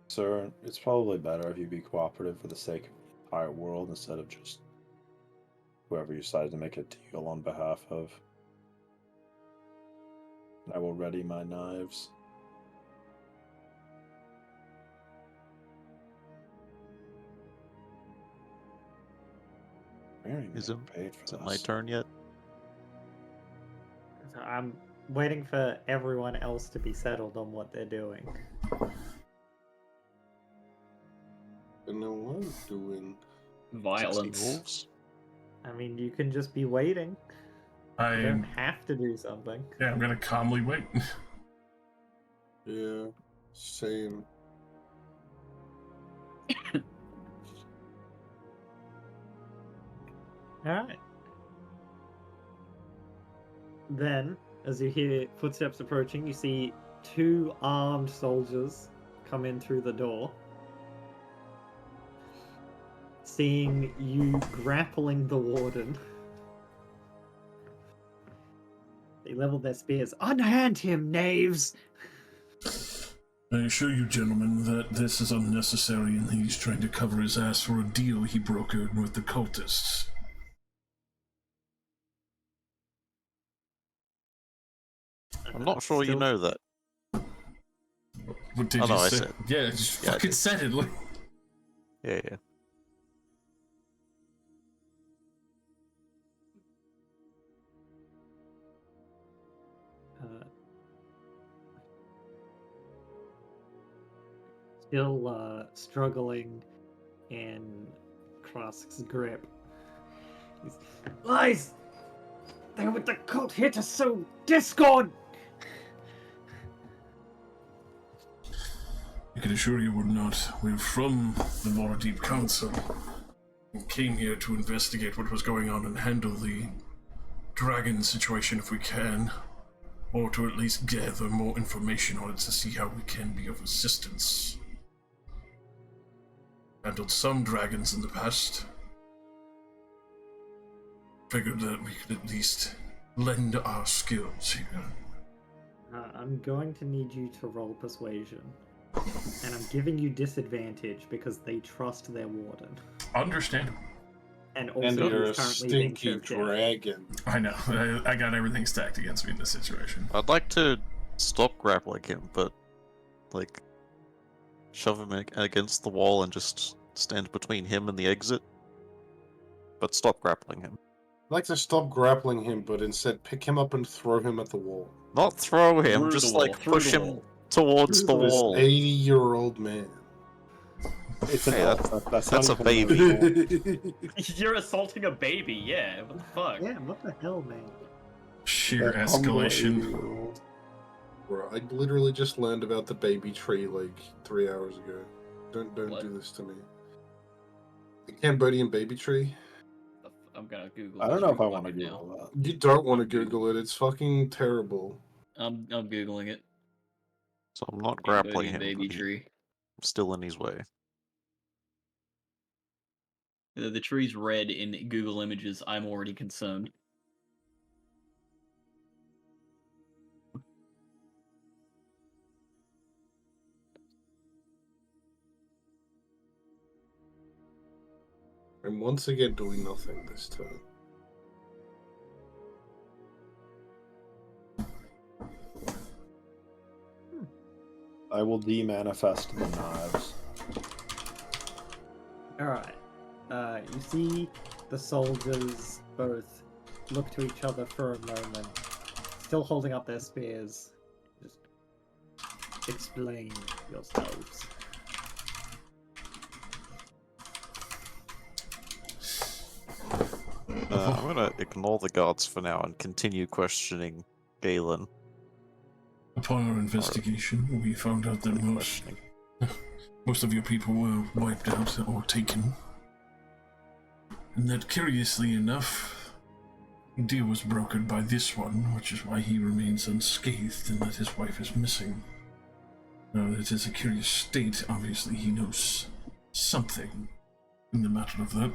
Sir, it's probably better if you be cooperative for the sake of the entire world instead of just whoever you decide to make a deal on behalf of. I will ready my knives. We aren't even Is getting it- paid for Is it this. my turn yet? So I'm waiting for everyone else to be settled on what they're doing. I know what I'm doing. 16 Violence. wolves? I mean, you can just be waiting. You don't have to do something. I'm gonna calmly wait. Yeah, same. Alright. Then, as you hear footsteps approaching, you see 2 armed soldiers come in through the door. Seeing you grappling the warden, they level their spears. Unhand him, knaves! I assure you, gentlemen, that this is unnecessary and he's trying to cover his ass for a deal he brokered with the cultists. I'm not sure you Still- know that. What did Oh, you no, I say? said- Yeah, just Yeah, I fucking did. said it. Like... Yeah. Still struggling in Krask's grip. He's, lies! They're with the cult here to sow discord! I can assure you we're not. We're from the Waterdeep Council. We came here to investigate what was going on and handle the dragon situation if we can. Or to at least gather more information on it to see how we can be of assistance. Handled some dragons in the past. Figured that we could at least lend our skills here. I'm going to need you to roll persuasion. And I'm giving you disadvantage because they trust their warden. Understandable. And And also you're a he's currently being stinky choked out. dragon. I know. I got everything stacked against me in this situation. I'd like to stop grappling him, but, like, shove him against the wall and just stand between him and the exit. But stop grappling him. I'd like to stop grappling him, but instead pick him up and throw him at the wall. Not throw him, Through just the wall, like through push the him wall. towards the This wall. 80-year-old man. It's an Hey, elf. That's that's not a even baby. You're assaulting a baby, yeah. What the fuck? Yeah, what the hell, man? Sheer That humble escalation. 80-year-old. Bro, I literally just learned about the baby tree like 3 hours ago. Don't What? do this to me. The Cambodian baby tree? I'm gonna Google. I don't this know if I real want to quick now. Google that. You don't want to Google it. It's fucking terrible. I'm googling it. So I'm not grappling Cambodian him, baby but tree. I'm still in his way. The tree's red in Google Images. I'm already concerned. I'm once again doing nothing this time. I will de-manifest the knives. Alright. You see the soldiers both look to each other for a moment, still holding up their spears. Just explain yourselves. I'm gonna ignore the guards for now and continue questioning Galen. Upon our investigation, we found out that Questioning. most of your people were wiped out or taken. And that, curiously enough, the deal was brokered by this one, which is why he remains unscathed and that his wife is missing. Now, it is a curious state. Obviously, he knows something in the matter of that.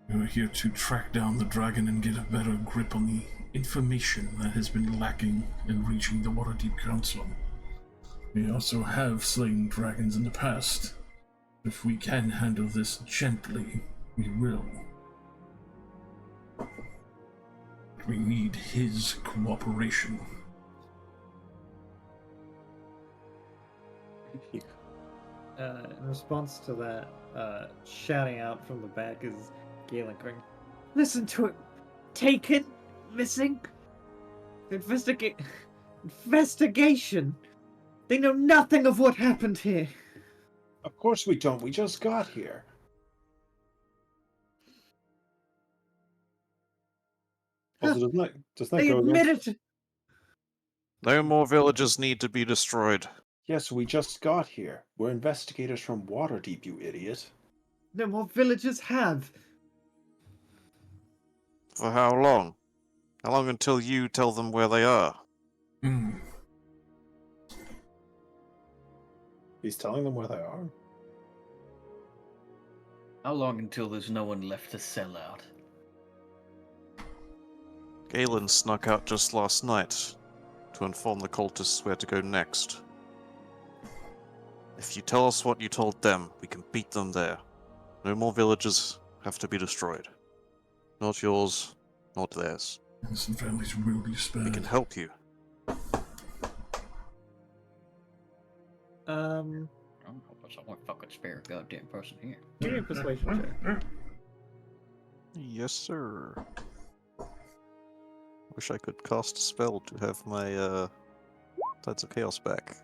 We are here to track down the dragon and get a better grip on the information that has been lacking in reaching the Waterdeep Council. We also have slain dragons in the past. If we can handle this gently, we will. We need his cooperation. In response to that, shouting out from the back is Galen going, "Listen to it! Taken? Missing? Investigation! They know nothing of what happened here!" Of course we don't. We just got here. Also, doesn't that They go admit against... it! No more villages need to be destroyed. Yes, we just got here. We're investigators from Waterdeep, you idiot. No more villagers have. For how long? How long until you tell them where they are? He's telling them where they are. How long until there's no one left to sell out? Galen snuck out just last night to inform the cultists where to go next. If you tell us what you told them, we can beat them there. No more villages have to be destroyed. Not yours, not theirs. Innocent families will be We spared. can help you. I don't know if I want fucking spare a goddamn person here. Give me a persuasion check. Yes, sir. Wish I could cast a spell to have my Tides of Chaos back.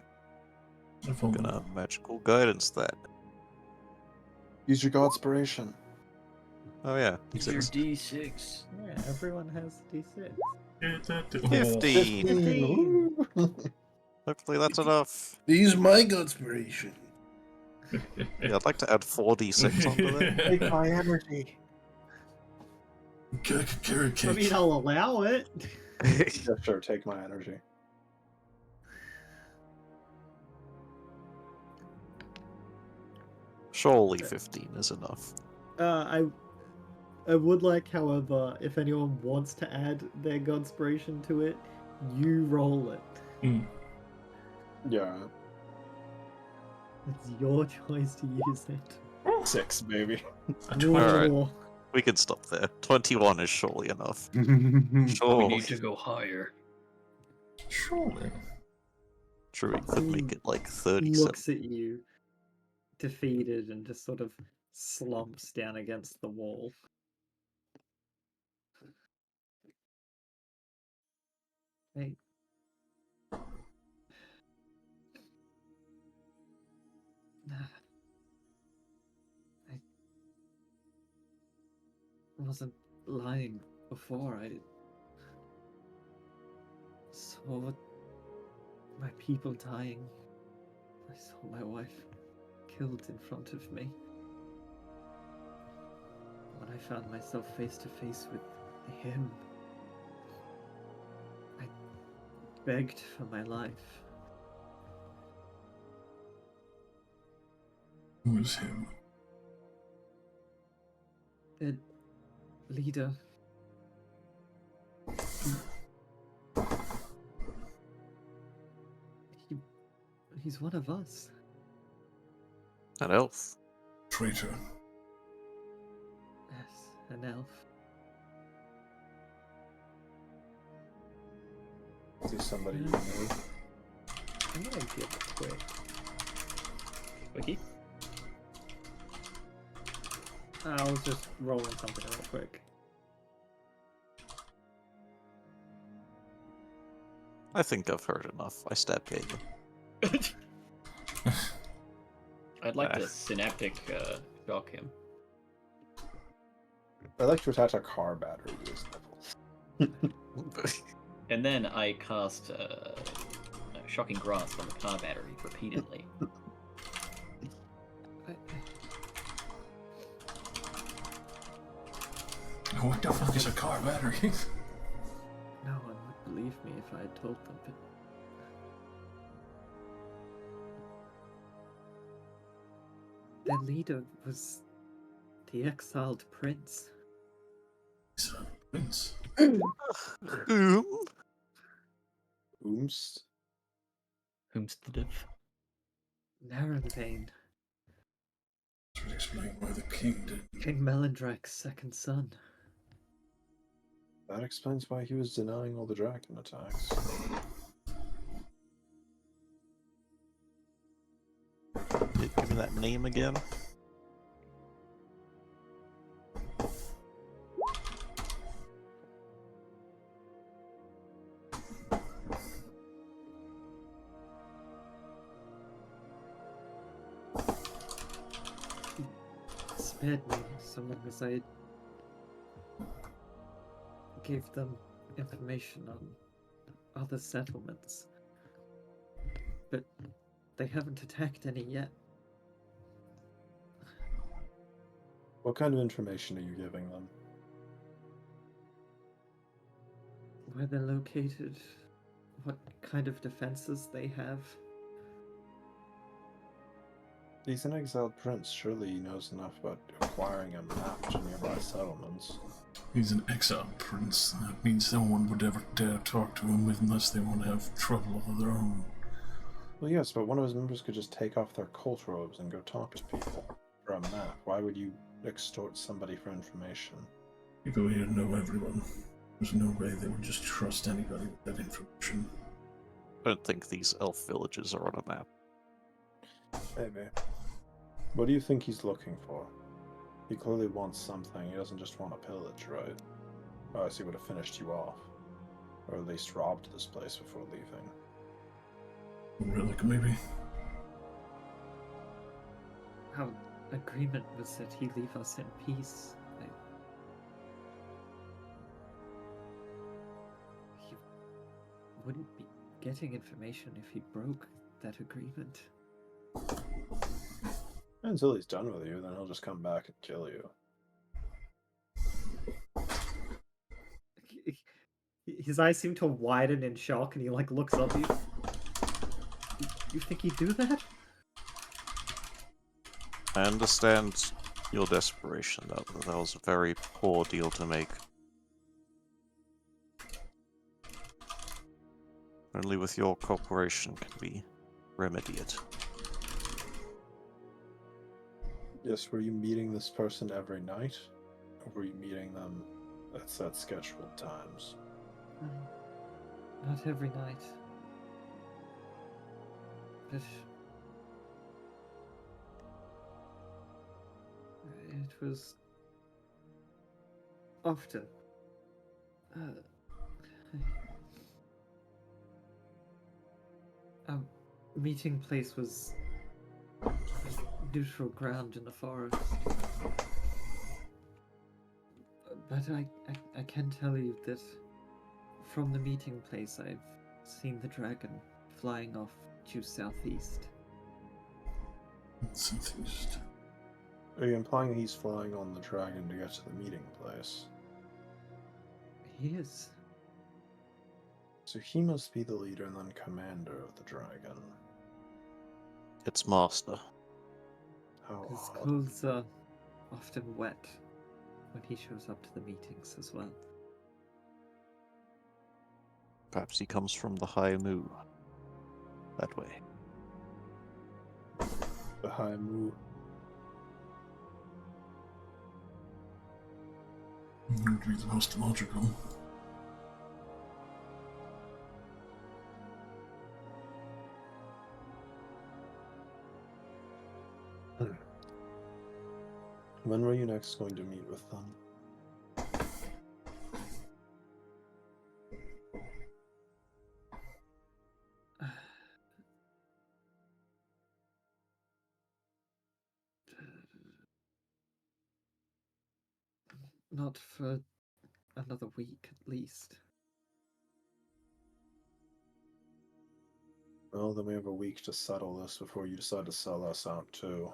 I'm gonna magical guidance that. Use your Godspiration. Oh yeah, It's your D6. Yeah, everyone has D6. 15. 15. Hopefully that's enough. Use my Godspiration. Yeah, I'd like to add 4d6 onto that. Take my energy. Carrot cake. I mean, I'll allow it. Yeah, sure, take my energy. Surely 15 is enough. I would like, however, if anyone wants to add their Godspiration to it, you roll it. Yeah. It's your choice to use it. 6, baby. Alright. Whoa. We can stop there. 21 is surely enough. We Surely. need to go higher. Surely. True, we could make it like 37. Looks at you, defeated, and just sort of slumps down against the wall. Hey. I wasn't lying before. I saw my people dying. I saw my wife killed in front of me. When I found myself face to face with him, I begged for my life. Who is him? A leader. He's one of us. An elf. Traitor. an elf. Is he somebody you Yeah. know? I'm gonna give it quick. Wiki? I was just rolling something real quick. I think I've heard enough. I stab Gaben. I'd like Ah. to synaptic shock him. I like to attach a car battery to his nipples. And then I cast Shocking Grasp on the car battery repeatedly. What the fuck is a car battery? No one would believe me if I had told them, but their leader was the exiled prince. He's a prince. Ooms. Whomstead. Narenvain, This would explain why the king did. King Melindrak's second son. That explains why he was denying all the dragon attacks. Give me that name again. Spared me so long as I gave them information on other settlements. But they haven't attacked any yet. What kind of information are you giving them? Where they're located, what kind of defenses they have. He's an exiled prince. Surely he knows enough about acquiring a map to nearby settlements. He's an exiled prince. That means no one would ever dare talk to him unless they want to have trouble of their own. Well, yes, but one of his members could just take off their cult robes and go talk to people for a map. Why would you extort somebody for information? People here know everyone. There's no way they would just trust anybody with that information. I don't think these elf villages are on a map. Maybe. What do you think he's looking for? He clearly wants something. He doesn't just want to pillage, right? Or else he would have finished you off. Or at least robbed this place before leaving. Relic, maybe? Our agreement was that he leave us in peace. He wouldn't be getting information if he broke that agreement. Until he's done with you, then he'll just come back and kill you. His eyes seem to widen in shock, and he like looks up at you. You think he'd do that? I understand your desperation. That was a very poor deal to make. Only with your cooperation can we remedy it. Yes, were you meeting this person every night? Or were you meeting them at set scheduled times? Not every night. But it was often. Our meeting place was neutral ground in the forest. But I can tell you that from the meeting place I've seen the dragon flying off due southeast. Southeast. Are you implying he's flying on the dragon to get to the meeting place? He is. So he must be the leader and then commander of the dragon. Its master. How His odd. clothes are often wet when he shows up to the meetings as well. Perhaps he comes from the High Moo. That way. The High Moo. Would be the most logical. When were you next going to meet with them? Not for another week at least. Well, then we have a week to settle this before you decide to sell us out too.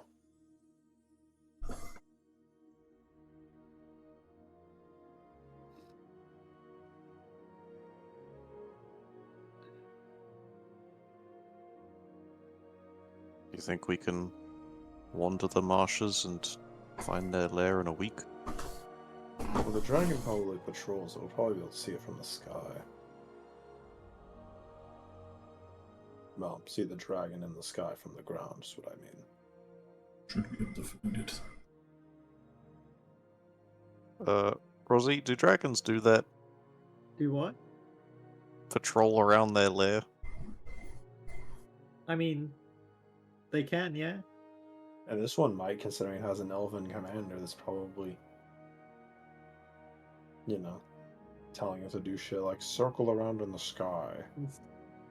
You think we can wander the marshes and find their lair in a week? Well, the dragon probably patrols it. We'll probably be able to see it from the sky. Well, see the dragon in the sky from the ground is what I mean. Should be able to find it. Rosie, do dragons do that? Do what? Patrol around their lair? I mean, they can, yeah. And this one might, considering it has an elven commander that's probably, you know, telling it to do shit like circle around in the sky. It's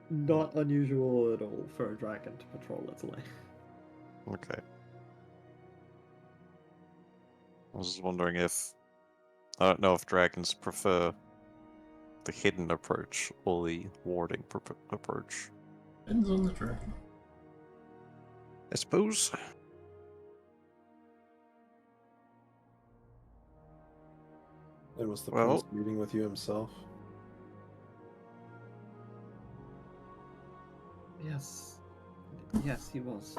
not unusual at all for a dragon to patrol its lair. Okay. I was just wondering if... I don't know if dragons prefer the hidden approach or the warding approach. Depends on the dragon. I suppose. And was the Well- priest meeting with you himself? Yes. Yes, he was.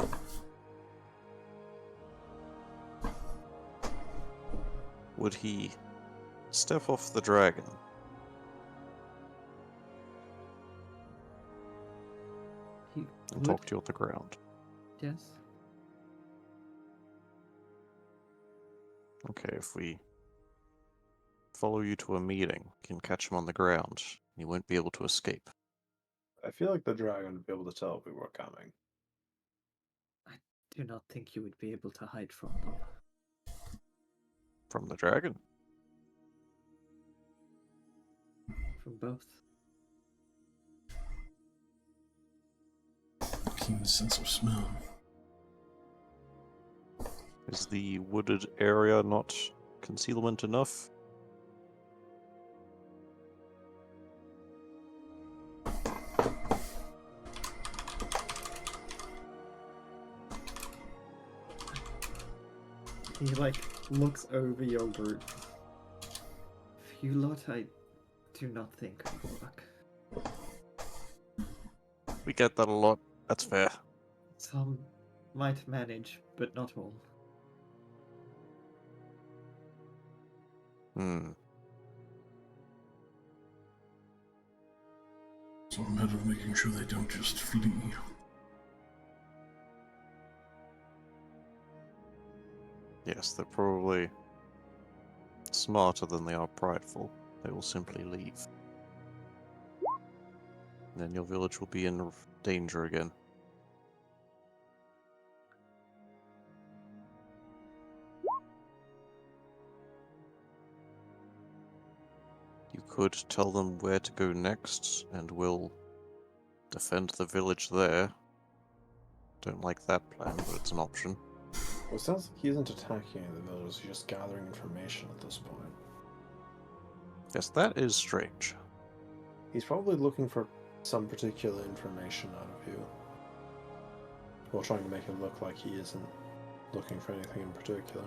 Would he step off the dragon He and talk to you on the ground? Yes. Okay, if we follow you to a meeting, you can catch him on the ground. You won't be able to escape. I feel like the dragon would be able to tell if we were coming. I do not think you would be able to hide from them. From the dragon? From both. Keen sense of smell. Is the wooded area not concealment enough? He looks over your group. For you lot, I do not think would work. We get that a lot. That's fair. Some might manage, but not all. Hmm. It's a matter of making sure they don't just flee. Yes, they're probably smarter than they are prideful. They will simply leave. Then your village will be in danger again. You could tell them where to go next, and we'll defend the village there. Don't like that plan, but it's an option. Well, it sounds like he isn't attacking any of the villagers, he's just gathering information at this point. Yes, that is strange. He's probably looking for some particular information out of you. While trying to make it look like he isn't looking for anything in particular.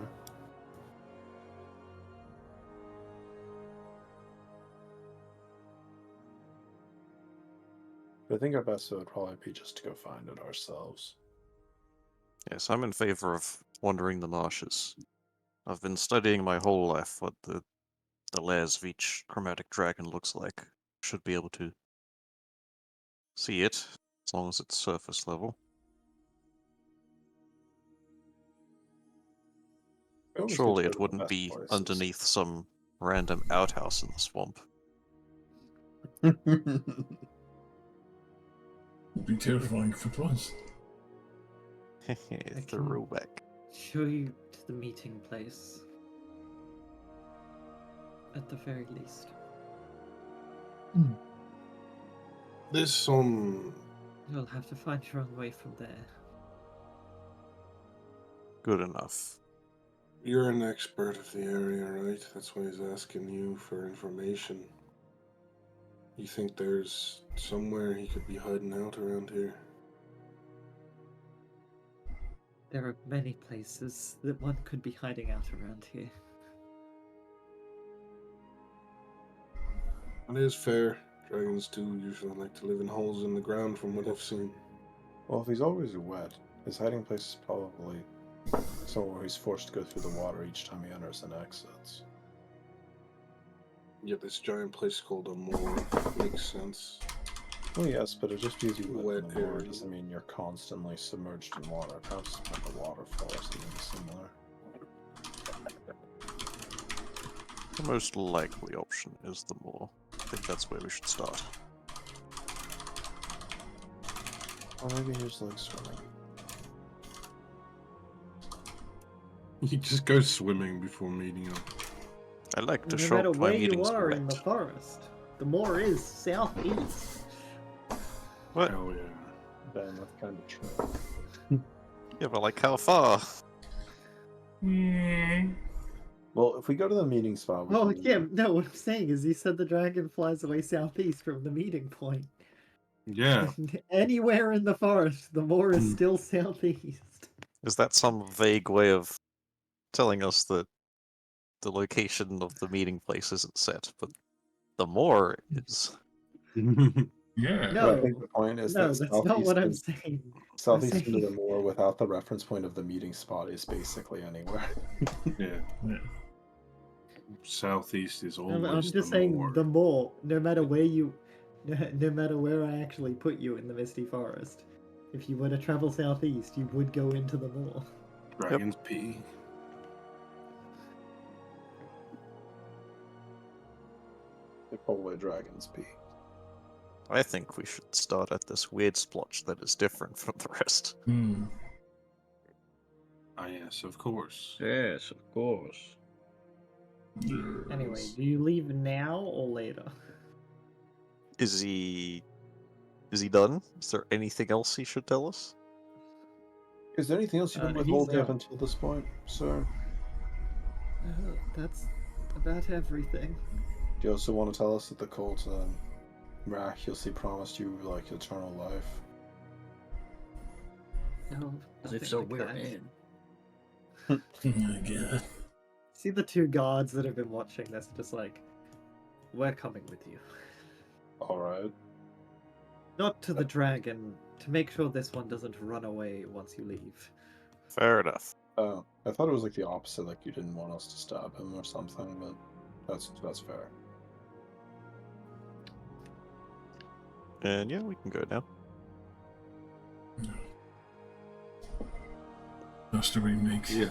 But I think our best bet would probably be just to go find it ourselves. Yes, I'm in favor of wandering the marshes. I've been studying my whole life what the lairs of each chromatic dragon looks like. Should be able to see it, as long as it's surface level. We always get Surely to go it to the wouldn't best be places. underneath some random outhouse in the swamp. Would be terrifying if it was. The can- rollback. Show you to the meeting place. At the very least. This You'll have to find your own way from there. Good enough. you're an expert of the area, right? That's why he's asking you for information. You think there's somewhere he could be hiding out around here? There are many places that one could be hiding out around here. It is fair. Dragons do usually like to live in holes in the ground from what I've seen. Well, if he's always wet, his hiding place is probably somewhere where he's forced to go through the water each time he enters and exits. Yeah, this giant place called a moor makes sense. Well, yes, but it just because you live in Wet the water area. doesn't mean you're constantly submerged in water. Perhaps the waterfall or something similar. The most likely option is the moor. I think that's where we should start. Or maybe he just likes swimming. You just go swimming before meeting him. I like to No show matter up to my where you meetings are wet. in the forest, the moor is southeast. What? Hell yeah. Then that's kind of true. Yeah, but like how far? Well, if we go to the meeting spot, we Oh can yeah, no, what I'm saying is he said the dragon flies away southeast from the meeting point. Yeah. Anywhere in the forest, the moor is Hmm. still southeast. Is that some vague way of telling us that the location of the meeting place isn't set, but the moor is? Yeah. No, I think the point is no, that that's not what I'm southeast saying. southeast into saying- the moor without the reference point of the meeting spot is basically anywhere. Yeah. Yeah. Southeast is No, always I'm just the saying moor. the moor, no matter where you, no matter where I actually put you in the misty forest, if you were to travel southeast, you would go into the moor. Dragons pee. They probably dragons pee. I think we should start at this weird splotch that is different from the rest. Hmm. Ah, yes, of course. Yes, of course. Anyway, Yes. do you leave now or later? Is he done? Is there anything else he should tell us? Is there anything else you've been He's withholding up done. until this point, sir? That's about everything. Do you also want to tell us that the cult miraculously promised you like eternal life? No, As if nothing so, like we're that. in. Oh my god. See the two guards that have been watching this, just like, we're coming with you. Alright. Not to the dragon, to make sure this one doesn't run away once you leave. Fair enough. Oh, I thought it was like the opposite, like you didn't want us to stab him or something, but that's fair. And yeah, we can go now. Faster we make. Yeah.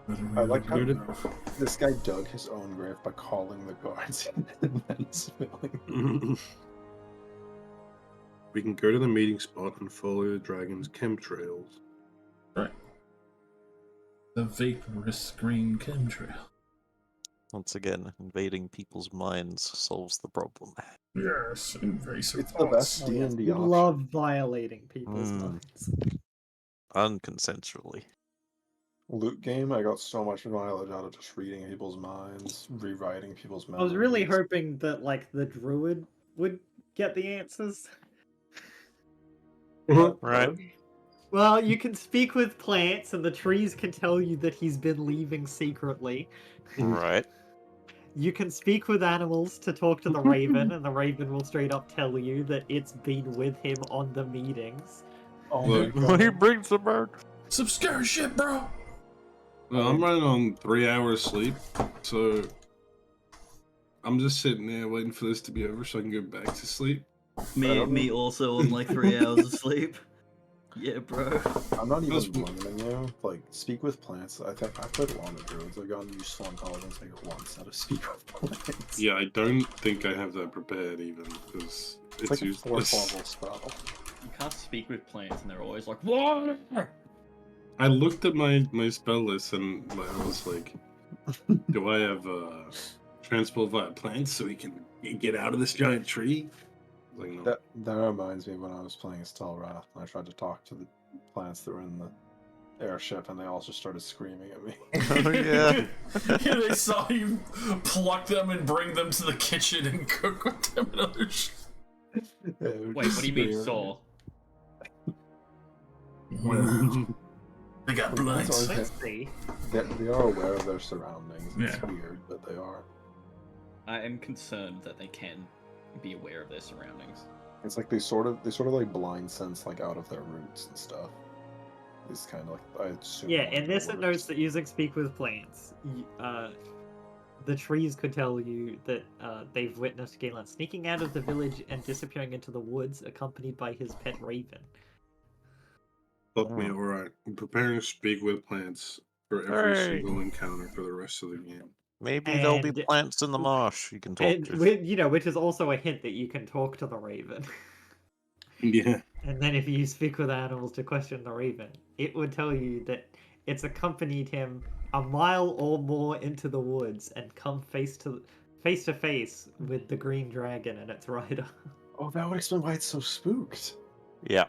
Better we I like have how it. this guy dug his own grave by calling the guards and then spilling. We can go to the meeting spot and follow the dragon's chemtrails. Right. The vaporous green chemtrail. Once again, invading people's minds solves the problem. Yes, invasive. It's the best Oh, yes, D&D we option. love violating people's Mm. minds. Unconsensually. Loot game, I got so much mileage out of just reading people's minds, rewriting people's I memories. was really hoping that, like, the druid would get the answers. Right. Well, you can speak with plants, and the trees can tell you that he's been leaving secretly. Right. You can speak with animals to talk to the raven, and the raven will straight up tell you that it's been with him on the meetings. Oh Look, my He god. brings the bird. Some scary shit, bro. Well, I'm running on 3 hours sleep, so I'm just sitting there waiting for this to be over so I can go back to sleep. Me also on like 3 hours of sleep. Yeah, bro. I'm not That's- even blaming you. Like, speak with plants. I think I've played a lot of druids. I've gotten useful intelligence like once out of speak with plants. Yeah, I don't think I have that prepared even, because It's it's like a 4th useless. level spell. You can't speak with plants, and they're always like, "What?" I looked at my spell list and I was like, do I have transport via plants so we can get out of this giant tree? I was like, no. That reminds me when I was playing Stelrath and I tried to talk to the plants that were in the airship and they all just started screaming at me. Oh, yeah. Yeah, they saw you pluck them and bring them to the kitchen and cook with them and other shit. Wait, what do you mean, saw? Well, they got That's blunts. all. Let's see. They are aware of their surroundings. It's Yeah. weird, but they are. I am concerned that they can be aware of their surroundings. It's like they sort of like blind sense like out of their roots and stuff. It's kind of like I assume. Yeah, like, in this it works. notes that using speak with plants, the trees could tell you that they've witnessed Galen sneaking out of the village and disappearing into the woods, accompanied by his pet raven. Fuck me, alright. I'm preparing to speak with plants for every Alright. single encounter for the rest of the game. Maybe there'll be And- plants in the marsh you can talk And to. which is also a hint that you can talk to the raven. Yeah. And then if you speak with animals to question the raven, it would tell you that it's accompanied him a mile or more into the woods and come face to face with the green dragon and its rider. Oh, that would explain why it's so spooked. Yeah.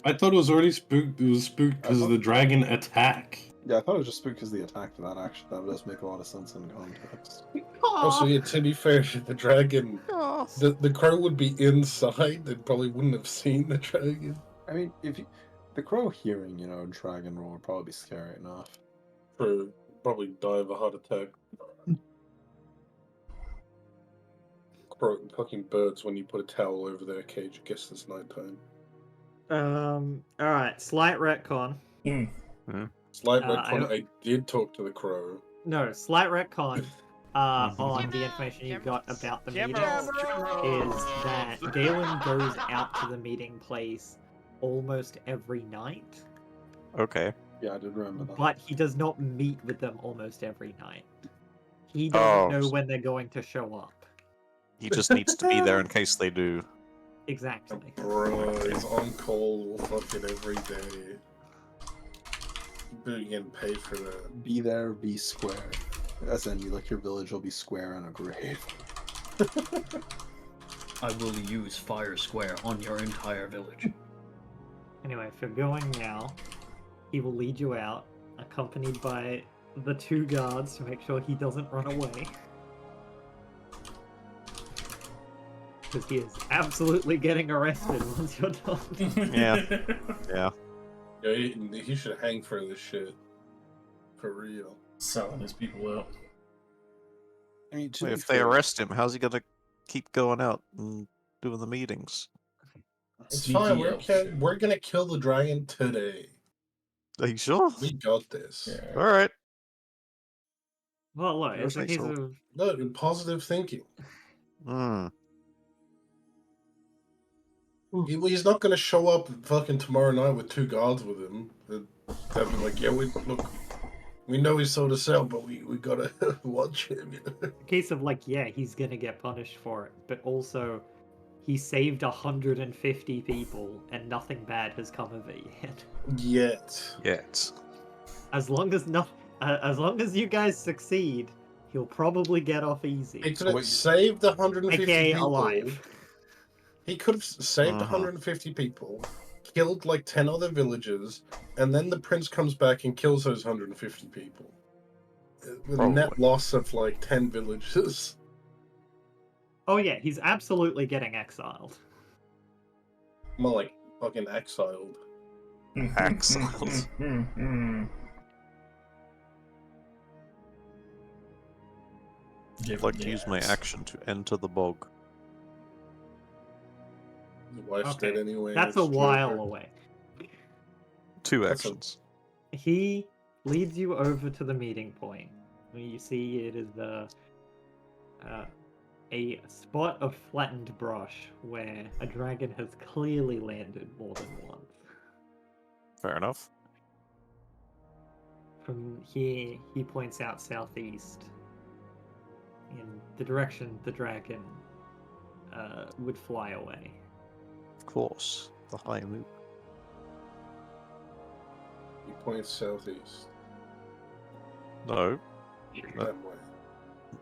I thought it was already spooked. It was spooked because of the dragon attack. Yeah, I thought it was just spooked because of the attack. That does make a lot of sense in context. Also, yeah, to be fair, the dragon, the crow would be inside. They probably wouldn't have seen the dragon. I mean, the crow hearing, dragon roar would probably be scary enough. True. Probably die of a heart attack. Crow, fucking birds, when you put a towel over their cage, I guess it's nighttime. Alright, slight retcon. Slight I retcon, don't- I did talk to the crow. No, slight retcon on the information you got about the meetings is that Galen goes out to the meeting place almost every night, Okay. Yeah, I did remember that. but he does not meet with them almost every night. He doesn't know when they're going to show up. He just needs to be there in case they do. Exactly. Bro, he's on call fucking every day. You better get paid for that. Be there, be square. As in, your village will be square in a grave. I will use Fire Square on your entire village. Anyway, if you're going now, he will lead you out, accompanied by the 2 guards to make sure he doesn't run away. Because he is absolutely getting arrested once you're done. Yeah. Yeah. Yeah, he should hang for this shit. For real. Selling his people out. I mean, Wait, if they arrest him, how's he gonna keep going out and doing the meetings? It's Sneaky fine, elf. we're gonna kill the dragon today. Are you sure? We got this. Yeah. Alright. Well, look, it's a Okay, case so- of... Look, positive thinking. Hmm. He's not gonna show up fucking tomorrow night with 2 guards with him. They'll be like, yeah, we know he's sold us out, but we gotta watch him. You know? A case of yeah, he's gonna get punished for it, but also he saved 150 people and nothing bad has come of it yet. Yet. Yet. As long as you guys succeed, he'll probably get off easy. He could have saved 150 AKA people. alive. He could have saved 150 people, killed 10 other villagers, and then the prince comes back and kills those 150 people. With a net Probably. loss of 10 villages. Oh yeah, he's absolutely getting exiled. More like fucking exiled. Exiled. I'd like to use my action to enter the bog. His wife's Okay, dead anyway. That's a it's while Joker. away. 2 That's a- actions. He leads you over to the meeting point. You see it is a spot of flattened brush where a dragon has clearly landed more than once. Fair enough. From here, he points out southeast, in the direction the dragon would fly away. Of course. The high moon. He points southeast. No. That way.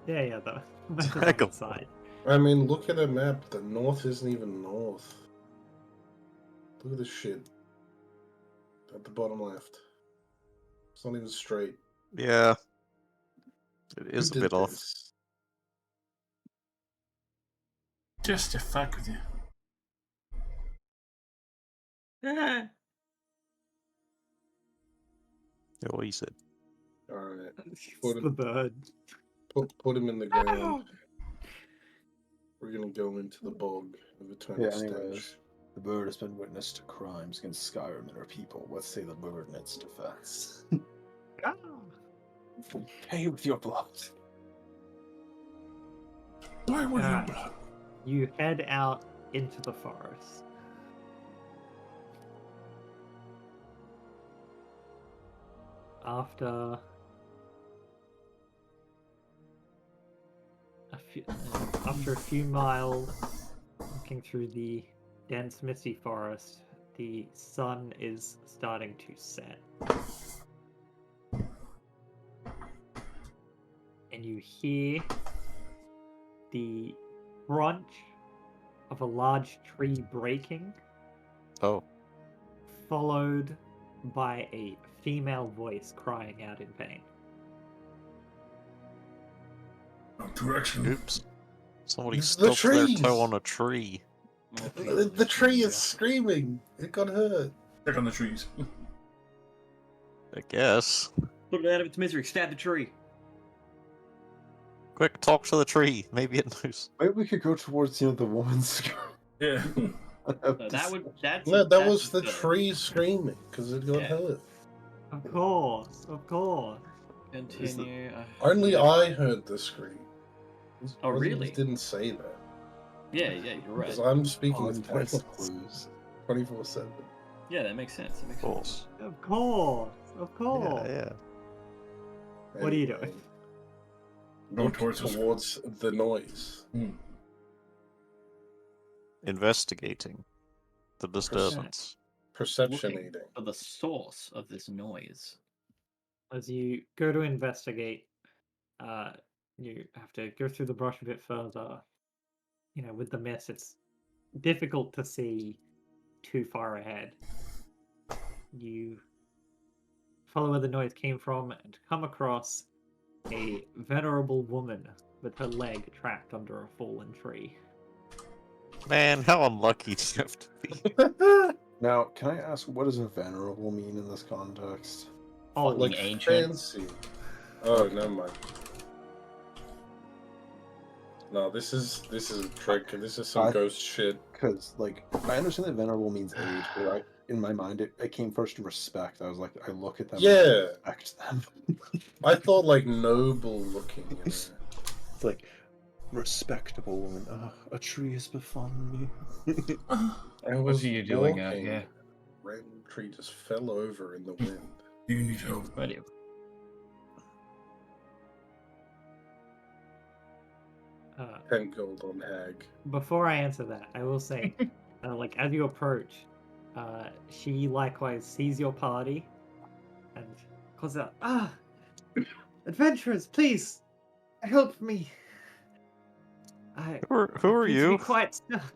Yeah, the map is on Heck the of- side. I mean, look at a map. The north isn't even north. Look at this shit. At the bottom left. It's not even straight. Yeah. It Who is a did bit off. this? Just to fuck with you. Yeah, what he said. Alright. It's Put the him, bird. put him in the ground. We're gonna go into the bog of eternal Yeah, stench. anyways. The bird has been witness to crimes against Skyrim and her people. Let's say the bird in its defense. Pay with your blood. Why would you? Alright. You head out into the forest. After a few miles walking through the dense misty forest, the sun is starting to set. And you hear the crunch of a large tree breaking, Oh. followed by a female voice crying out in pain. Direction. Oops. Somebody The stubbed their trees! toe on a tree. The tree is screaming. It got hurt. Check on the trees. I guess. Put it out of its misery. Stab the tree. Quick, talk to the tree. Maybe it knows. Maybe we could go towards, the woman's Yeah. That's No, that was the tree screaming because it got Yeah. hurt. Of course, of course. Continue. Only I heard the scream. Oh, Others really? Didn't say that Yeah, you're right. because I'm speaking with Context voice clues. 24/7. Yeah, that makes sense. That makes Of course. Of course, of course. Yeah. What are you doing? Going Look towards us. towards the noise. Investigating the disturbance. Perception Looking eating. for the source of this noise. As you go to investigate, you have to go through the brush a bit further. With the mist, it's difficult to see too far ahead. You follow where the noise came from and come across a venerable woman with her leg trapped under a fallen tree. Man, how unlucky do you have to be? Now, can I ask, what does a venerable mean in this context? Oh, Fucking Like ancient. fancy. Oh, never mind. No, this is a trick. This is some I- ghost shit. Because, I understand that venerable means age, but in my mind, it came first to respect. I was like, I look at them and I Yeah. respect them. I thought like noble looking. It's like, respectable woman. A tree has befallen me. I What was are you doing out walking, here? Random tree just fell over in the wind. Do you need help? Where do you? 10 gold on hag. Before I answer that, I will say, as you approach, she likewise sees your party and calls out, adventurers, please, help me. Who are seem to you? be quite stuck.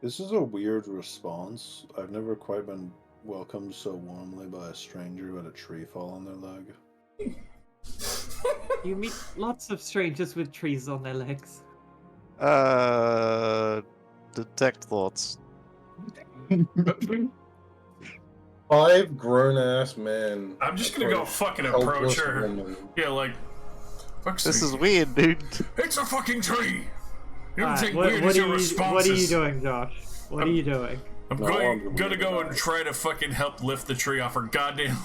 This is a weird response. I've never quite been welcomed so warmly by a stranger who had a tree fall on their leg. You meet lots of strangers with trees on their legs. Detect thoughts. 5 grown ass men. I'm just gonna go fucking approach helpless her. woman. Yeah, like, fuck This is sake. weird, dude. It's a fucking tree. You don't Alright, think what weird are is your you responses? doing, Josh? What are you doing? I'm No, going, I'm gonna weird go about and it. try to fucking help lift the tree off her goddamn.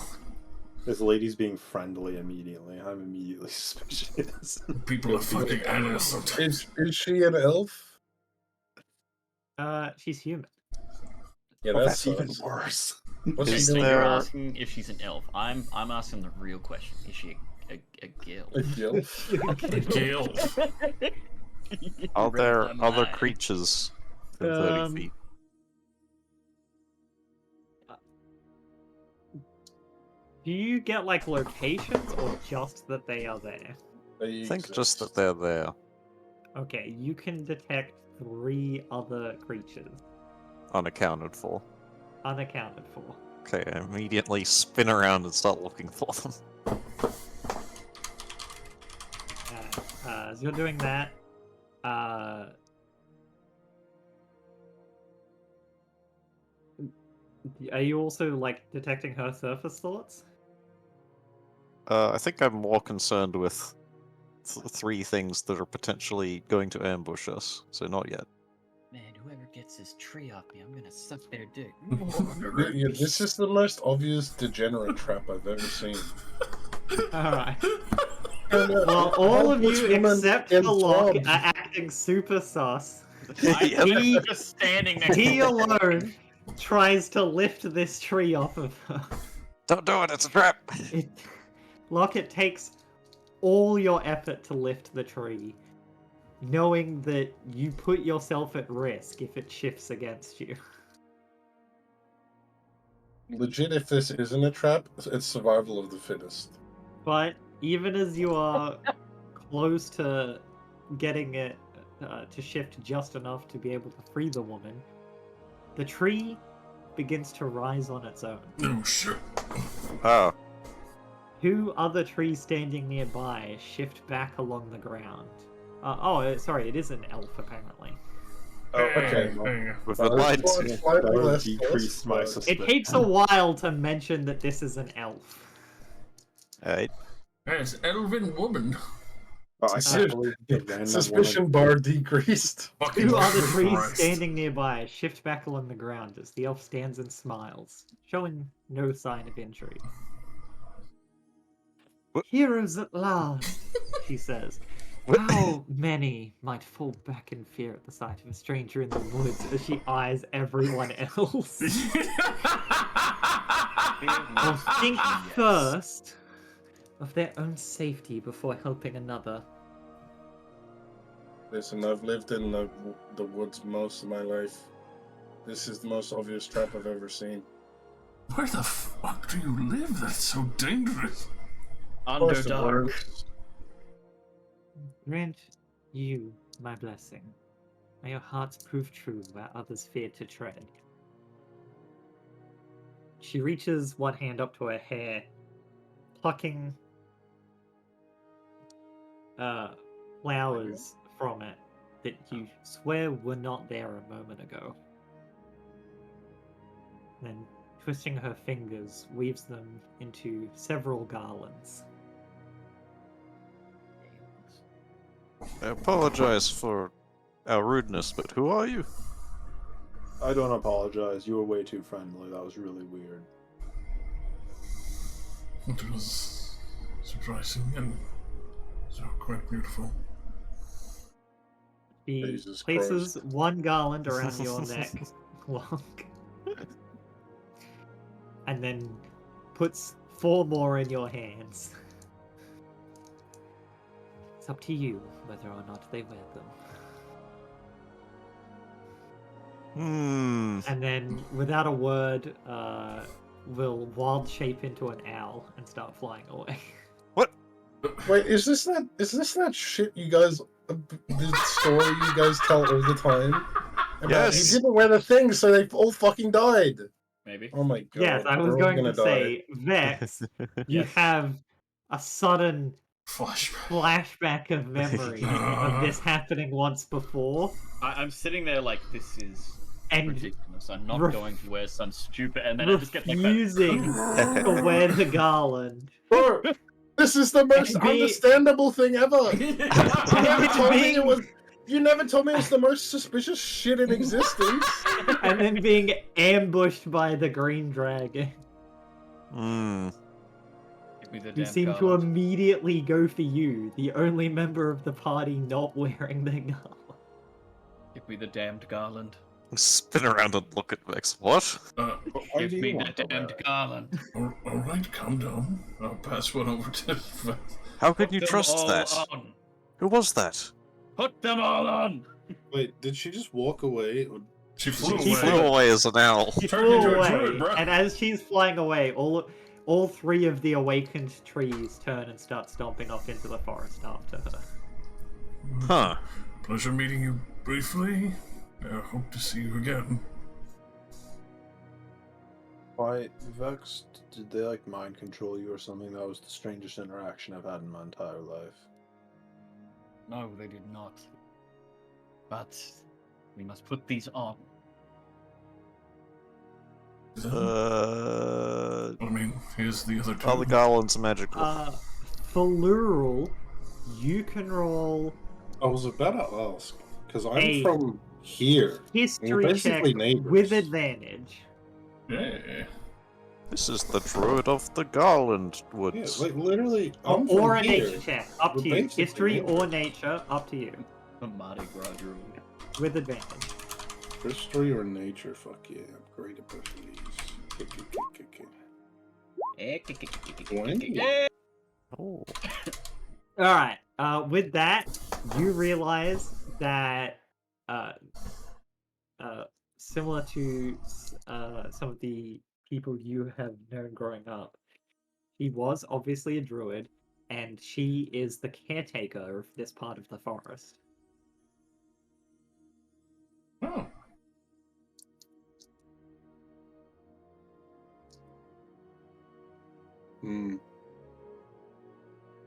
This lady's being friendly immediately. I'm immediately suspicious. People are fucking animals sometimes. Is she an elf? She's human. Yeah, Oh, that's That's even sus. worse. What's Okay, he Is so doing? you're there- asking if she's an elf. I'm asking the real question. Is she a guild? A gilf? A gale. Are Read there my other mind. creatures within 30 Um, feet? Do you get like locations or just that they are there? They I think just that exist. they're there. Okay, you can detect 3 other creatures Unaccounted for. unaccounted for. Okay, I immediately spin around and start looking for them. As you're doing that, uh, are you also like detecting her surface thoughts? I think I'm more concerned with 3 things that are potentially going to ambush us, so not yet. Man, whoever gets this tree off me, I'm gonna suck their dick. Yeah, this is the most obvious degenerate trap I've ever seen. Alright. Well, all of you except for Locke are acting super sus. Yep. He, just standing next he to alone tries to lift this tree off of her. Don't do it, it's a trap! Locke, it takes all your effort to lift the tree, knowing that you put yourself at risk if it shifts against you. Legit, if this isn't a trap, it's survival of the fittest. But even as you are close to getting it to shift just enough to be able to free the woman, the tree begins to rise on its own. Oh shit. Oh, 2 other trees standing nearby shift back along the ground. Sorry, it is an elf apparently. Oh, okay. Hey, with That the would- lights. Well, it's slightly that would less decrease sus, my but- suspicion. It takes a while to mention that this is an elf. Alright. As elven woman. Oh, I Suspicion- can't believe the random Suspicion woman- bar decreased. Fucking 2 other trees Christ. standing nearby shift back along the ground as the elf stands and smiles, showing no sign of injury. What? Heroes at last, she says. What? How many might fall back in fear at the sight of a stranger in the woods as she eyes everyone else? Or think first of their own safety before helping another. Listen, I've lived in the woods most of my life. This is the most obvious trap I've ever seen. Where the fuck do you live? That's so dangerous. Underdark. Grant you my blessing. May your hearts prove true where others fear to tread. She reaches one hand up to her hair, plucking flowers from it that you swear were not there a moment ago. Then, twisting her fingers, weaves them into several garlands. I apologize for our rudeness, but who are you? I don't apologize. You were way too friendly. That was really weird. It was surprising and so quite beautiful. She Jesus places Christ. one garland around your neck, Locke, and then puts 4 more in your hands. It's up to you whether or not they wear them. And then, without a word, will wild shape into an owl and start flying away. Wait, is this that shit you guys, the story you guys tell all the time? About Yes. You didn't wear the thing, so they all fucking died. Maybe. Oh my god. Yes, I was they're all going to gonna say, Vex, you Yes. have a sudden Flashback. flashback of memory of this happening once before. I'm sitting there like, this is And ridiculous. I'm not ref- going to wear some stupid... And then I just get like that... refusing to wear the garland. Bro, this is the most And be- understandable thing ever. You never told me being- it was. You never told me it was the most suspicious shit in existence. And then being ambushed by the green dragon. Hmm. Give me the Who damn seem to garland. immediately go for you, the only member of the party not wearing their garland. Give me the damned garland. Spin around and look at Vex. What? But why Give do me you want that to wear damned it? garland. Alright, calm down. I'll pass one over to Vex. How can Put you them trust all that? on. Who was that? Put them all on. Wait, did she just walk away? Or... She flew He away. flew away as an owl. She Turned flew into a away, druid, bro. and as she's flying away, all three of the awakened trees turn and start stomping off into the forest after her. Huh. Pleasure meeting you briefly. I hope to see you again. Why, Vex, did they like mind control you or something? That was the strangest interaction I've had in my entire life. No, they did not. But we must put these on. I mean, here's the other two. All the garlands are magical. For Lural, you can roll I was about to ask, because I'm Hey. from here. history check basically neighbors. with advantage. Yeah. This is the druid of the garland Yeah, woods. like literally, I'm Or a from here. nature check, up We're to you. basically History or neighbors. nature, up to you. The Mardi Gras druid. With advantage. History or nature? Fuck yeah, upgrade abilities. Oh. Alright, with that, you realize that, similar to some of the people you have known growing up, he was obviously a druid, and she is the caretaker of this part of the forest. Oh. Hmm.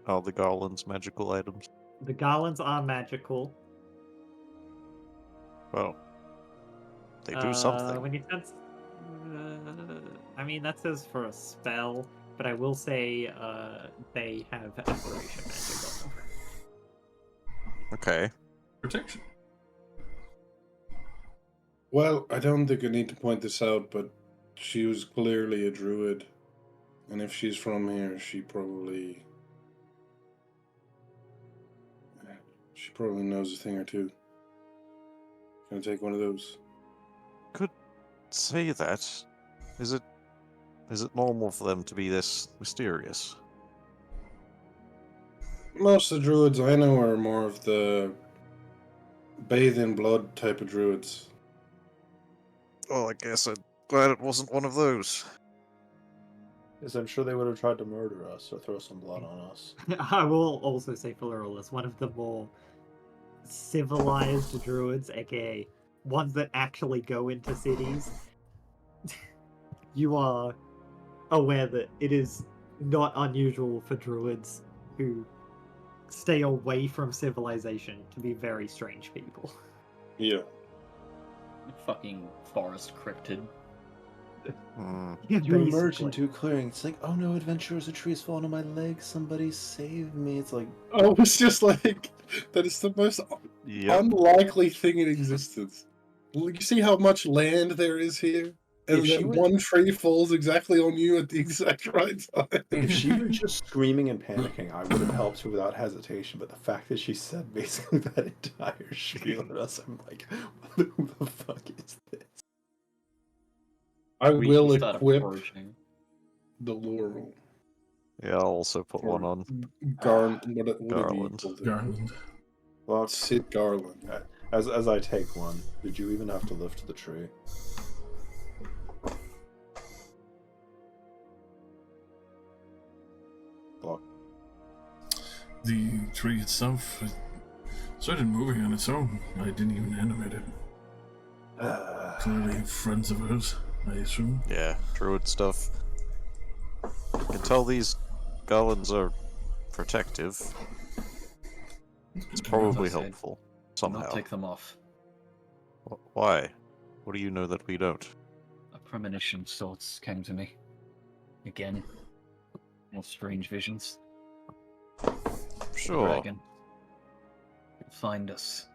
Are the garlands magical items? The garlands are magical. Well, they do something. When you sense, I mean that says for a spell, but I will say they have apparition magic on them. Okay. Protection. Well, I don't think I need to point this out, but she was clearly a druid. And if she's from here, she probably knows a thing or two. Can I take one of those? Could say that. Is it normal for them to be this mysterious? Most of the druids I know are more of the bathe in blood type of druids. Well, I guess I'm glad it wasn't one of those. Yes, I'm sure they would have tried to murder us or throw some blood on us. I will also say Flural is one of the more civilized druids, aka ones that actually go into cities. You are aware that it is not unusual for druids who stay away from civilization to be very strange people. Yeah. Fucking forest cryptid. Hmm. Yeah, You emerge basically. into a clearing. It's like, oh no, adventurers, a tree's fallen on my leg. Somebody save me. It's like, Oh, it's just like that is the most Yep. unlikely thing in existence. You see how much land there is here? And If she then was- one tree falls exactly on you at the exact right time. if she were just screaming and panicking, I would have helped her without hesitation. But the fact that she said basically that entire spiel at us, I'm like, who the fuck is this? I We will should start equip approaching. the laurel. Yeah, I'll also put one on. Whatever you Garland. called it. Garland. Well, Sid Garland. as I take one, did you even have to lift the tree? Block. The tree itself started moving on its own. I didn't even animate it. Clearly friends of hers, I assume. Yeah, druid stuff. You can tell these garlands are protective. It's probably As I said, helpful. Do Somehow. not take them off. Why? What do you know that we don't? A premonition of sorts came to me. Again. More strange visions. The Sure. dragon will find us.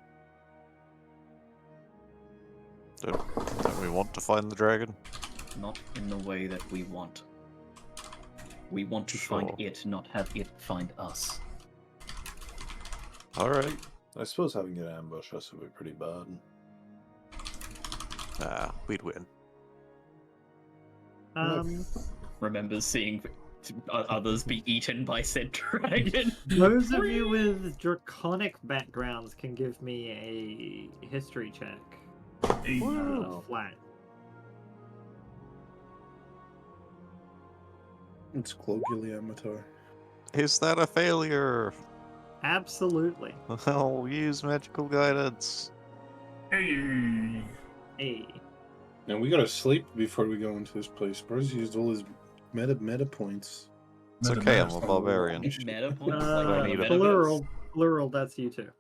Don't we want to find the dragon? Not in the way that we want. We want to find Sure. it, not have it find us. Alright. I suppose having it ambush us would be pretty bad. We'd win. Remembers seeing others be eaten by said dragon. Those of you with draconic backgrounds can give me a history check. Flat. It's colloquially amateur. Is that a failure? Absolutely. I'll use magical guidance. Hey. Hey. Now we gotta sleep before we go into this place. Spurs used all his meta points. It's okay, I'm a barbarian. Meta points? Like, I need a- Plural, that's you too.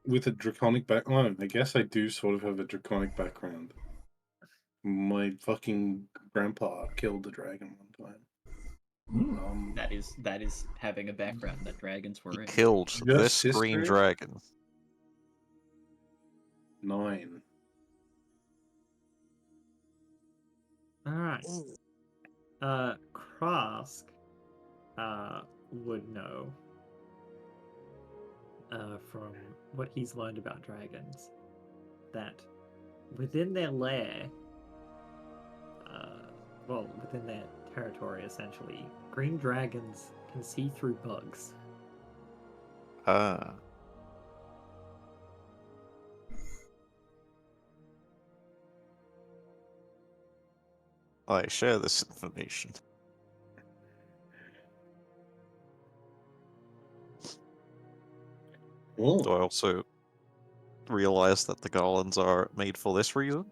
With a draconic background, I guess I do sort of have a draconic background. My fucking grandpa killed the dragon one time. that is having a background that dragons were He in. killed this Just green history? dragon. 9. Alright. Krask would know from what he's learned about dragons that within their lair, within their territory essentially, green dragons can see through bugs. Ah. I share this information. Oh, Do I also realize that the garlands are made for this reason?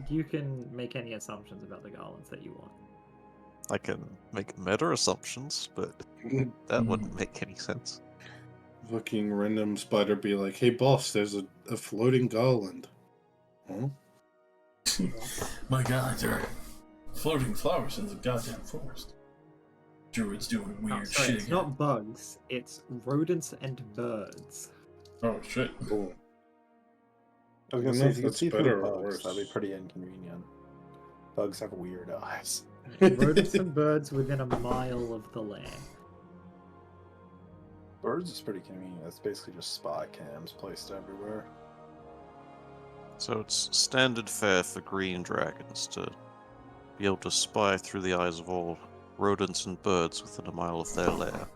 You can make any assumptions about the garlands that you want. I can make meta assumptions, but that wouldn't make any sense. fucking random spider be like, "Hey boss, there's a floating garland." Huh? My god, there are floating flowers in the goddamn forest. Druids doing weird Sorry, shit it's again. not bugs, it's rodents and birds. Oh shit. Cool. I was I gonna don't say, know if if you could that's see better through or bugs, worse. that'd be pretty inconvenient. Bugs have weird eyes. Rodents and birds within a mile of the lair. Birds is pretty convenient. It's basically just spy cams placed everywhere. So it's standard fare for green dragons to be able to spy through the eyes of all rodents and birds within a mile of their lair.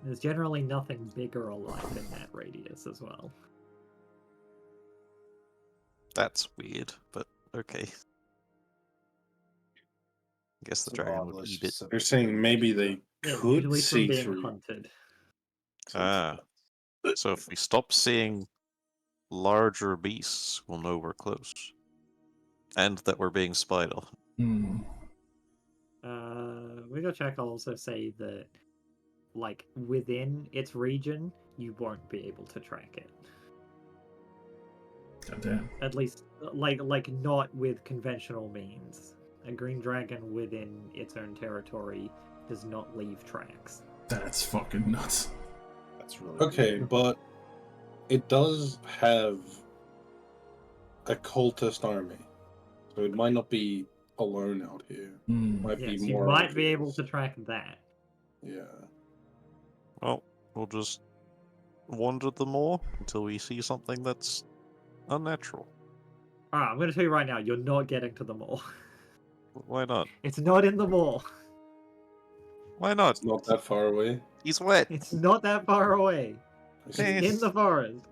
There's generally nothing big or alive in that radius as well. That's weird, but okay. I guess the It's dragon oddly would eat it. specific They're saying to maybe creature. they Yeah, could usually from see being through. hunted. So Ah. So if we stop seeing larger beasts, we'll know we're close. And that we're being spied on. Hmm. We go check. I'll also say that, like, within its region, you won't be able to track it. Goddamn. At least, like not with conventional means. A green dragon within its own territory does not leave tracks. That's fucking nuts. That's really Okay, weird. but it does have a cultist army, so it might not be alone out here. Hmm. Might Yes, be you more. might be able obvious. to track that. Yeah. Well, we'll just wander the moor until we see something that's unnatural. Alright, I'm gonna tell you right now, you're not getting to the mall. Why not? It's not in the mall. Why not? It's not that far away. He's wet. It's not that far away. It's Hey. in the forest.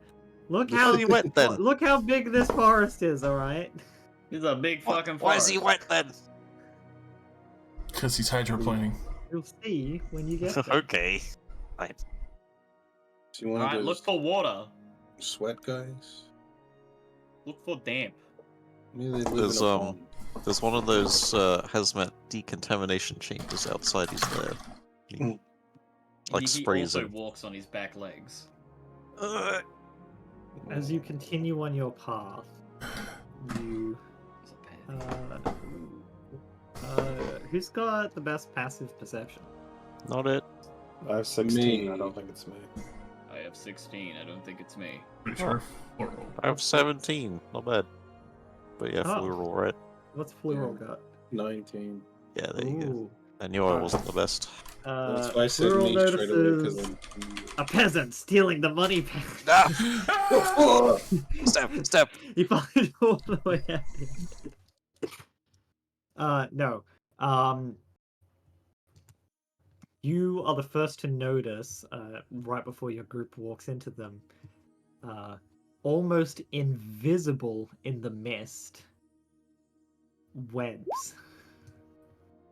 Look This how is he wet then? Look how big this forest is, alright? This is a big fucking Why is forest. he wet then? Because he's hydroplaning. You'll see when you get there. Okay. See one of Alright, those look for water. sweat guys. Look for damp. Maybe they live There's, in a pond. There's one of those hazmat decontamination chambers outside his lair. He, like he sprays also him. walks on his back legs. As you continue on your path, you It's a path. who's got the best passive perception? Not it. I have 16. I Me. don't think it's me. I have 16. I don't think it's me. Pretty sure. Plural. I have 17. Not bad. But yeah, Oh. Flural, right? What's Flural got? 19. Yeah, there you go. Ooh. I knew I wasn't the best. That's why I said Squirrel me straight away because notices a peasant stealing the money pouch. Ah! Step! You find all the way out. No. You are the first to notice, right before your group walks into them, almost invisible in the mist, webs.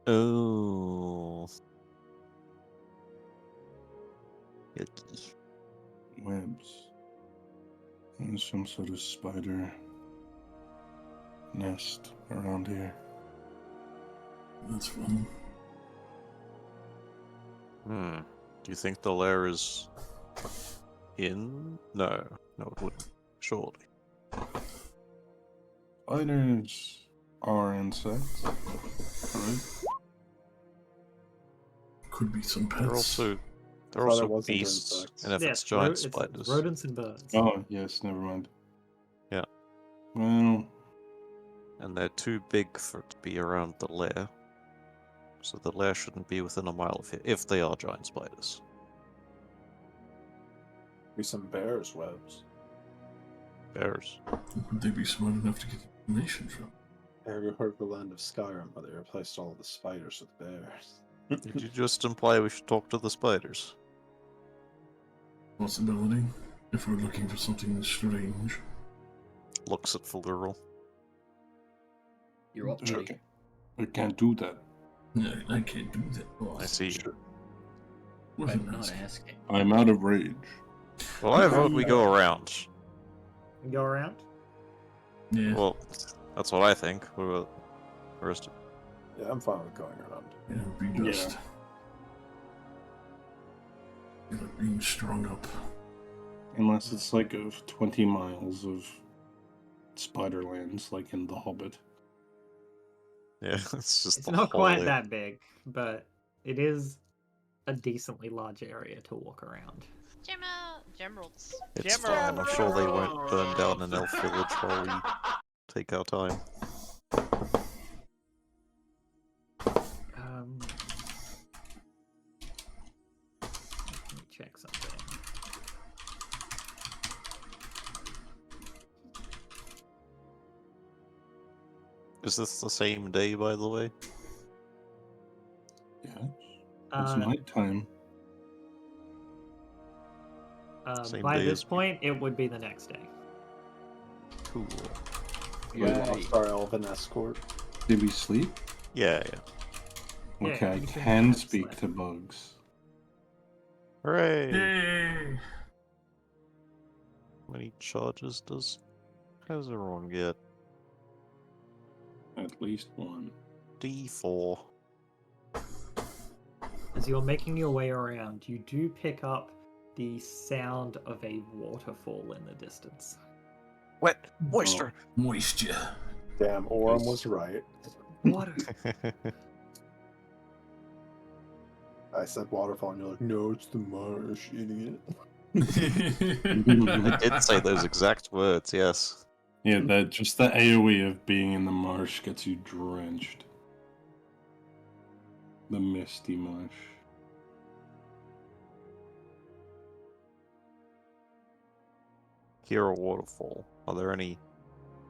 Oh. Yucky. webs. There's some sort of spider nest around here. That's fun. Do you think the lair is in? No, it wouldn't. Surely. Spiders are insects, right? Could be some pets. They're also thought it wasn't beasts, insects. and if Yeah, it's giant it's spiders. rodents and birds. Oh, yes, never mind. Yeah. Well, And they're too big for it to be around the lair. So the lair shouldn't be within a mile of here, if they are giant spiders. Be some bears' webs. Bears. Would they be smart enough to get information from? Have you heard of the land of Skyrim, where they replaced all of the spiders with bears? Did you just imply we should talk to the spiders? Possibility. If we're looking for something strange. Looks at Fulgurl. You're up, buddy. okay. I can't do that. No, I can't do that, boss. I see. Sure. Wasn't I'm not asking. asking. I'm out of rage. Well, I vote we go around. Go around? Yeah, Well, that's what I think. What about the rest of Yeah, I'm fine with going around. yeah, it would be just. Feel like being strung up. Unless it's like of 20 miles of Spiderlands, like in The Hobbit. Yeah, it's just It's the not whole quite lair. that big, but it is a decently large area to walk around. Gemeralds. It's fine. I'm sure they won't burn down an elf village while we take our time. Let me check something. Is this the same day, by the way? Yeah. It's Uh, nighttime. Same by day this as- point, it would be the next day. Cool. We lost our elven escort. Did we sleep? Yeah. Yeah, Okay, I you can can have speak slept. to bugs. Hooray! Yay! How many charges does everyone get? At least one. D4. As you're making your way around, you do pick up the sound of a waterfall in the distance. Wet! Moisture! Moisture. Damn, Orem was right. Water. I said waterfall, and you're like, no, it's the marsh, idiot. I did say those exact words, yes. Yeah, that just the AoE of being in the marsh gets you drenched. The misty marsh. Here a waterfall. Are there any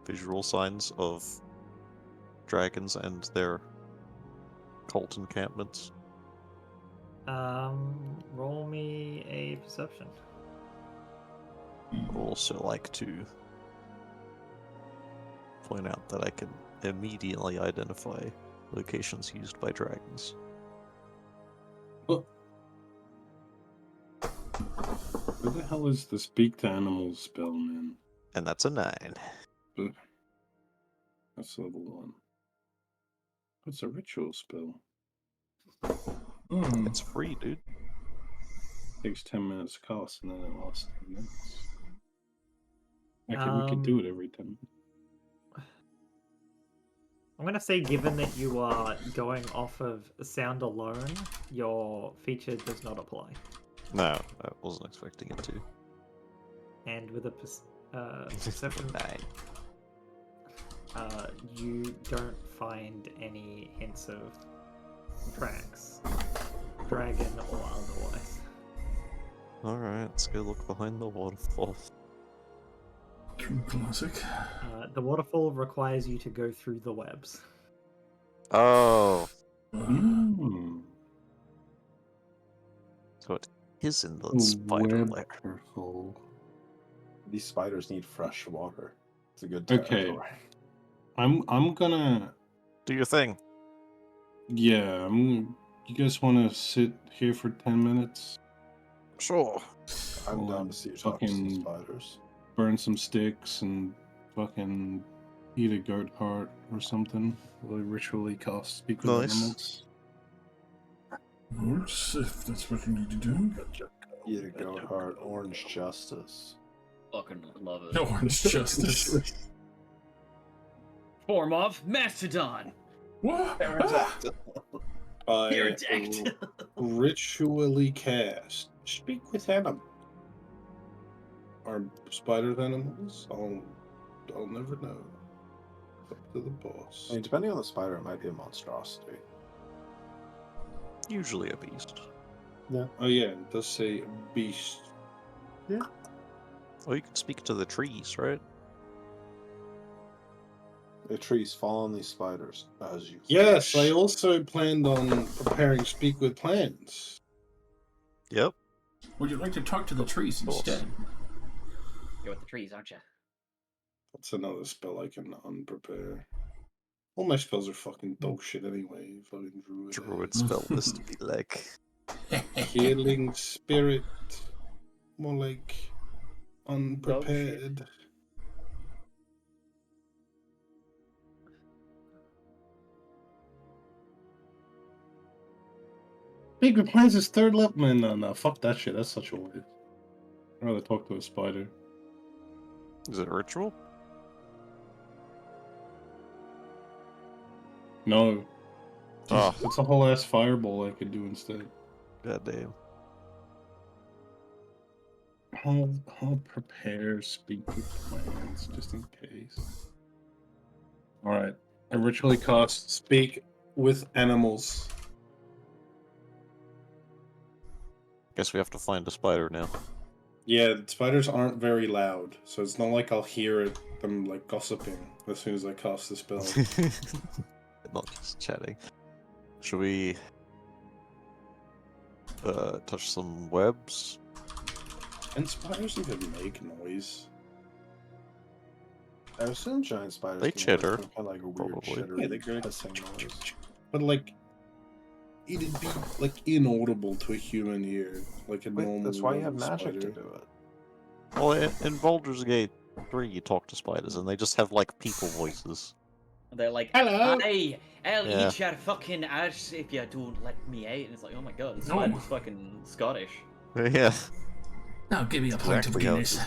visual signs of dragons and their cult encampments? Roll me a perception. I would also like to point out that I can immediately identify locations used by dragons. Who the hell is the speak to animals spell, man? And that's a 9. That's level 1. What's a ritual spell? Hmm. It's free, dude. Takes 10 minutes to cost, and then it lost 10 minutes. Actually, we could do it every 10 minutes. I'm gonna say, given that you are going off of sound alone, your feature does not apply. No, I wasn't expecting it to. And with a perception, 9. you don't find any hints of tracks, dragon or otherwise. Alright, let's go look behind the waterfall. True classic. The waterfall requires you to go through the webs. Oh, Mm. so it is in the spider lair. Waterfall. These spiders need fresh water. It's a good Okay. territory. I'm gonna. Do your thing. Yeah, you guys want to sit here for 10 minutes? Sure. I'm Well, down to see you talk to some fucking spiders. burn some sticks and fucking eat a goat heart or something. Will I ritually cast speak with Nice. animals? Works, if that's what you need to do. Eat a goat heart, orange justice. Fucking love it. No one's justice. Form of Mastodon. What? I Pterodactyl. ritually cast speak with animals. Are spiders animals? I'll never know. Up to the boss. I mean, depending on the spider, it might be a monstrosity. Usually a beast. Oh yeah, it does say beast. Oh, you can speak to the trees, right? The trees fall on these spiders as you. Yes, I also planned on preparing speak with plants. Yep. Would you like to talk to the trees course. instead? You're with the trees, aren't you? That's another spell I can unprepare. All my spells are fucking dog shit anyway. Fucking druid. Druid spell this to be like. Healing spirit. More like unprepared. Speak with plants is third level. Man, no, fuck that shit. That's such a waste. I'd rather talk to a spider. Is it a ritual? No. Oh. It's a whole ass fireball I could do instead. God damn. I'll prepare speak with plants just in case. Alright. I ritually cast speak with animals. Guess we have to find a spider now. Yeah, spiders aren't very loud, so it's not like I'll hear them like gossiping as soon as I cast the spell. Not just chatting. Should we touch some webs? And spiders even make noise. I assume giant spiders. They can make chitter, some kind of like a weird probably. chitter, Yeah, they go hissing noise. But like, it'd be like inaudible to a human ear, like a Wait, normal. that's why you have spider. magic to do it. Well, in Baldur's Gate 3, you talk to spiders, and they just have like people voices. They're like, Hello. Hey, I'll Yeah. eat your fucking ass if you don't let me out. And it's like, oh my god, this No. spider's fucking Scottish. Yeah. Now give me a pint of Exactly how it Guinness. is.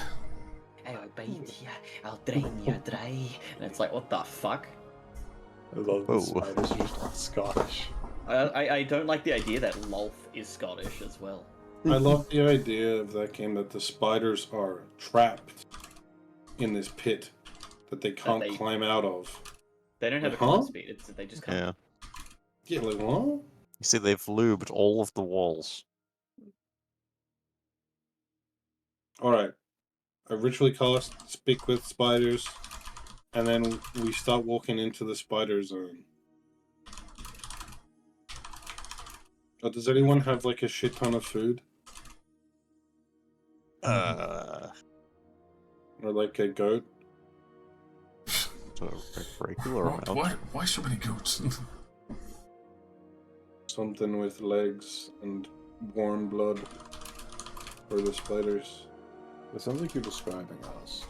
I'll bite you, I'll drain you dry. And it's like, what the fuck? I love Oh. the spiders are just not Scottish. I don't like the idea that Lolth is Scottish as well. I love the idea of that game that the spiders are trapped in this pit that they can't they- climb out of. They don't have a Huh? climb speed, it's they just can't. Yeah. Yeah, like what? You see, they've lubed all of the walls. Alright. I ritually cast speak with spiders, and then we start walking into the spider zone. Does anyone have like a shit ton of food? Uh, Or like a goat? so a regular What? amount. Why so many goats? Something with legs and warm blood for the spiders. It sounds like you're describing us.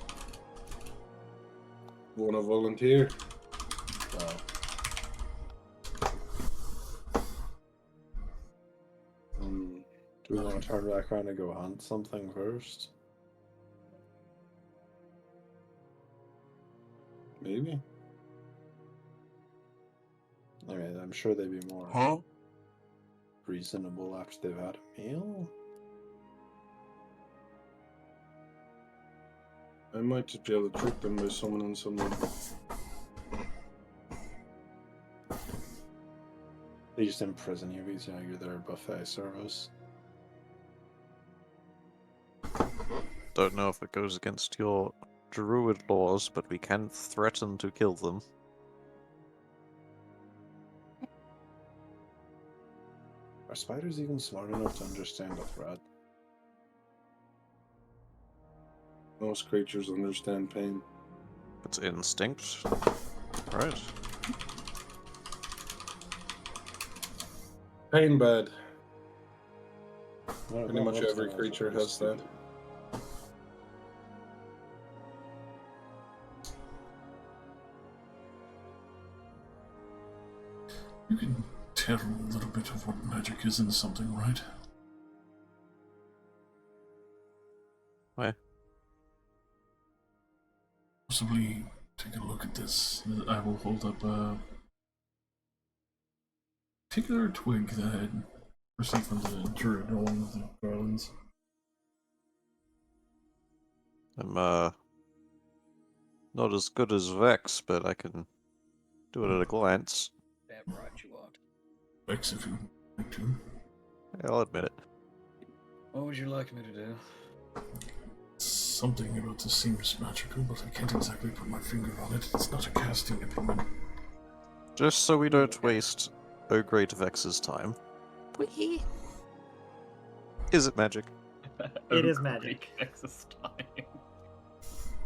Wanna volunteer? So. Do we want to turn back around and go hunt something first? Maybe. I mean, I'm sure they'd be more reasonable after they've had a meal. I might just be able to trick them by summoning someone. They just imprison you because you're their buffet service. Don't know if it goes against your druid laws, but we can threaten to kill them. Are spiders even smart enough to understand a threat? Most creatures understand pain. It's instinct, right? Pain bad. Well, Pretty that much looks every like creature pretty has that. stupid. You can tell a little bit of what magic is in something, right? Why? Possibly take a look at this. I will hold up a particular twig that I had received from the druid along with the garlands. I'm not as good as Vex, but I can do it at a glance. Damn right you aren't. Vex, if you like to. I'll admit it. What would you like me to do? Something about this seems magical, but I can't exactly put my finger on it. It's not a casting implement. Just so we don't waste Great Vex's time. Is it magic? It is magic.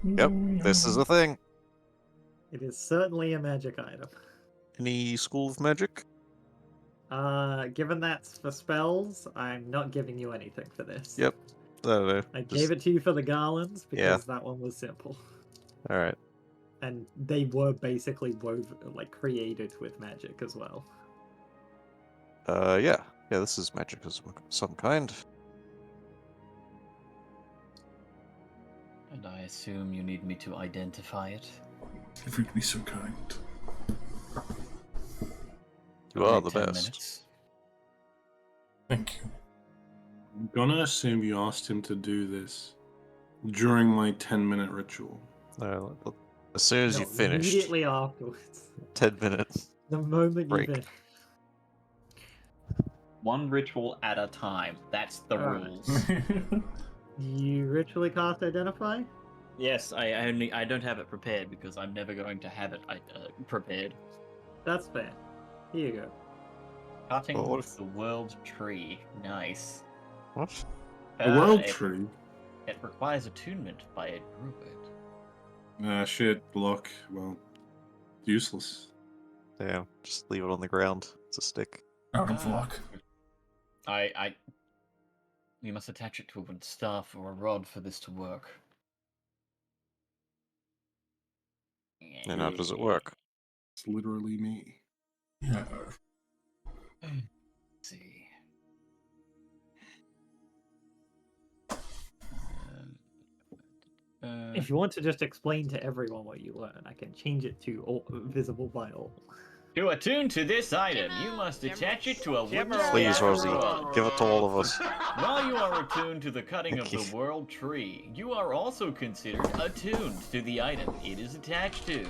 Yep, this is a thing. It is certainly a magic item. Any school of magic? Given that's for spells, I'm not giving you anything for this. Yep. I don't know. I gave it to you for the garlands because that one was simple. Alright. And they were basically created with magic as well. Yeah. Yeah, this is magic of some kind. And I assume you need me to identify it? If you'd be so kind. You are Only the 10 best. minutes. Thank you. I'm gonna assume you asked him to do this during my 10-minute ritual. As soon as No, you finished, immediately afterwards. 10 minutes. The moment Break. you finish. One ritual at a time. That's the Alright. rules. You ritually cast Identify? Yes, I don't have it prepared because I'm never going to have it prepared. That's fair. Here you go. Cutting Well, what if- the world tree. Nice. What? A world It- tree? It requires attunement by a druid. Ah, shit, block. Well, useless. Damn, just leave it on the ground. It's a stick. Out of luck. You must attach it to a wooden staff or a rod for this to work. And how does it work? It's literally me. Yeah. Let's see. If you want to just explain to everyone what you learn, I can change it to all, visible by all. To attune to this item, you must attach it to a wooden staff Please, or Rosie, rod. give it to all of us. While you are attuned to the cutting of Thank the you. world tree, you are also considered attuned to the item it is attached to.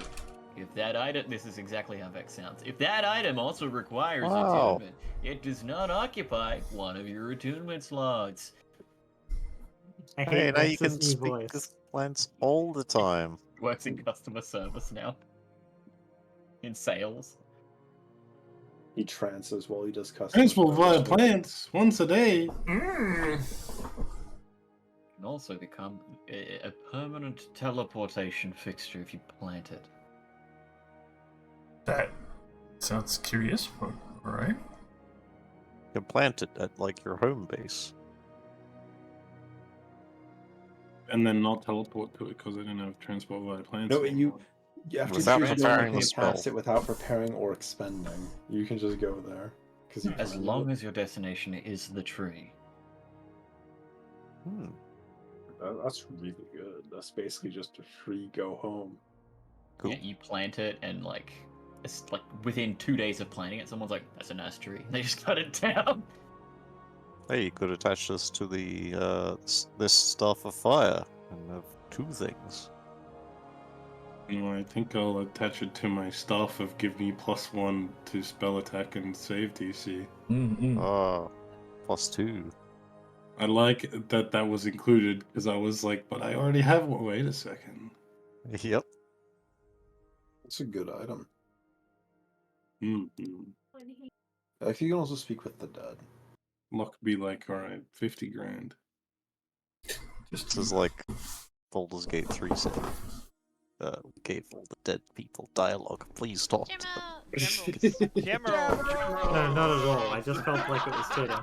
If that item, this is exactly how Vex sounds. If that item also requires Wow. attunement, it does not occupy one of your attunement slots. I Hey, hate now you Vex's can new speak voice. with plants all the time. Works in customer service now. In sales. He trances while he does customer Transport via service. plants once a day. Can also become a permanent teleportation fixture if you plant it. That sounds curious, but alright. You can plant it at, like, your home base. And then not teleport to it because I don't have transport via plants. No, anymore. you have to Without choose preparing to the cast spell. it without preparing or expending. You can just go there. As long as your destination is the tree. Hmm. That's really good. That's basically just a free go home. Cool. Yeah, you plant it and it's like within 2 days of planting it, someone's like, "That's a nice tree." They just cut it down. Hey, you could attach this to the this staff of fire and have two things. I think I'll attach it to my staff of give me +1 to spell attack and save DC. Oh, +2. I like that that was included because I was like, but I already have one. Wait a second. Yep. It's a good item. Mm-hmm. You can also speak with the dead. Luck be like, alright, 50 grand. This is like Baldur's Gate 3 said. Gave all the dead people dialogue. Please talk to them. Emerald. No, not at all. I just felt like it was fitting.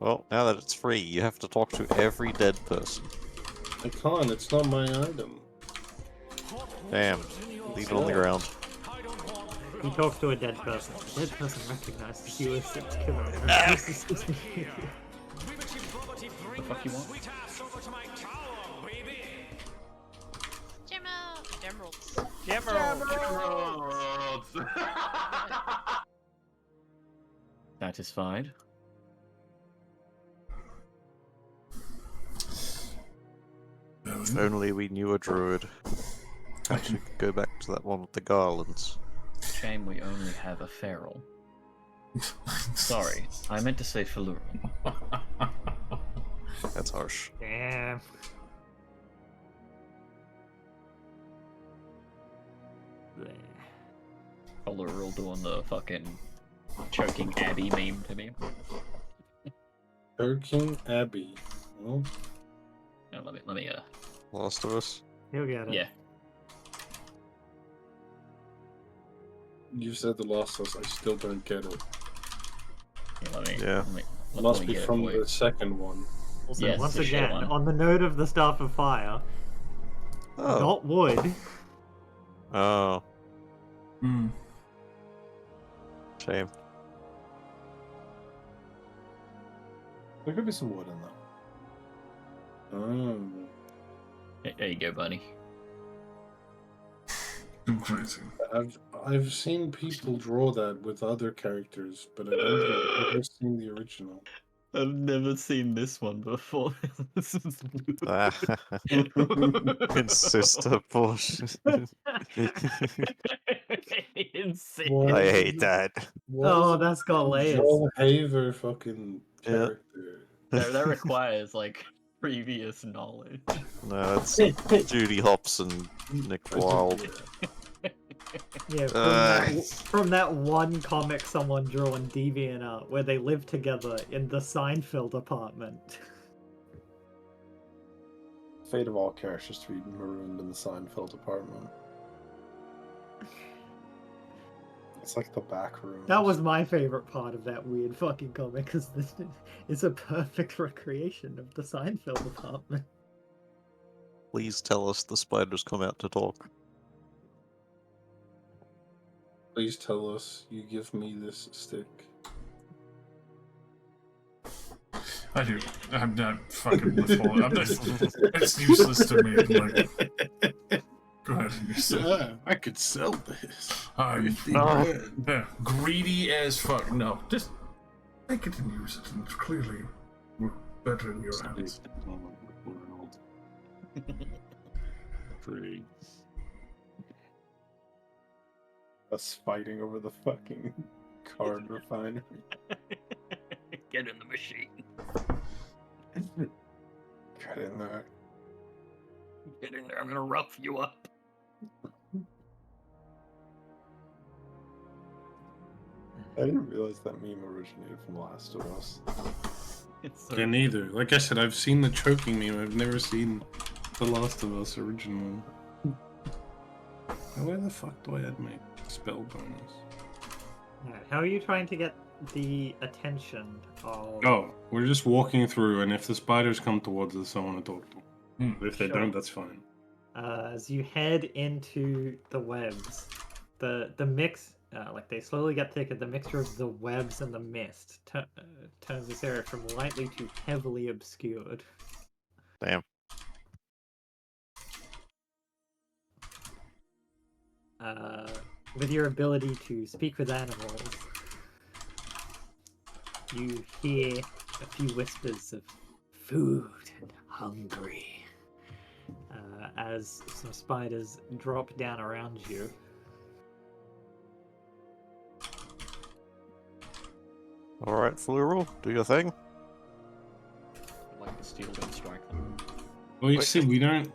Well, now that it's free, you have to talk to every dead person. I can't, it's not my item. Damn. Leave it on the ground. He talks to a dead person. The dead person recognizes you as sent to kill him. The fuck you want? Emeralds. Satisfied. If only we knew a druid. Perhaps we could go back to that one with the garlands. Shame we only have a feral. Sorry, I meant to say Falurum. That's harsh. Damn. Falurum doing the fucking choking Abby meme to me. King Abbey. Well, No, let me Last of Us? He'll get it. yeah. you said The Last of Us, I still don't get it. Let me, Yeah. Must me be get it from for you. the second one. Also, Yes, once the shit again, one. on the note of the Staff of Fire, Oh. not wood. Oh. Hmm. Shame. There could be some wood in there. There you go, buddy. Too crazy. I've seen people draw that with other characters, but I don't think I've ever seen the original. I've never seen this one before. This is Sister bullshit. What? I hate that. Oh, that's got layers. Joel Haver fucking Yeah. character. that requires like previous knowledge. No, that's Judy Hopps and Nick Wilde. Yeah, from that one comic someone drew on DeviantArt where they live together in the Seinfeld apartment. Fate of all characters to be marooned in the Seinfeld apartment. It's like the back room. That was my favorite part of that weird fucking comic, because this is a perfect recreation of the Seinfeld apartment. Please tell us the spiders come out to talk. Please tell us you give me this stick. I do. I'm not fucking with all. I'm not, it's useless to me. Like, go ahead. You say. Yeah, I could sell this. Yeah, greedy as fuck. No, just take it and use it, and clearly we're better in your hands. Free. Us fighting over the fucking card refinery. Get in the machine. Get in there. Get in there. I'm gonna rough you up. I didn't realize that meme originated from Last of Us. It's so Yeah, neither. Like I said, I've seen the choking meme. I've never seen The Last of Us original. Where the fuck do I add my spell bonus? Alright, how are you trying to get the attention of... Oh, we're just walking through, and if the spiders come towards us, I want to talk to them. If they Sure. don't, that's fine. As you head into the webs, the mix, like they slowly get thicker, the mixture of the webs and the mist turns this area from lightly to heavily obscured. Damn. With your ability to speak with animals, you hear a few whispers of food and hungry. as some spiders drop down around you. Alright, Flural, do your thing. I'd like to steal and strike them. Well, you Wait. see, we don't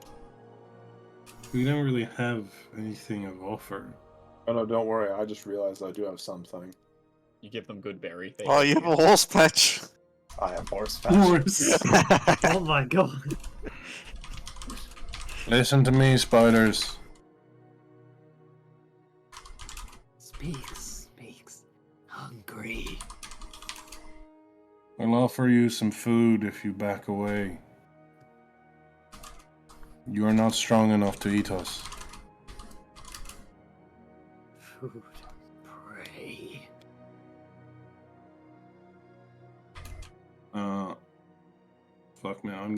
really have anything of offer. Oh no, don't worry. I just realized I do have something. You give them good berry. They Oh, hate you have a horse patch! I have horse patch. Oh my god. Listen to me, spiders. Speaks. Hungry. I'll offer you some food if you back away. You are not strong enough to eat us. Food. Prey. Fuck man,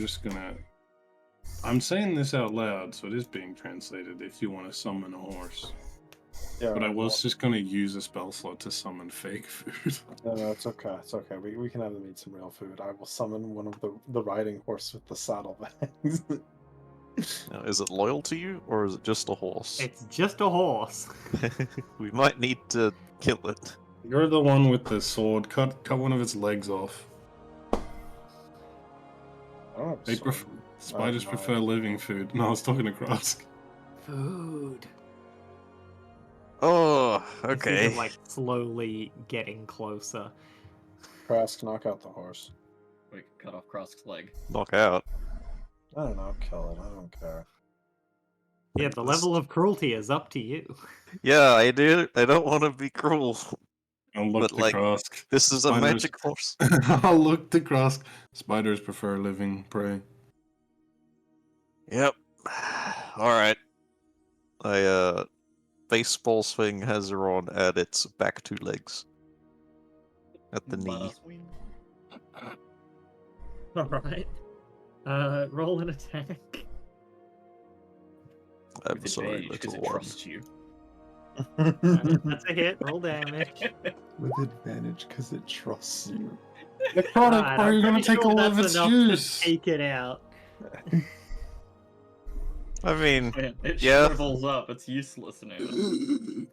I'm saying this out loud, so it is being translated if you want to summon a horse. Yeah, But I well, was just gonna use a spell slot to summon fake food. No, it's okay. It's okay. We can have them eat some real food. I will summon one of the riding horse with the saddlebags. Now, is it loyal to you, or is it just a horse? It's just a horse. We might need to kill it. You're the one with the sword. Cut one of its legs off. I don't have a They sword. Spiders no. prefer living food. No, I was talking to Krosk. Food. Oh, You see okay. them, like, slowly getting closer. Krask, knock out the horse. We can cut off Krosk's leg. Knock out. I don't know. Kill it. I don't care. Yeah, the level of cruelty is up to you. Yeah, I do. I don't want to be cruel. I'll look But, to like, Krosk. This is a Spiders- magic horse. I'll look to Krosk. Spiders prefer living prey. Yep. Alright. I, baseball swing has her on at its back two legs. At the knee. Alright. Roll an attack. I'm With sorry, advantage, because little it one. trusts you. That's a hit. Roll damage. With advantage, because it trusts you. Necrotic, Alright, bro, I'm you're gonna pretty take sure all of that's its enough juice. to take it out. I mean, It Yeah. shrivels up. It's useless now.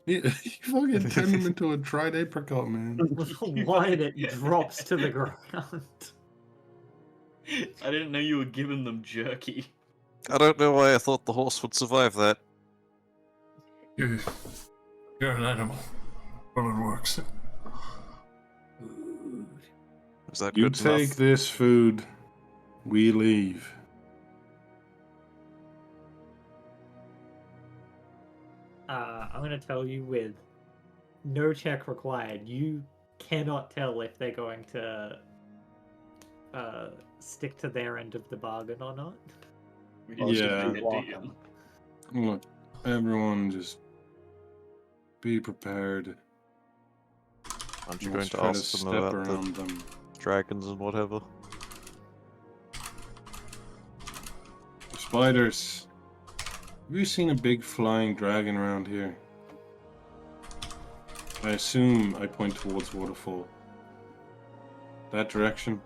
You fucking turn him into a dried apricot, man. With wine, it drops to the ground. I didn't know you were giving them jerky. I don't know why I thought the horse would survive that. You're an animal. Well, it works. Is that You good take enough? this food, we leave. I'm gonna tell you with no check required, you cannot tell if they're going to stick to their end of the bargain or not. We Well, didn't Yeah. get the deal. Look, everyone just be prepared. Aren't you Let's going to try ask them step about around the them. dragons and whatever? Spiders. Have you seen a big flying dragon around here? I assume I point towards waterfall. That direction?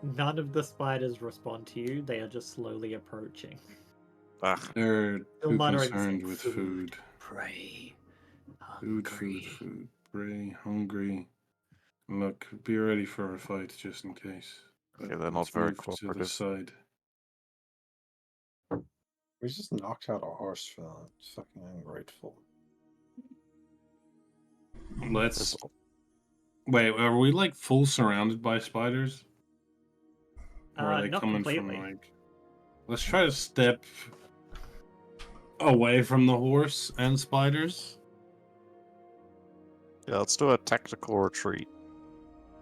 None of the spiders respond to you. They are just slowly approaching. Ah, They're Still too muttering concerned some with food. food. Pray. Food. Prey, hungry. Look, be ready for a fight just in case. But Okay, they're not let's very move to the cooperative. side. We just knocked out a horse for that. It's fucking ungrateful. Let's. Wait, are we like full surrounded by spiders? Or are they Not coming completely. from like. Let's try to step away from the horse and spiders. yeah, let's do a tactical retreat.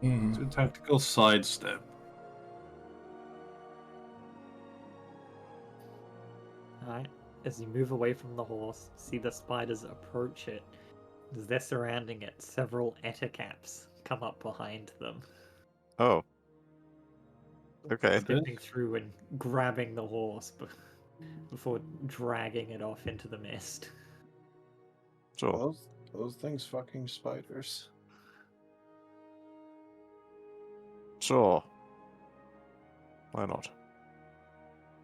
It's a tactical sidestep. Alright. As you move away from the horse, see the spiders approach it. As they're surrounding it, several ettercaps come up behind them, Oh. Okay. stepping through and grabbing the horse before dragging it off into the mist. Sure. Those things fucking spiders. Sure. Why not?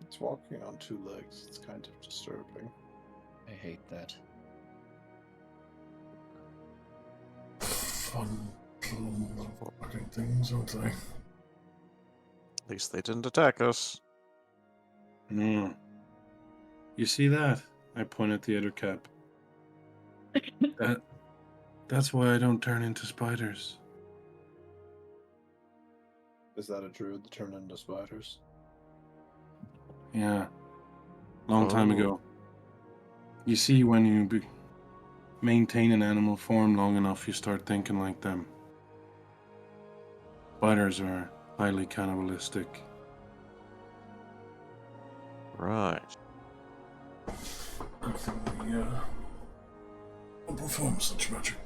It's walking on two legs. It's kind of disturbing. I hate that. Fun little fucking things, aren't they? At least they didn't attack us. Mm. You see that? I point at the other cap. That's why I don't turn into spiders. Is that a druid that turned into spiders? Yeah. Long time Oh. ago. You see, when you maintain an animal form long enough, you start thinking like them. Spiders are highly cannibalistic. Right. Good thing we don't perform such magic.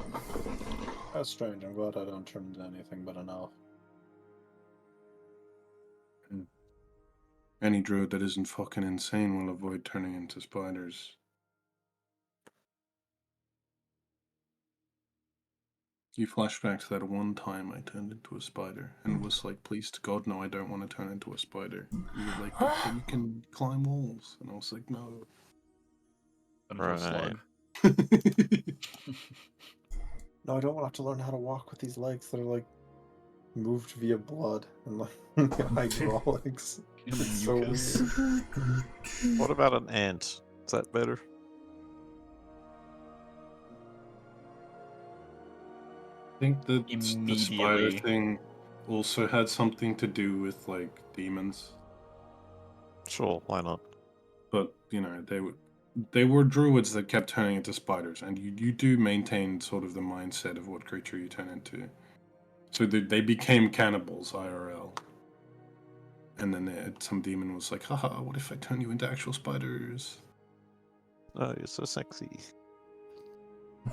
That's strange. I'm glad I don't turn into anything but an elf. Any druid that isn't fucking insane will avoid turning into spiders. You flash back to that one time I turned into a spider and was like, please to God, no, I don't want to turn into a spider. You were like, but you can climb walls. And I was like, no. Turn into a slug. No, I don't want to have to learn how to walk with these legs that are like moved via blood and like hydraulics. It's so Mucus. weird. What about an ant? Is that better? I think the spider Immediately. thing also had something to do with like demons. Sure, why not? But, you know, they were druids that kept turning into spiders, and you do maintain sort of the mindset of what creature you turn into. So they became cannibals IRL. And then some demon was like, haha, what if I turn you into actual spiders? Oh, you're so sexy.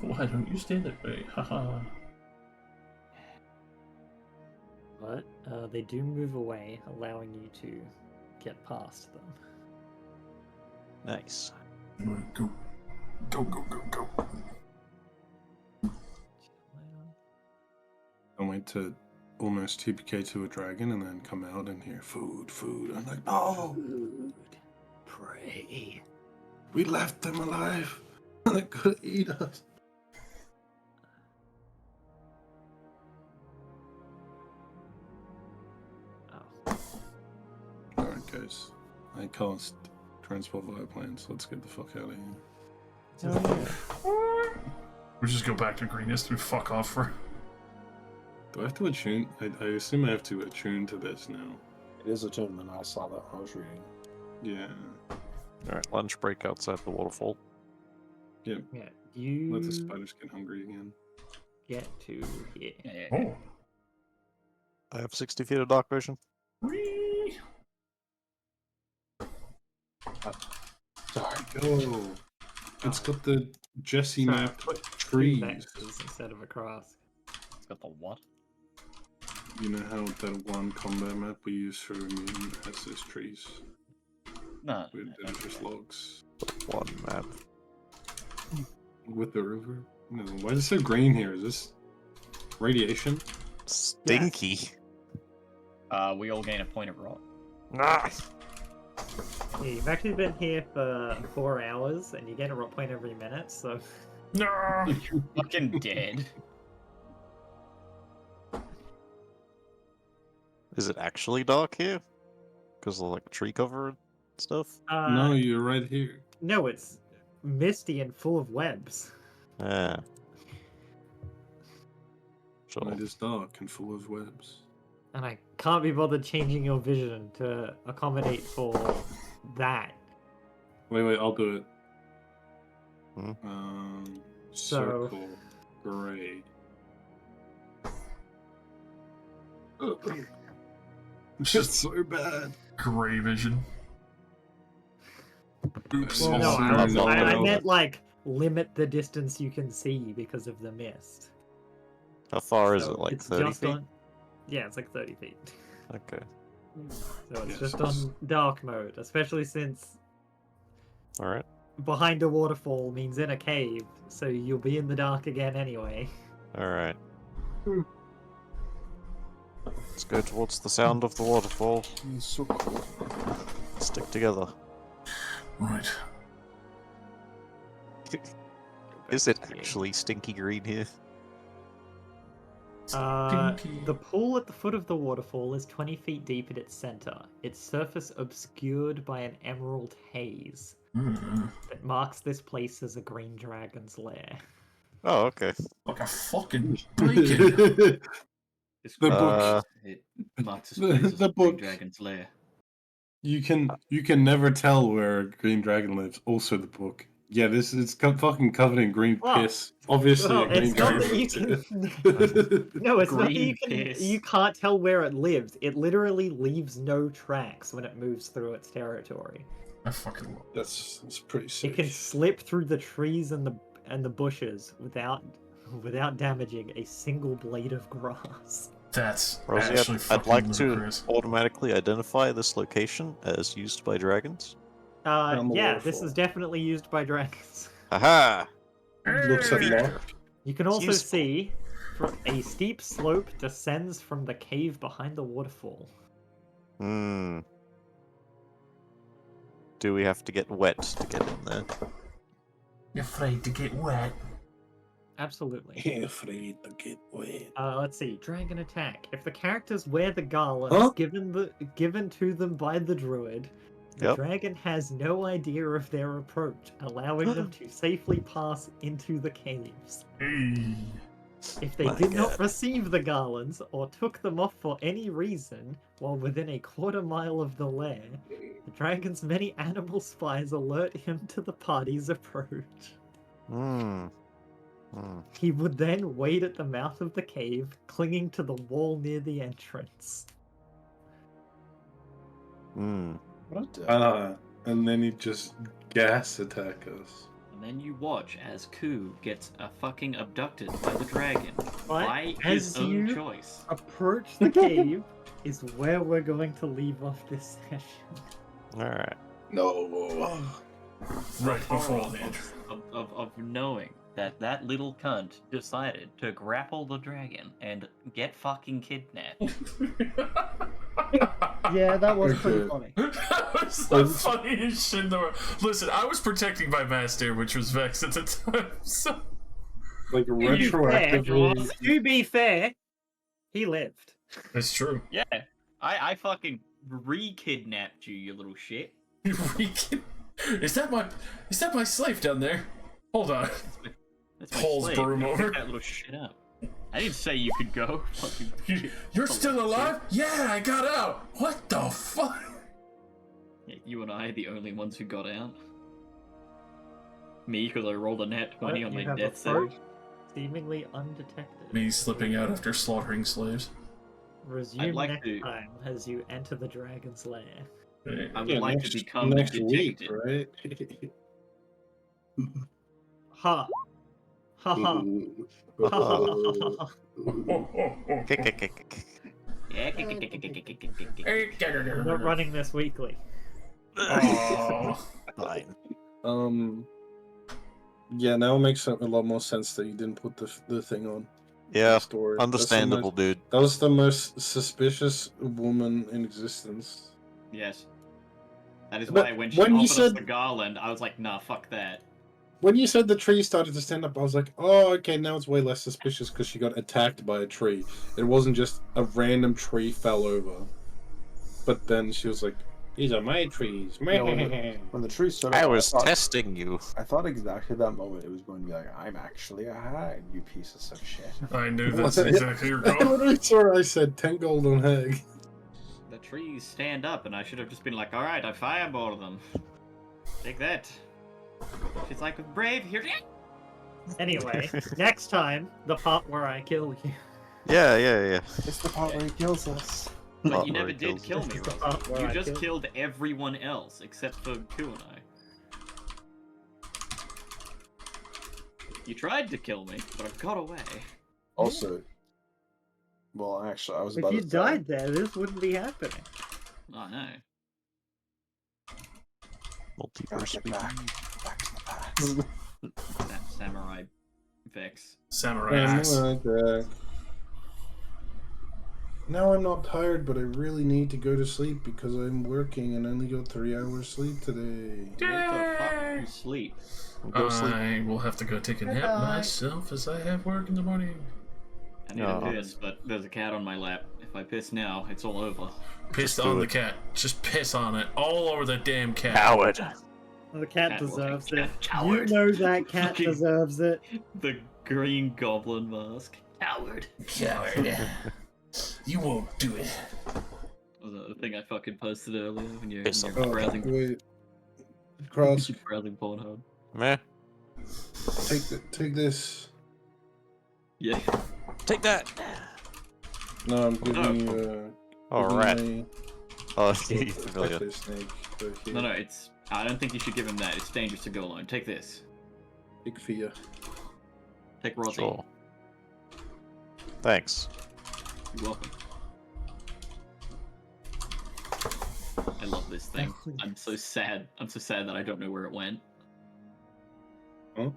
Why don't you stay that way? Haha. But they do move away, allowing you to get past them. Nice. Alright, go. Go, go, go, go. I went to almost TPK to a dragon and then come out and hear food, food. I'm like, no! Food. Pray. We left them alive! They could eat us! Oh. Alright, guys. I cast Transport Via Plans. Let's get the fuck out of here. We just go back to greenness and fuck off for. Do I have to attune? I assume I have to attune to this now. It is attunement. I saw that when I was reading. Yeah. Alright, lunch break outside the waterfall. Yeah, Let the you spiders get hungry again. get to here. Yeah. Oh. I have 60 feet of dark vision. Whee! Sorry. Oh, it's got the Jesse So, map put trees. two vectors instead of a cross. It's got the what? You know how that one combat map we use for immune has those trees? No. They're just logs. One map. With the river? No, why is it so green here? Is this radiation? Stinky. We all gain a point of rot. Ah! Yeah, you've actually been here for 4 hours, and you get a rot point every minute, so... No! You're fucking dead. Is it actually dark here? Because of like tree cover and stuff? No, you're right here. No, it's misty and full of webs. Yeah. Sure. It is dark and full of webs. And I can't be bothered changing your vision to accommodate for that. Wait, I'll do it. Hmm? So- Circle, gray. It's just so bad. Gray vision. Oops. Well, no, Also, I no. meant like limit the distance you can see because of the mist. How far is So it? Like it's 30 just feet? on. Yeah, it's like 30 feet. Okay. So it's Yes, just it's- on dark mode, especially since Alright. behind a waterfall means in a cave, so you'll be in the dark again anyway. Alright. Let's go towards the sound of the waterfall. It's so cool. Stick together. Right. Is it actually stinky green here? Stinky. The pool at the foot of the waterfall is 20 feet deep at its center, its surface obscured by an emerald haze that marks this place as a green dragon's lair. Oh, okay. Like a fucking bacon. It's The great. book. It marks this place as The a Green book. Dragon's lair. You can never tell where a green dragon lives. Also, the book. Yeah, this is fucking covered in green Well, piss. Obviously, Well, a green it's not dragon that you lives can. here. No, it's not that Green piss. you can't tell where it lives. It literally leaves no tracks when it moves through its territory. I fucking love it. That's pretty sick. It can slip through the trees and the bushes without damaging a single blade of grass. That's Rosie, actually I'd fucking like to ludicrous. automatically identify this location as used by dragons. Down the Yeah, this waterfall. is definitely used by dragons. Haha! Looks at locked. You can It's also useful. see a steep slope descends from the cave behind the waterfall. Hmm. Do we have to get wet to get in there? You're afraid to get wet. Absolutely. Afraid to get wet. Let's see. Dragon attack. If the characters wear the garlands Huh? given to them by the druid, the Yep. dragon has no idea of their approach, allowing them to safely pass into the caves. Hey. If they My did not God. receive the garlands or took them off for any reason while within a quarter mile of the lair, the dragon's many animal spies alert him to the party's approach. Hmm. Hmm. He would then wait at the mouth of the cave, clinging to the wall near the entrance. Hmm. What? And then he just gas attack us. And then you watch as Ku gets fucking abducted by the dragon. But By his as own you choice. approach the cave is where we're going to leave off this session. Alright. No. Right before Horror the entry. of knowing that little cunt decided to grapple the dragon and get fucking kidnapped. Yeah, that was pretty Okay. funny. That was the funniest shit in the world. Listen, I was protecting my master, which was Vex at the time, so... Like retroactively. To be fair, he lived. It's true. Yeah, I fucking re-kidnapped you, you little shit. Is that my slave down there? Hold on. That's my Pulls slave. broom Pick over. that little shit up. I didn't say you could go. Fucking You're still alive? Yeah, I got out. What the fuck? Yeah, you and I are the only ones who got out. Me, because I rolled a nat 20 on You my have death save. approached seemingly undetected. Me slipping out after slaughtering slaves. Resume like next to- time as you enter the dragon's lair. I would Yeah, like next, to become next a week, detective. right? Ha! Ha ha! Ha ha ha ha ha! Yeah, We're not running this weekly. Oh. Fine. Yeah, now it makes a lot more sense that you didn't put the thing on. Yeah, the story. understandable, dude. That was the most suspicious woman in existence. Yes. That is But why when she when you offered us said- the garland, I was like, nah, fuck that. When you said the tree started to stand up, I was like, oh, okay, now it's way less suspicious because she got attacked by a tree. It wasn't just a random tree fell over. But then she was like, these are my trees. Yeah, when the tree stood up, I was thought, testing you. I thought exactly that moment it was going to be like, I'm actually a hag, you pieces of shit. I knew that's exactly your I goal. literally saw I said 10 gold on hag. The trees stand up, and I should have just been like, alright, I fireball them. Take that. She's like, brave, here. Anyway, next time, the part where I kill you. Yeah, yeah, yeah. It's the part where he kills us. But Not you never very did kill guilty. me, This is the Rosie. part where You I just kill- killed everyone else, except for Ku and I. You tried to kill me, but I got away. Also, well, actually, I was If about you to died there, this wouldn't be happening. I know. Multiverse Get speed. back to the past. Samurai Vex. Samurai axe. Now I'm not tired, but I really need to go to sleep because I'm working and only got 3 hours sleep today. What the fuck do you sleep? Go sleep. I will have to go take a nap Good-night. myself as I have work in the morning. I need Oh. a piss, but there's a cat on my lap. If I piss now, it's all over. Pissed Just do on the it. cat. Just piss on it. All over the damn cat. Coward. The cat Cat deserves walking it. coward. You know that cat Fucking- deserves it. The green goblin mask. Coward. Coward. You won't do it. Was that the thing I fucking posted earlier when you're, Piss when on you're Oh, browsing, wait. Cross, browsing Pornhub? Meh. take this. Yeah. Take that. No, I'm giving you, Oh, giving rat. my Oh, you familiar. Spectre snake right here. No, it's. I don't think you should give him that. It's dangerous to go alone. Take this. Big fear. Take Rosie. Sure. Thanks. You're welcome. I love this thing. I'm so sad. I'm so sad that I don't know where it went. Huh?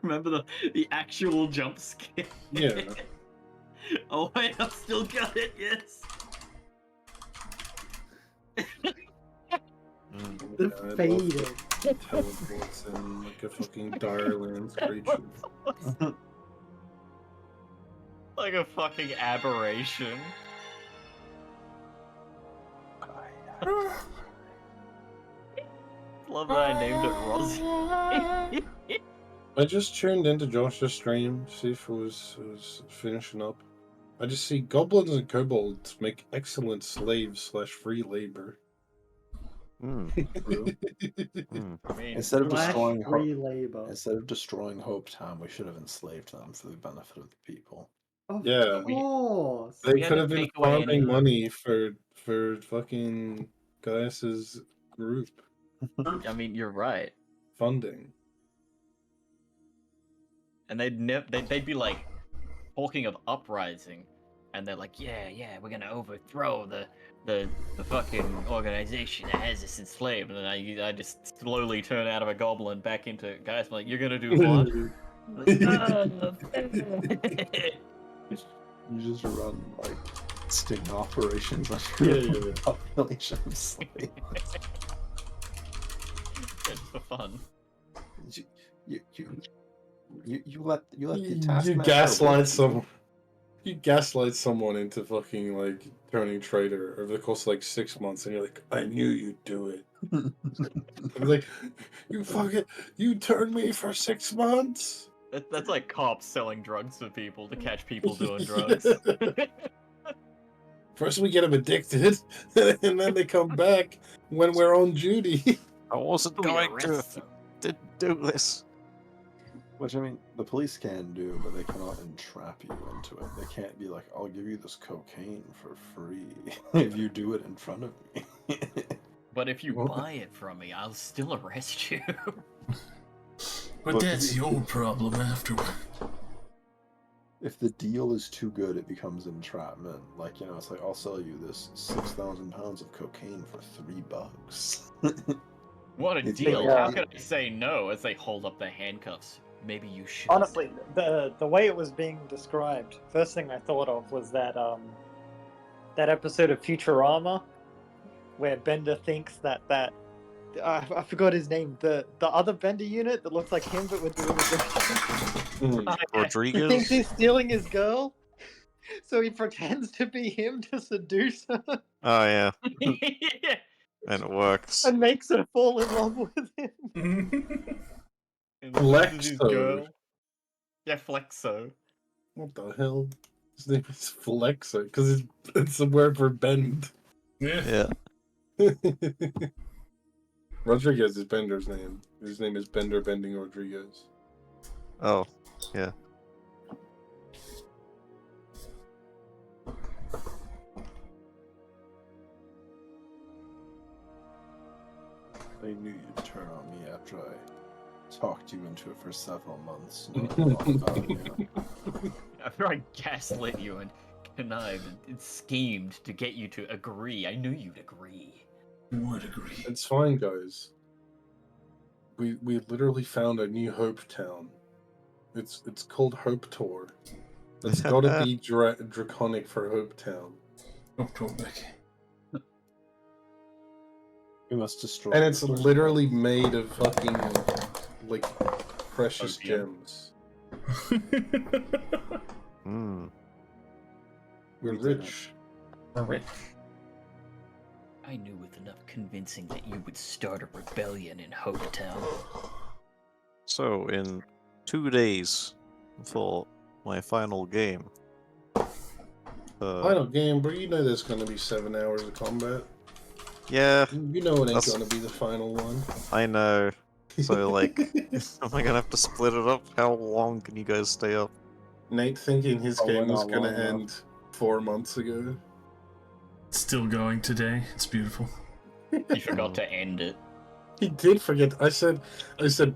Remember the actual jump scare? Yeah. Oh wait, I've still got it. Yes. Mm. The Yeah, I love faded. Teleports in like a fucking Direlands creature. Like a fucking aberration. Love that I named it Rosie. I just tuned into Josh's stream, see if it was finishing up. I just see goblins and kobolds make excellent slaves / free labor. Mm. True. Mm. I mean, Instead of Slash destroying free labor. Instead of destroying Hope Town, we should have enslaved them for the benefit of the people. Of Yeah. course. They We had could to have been take away any- farming money for fucking Gaius's group I mean, you're right. funding. And they'd be like talking of uprising, and they're like, yeah, we're gonna overthrow the fucking organization that has us enslaved. And then I just slowly turn out of a goblin back into guys. I'm like, you're gonna do what? You just run like sting operations on Yeah, your yeah, yeah. population of slaves. Just for fun. You let the You taskmaster gaslight work. some. You gaslight someone into fucking like turning traitor over the course of like 6 months, and you're like, I knew you'd do it. I'm like, you turned me for 6 months. That's like cops selling drugs to people to catch people doing drugs. First we get them addicted, and then they come back when we're on duty. I wasn't We going to arrest if you didn't do this. Which, I mean, the police can do, but they cannot entrap you into it. They can't be like, I'll give you this cocaine for free if you do it in front of me. But if you Well- buy it from me, I'll still arrest you. But Look, that's your problem afterward. If the deal is too good, it becomes entrapment. Like, it's like, I'll sell you this 6,000 pounds of cocaine for $3. What a It's deal! like- How could I say no as they hold up their handcuffs? Maybe you should. Honestly, the way it was being described, first thing I thought of was that episode of Futurama where Bender thinks that I forgot his name, the other Bender unit that looks like him but with the little girl. He thinks Rodriguez? he's stealing his girl, so he pretends to be him to seduce her Oh, yeah. Yeah. And it works. and makes her fall in love with him. And Flexo. this is his girl. Yeah, Flexo. What the hell? His name is Flexo because it's a word for bend. Yeah. Yeah. Rodriguez is Bender's name. His name is Bender Bending Rodriguez. Oh, yeah. I knew you'd turn on me after I talked you into it for several months. knowing all about you. After I gaslit you and connived and schemed to get you to agree, I knew you'd agree. Would agree. It's fine, guys. We literally found a new Hope Town. It's called Hope Tor. It's got to be draconic for Hopetown. Don't talk back. We must destroy. And the it's first literally one. made of fucking, like, precious Opium. gems. Hmm. We're We did rich. I knew with enough convincing that you would start a rebellion in Hopetown. So, in 2 days for my final game. Final game, but you know there's going to be 7 hours of combat. Yeah, You know it ain't That's- going to be the final one. I know. So, like, am I gonna have to split it up? How long can you guys stay up? Nate thinking his Probably game was not going to long enough. end 4 months ago. It's still going today. It's beautiful. You forgot to end it. He did forget. I said,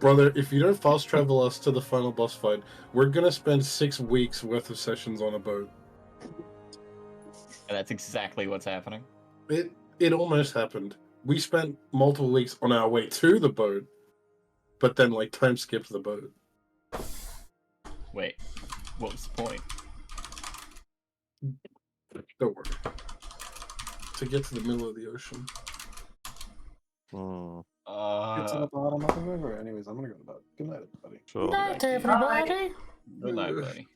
brother, if you don't fast travel us to the final boss fight, we're gonna spend 6 weeks worth of sessions on a boat. And that's exactly what's happening. It almost happened. We spent multiple weeks on our way to the boat, but then like time skipped the boat. Wait, what was the point? Don't worry. To get to the middle of the ocean. Hmm. Get to the bottom of the river. Anyways, I'm gonna go to bed. Good night, everybody. Sure. Good night, Bye. Good night, buddy.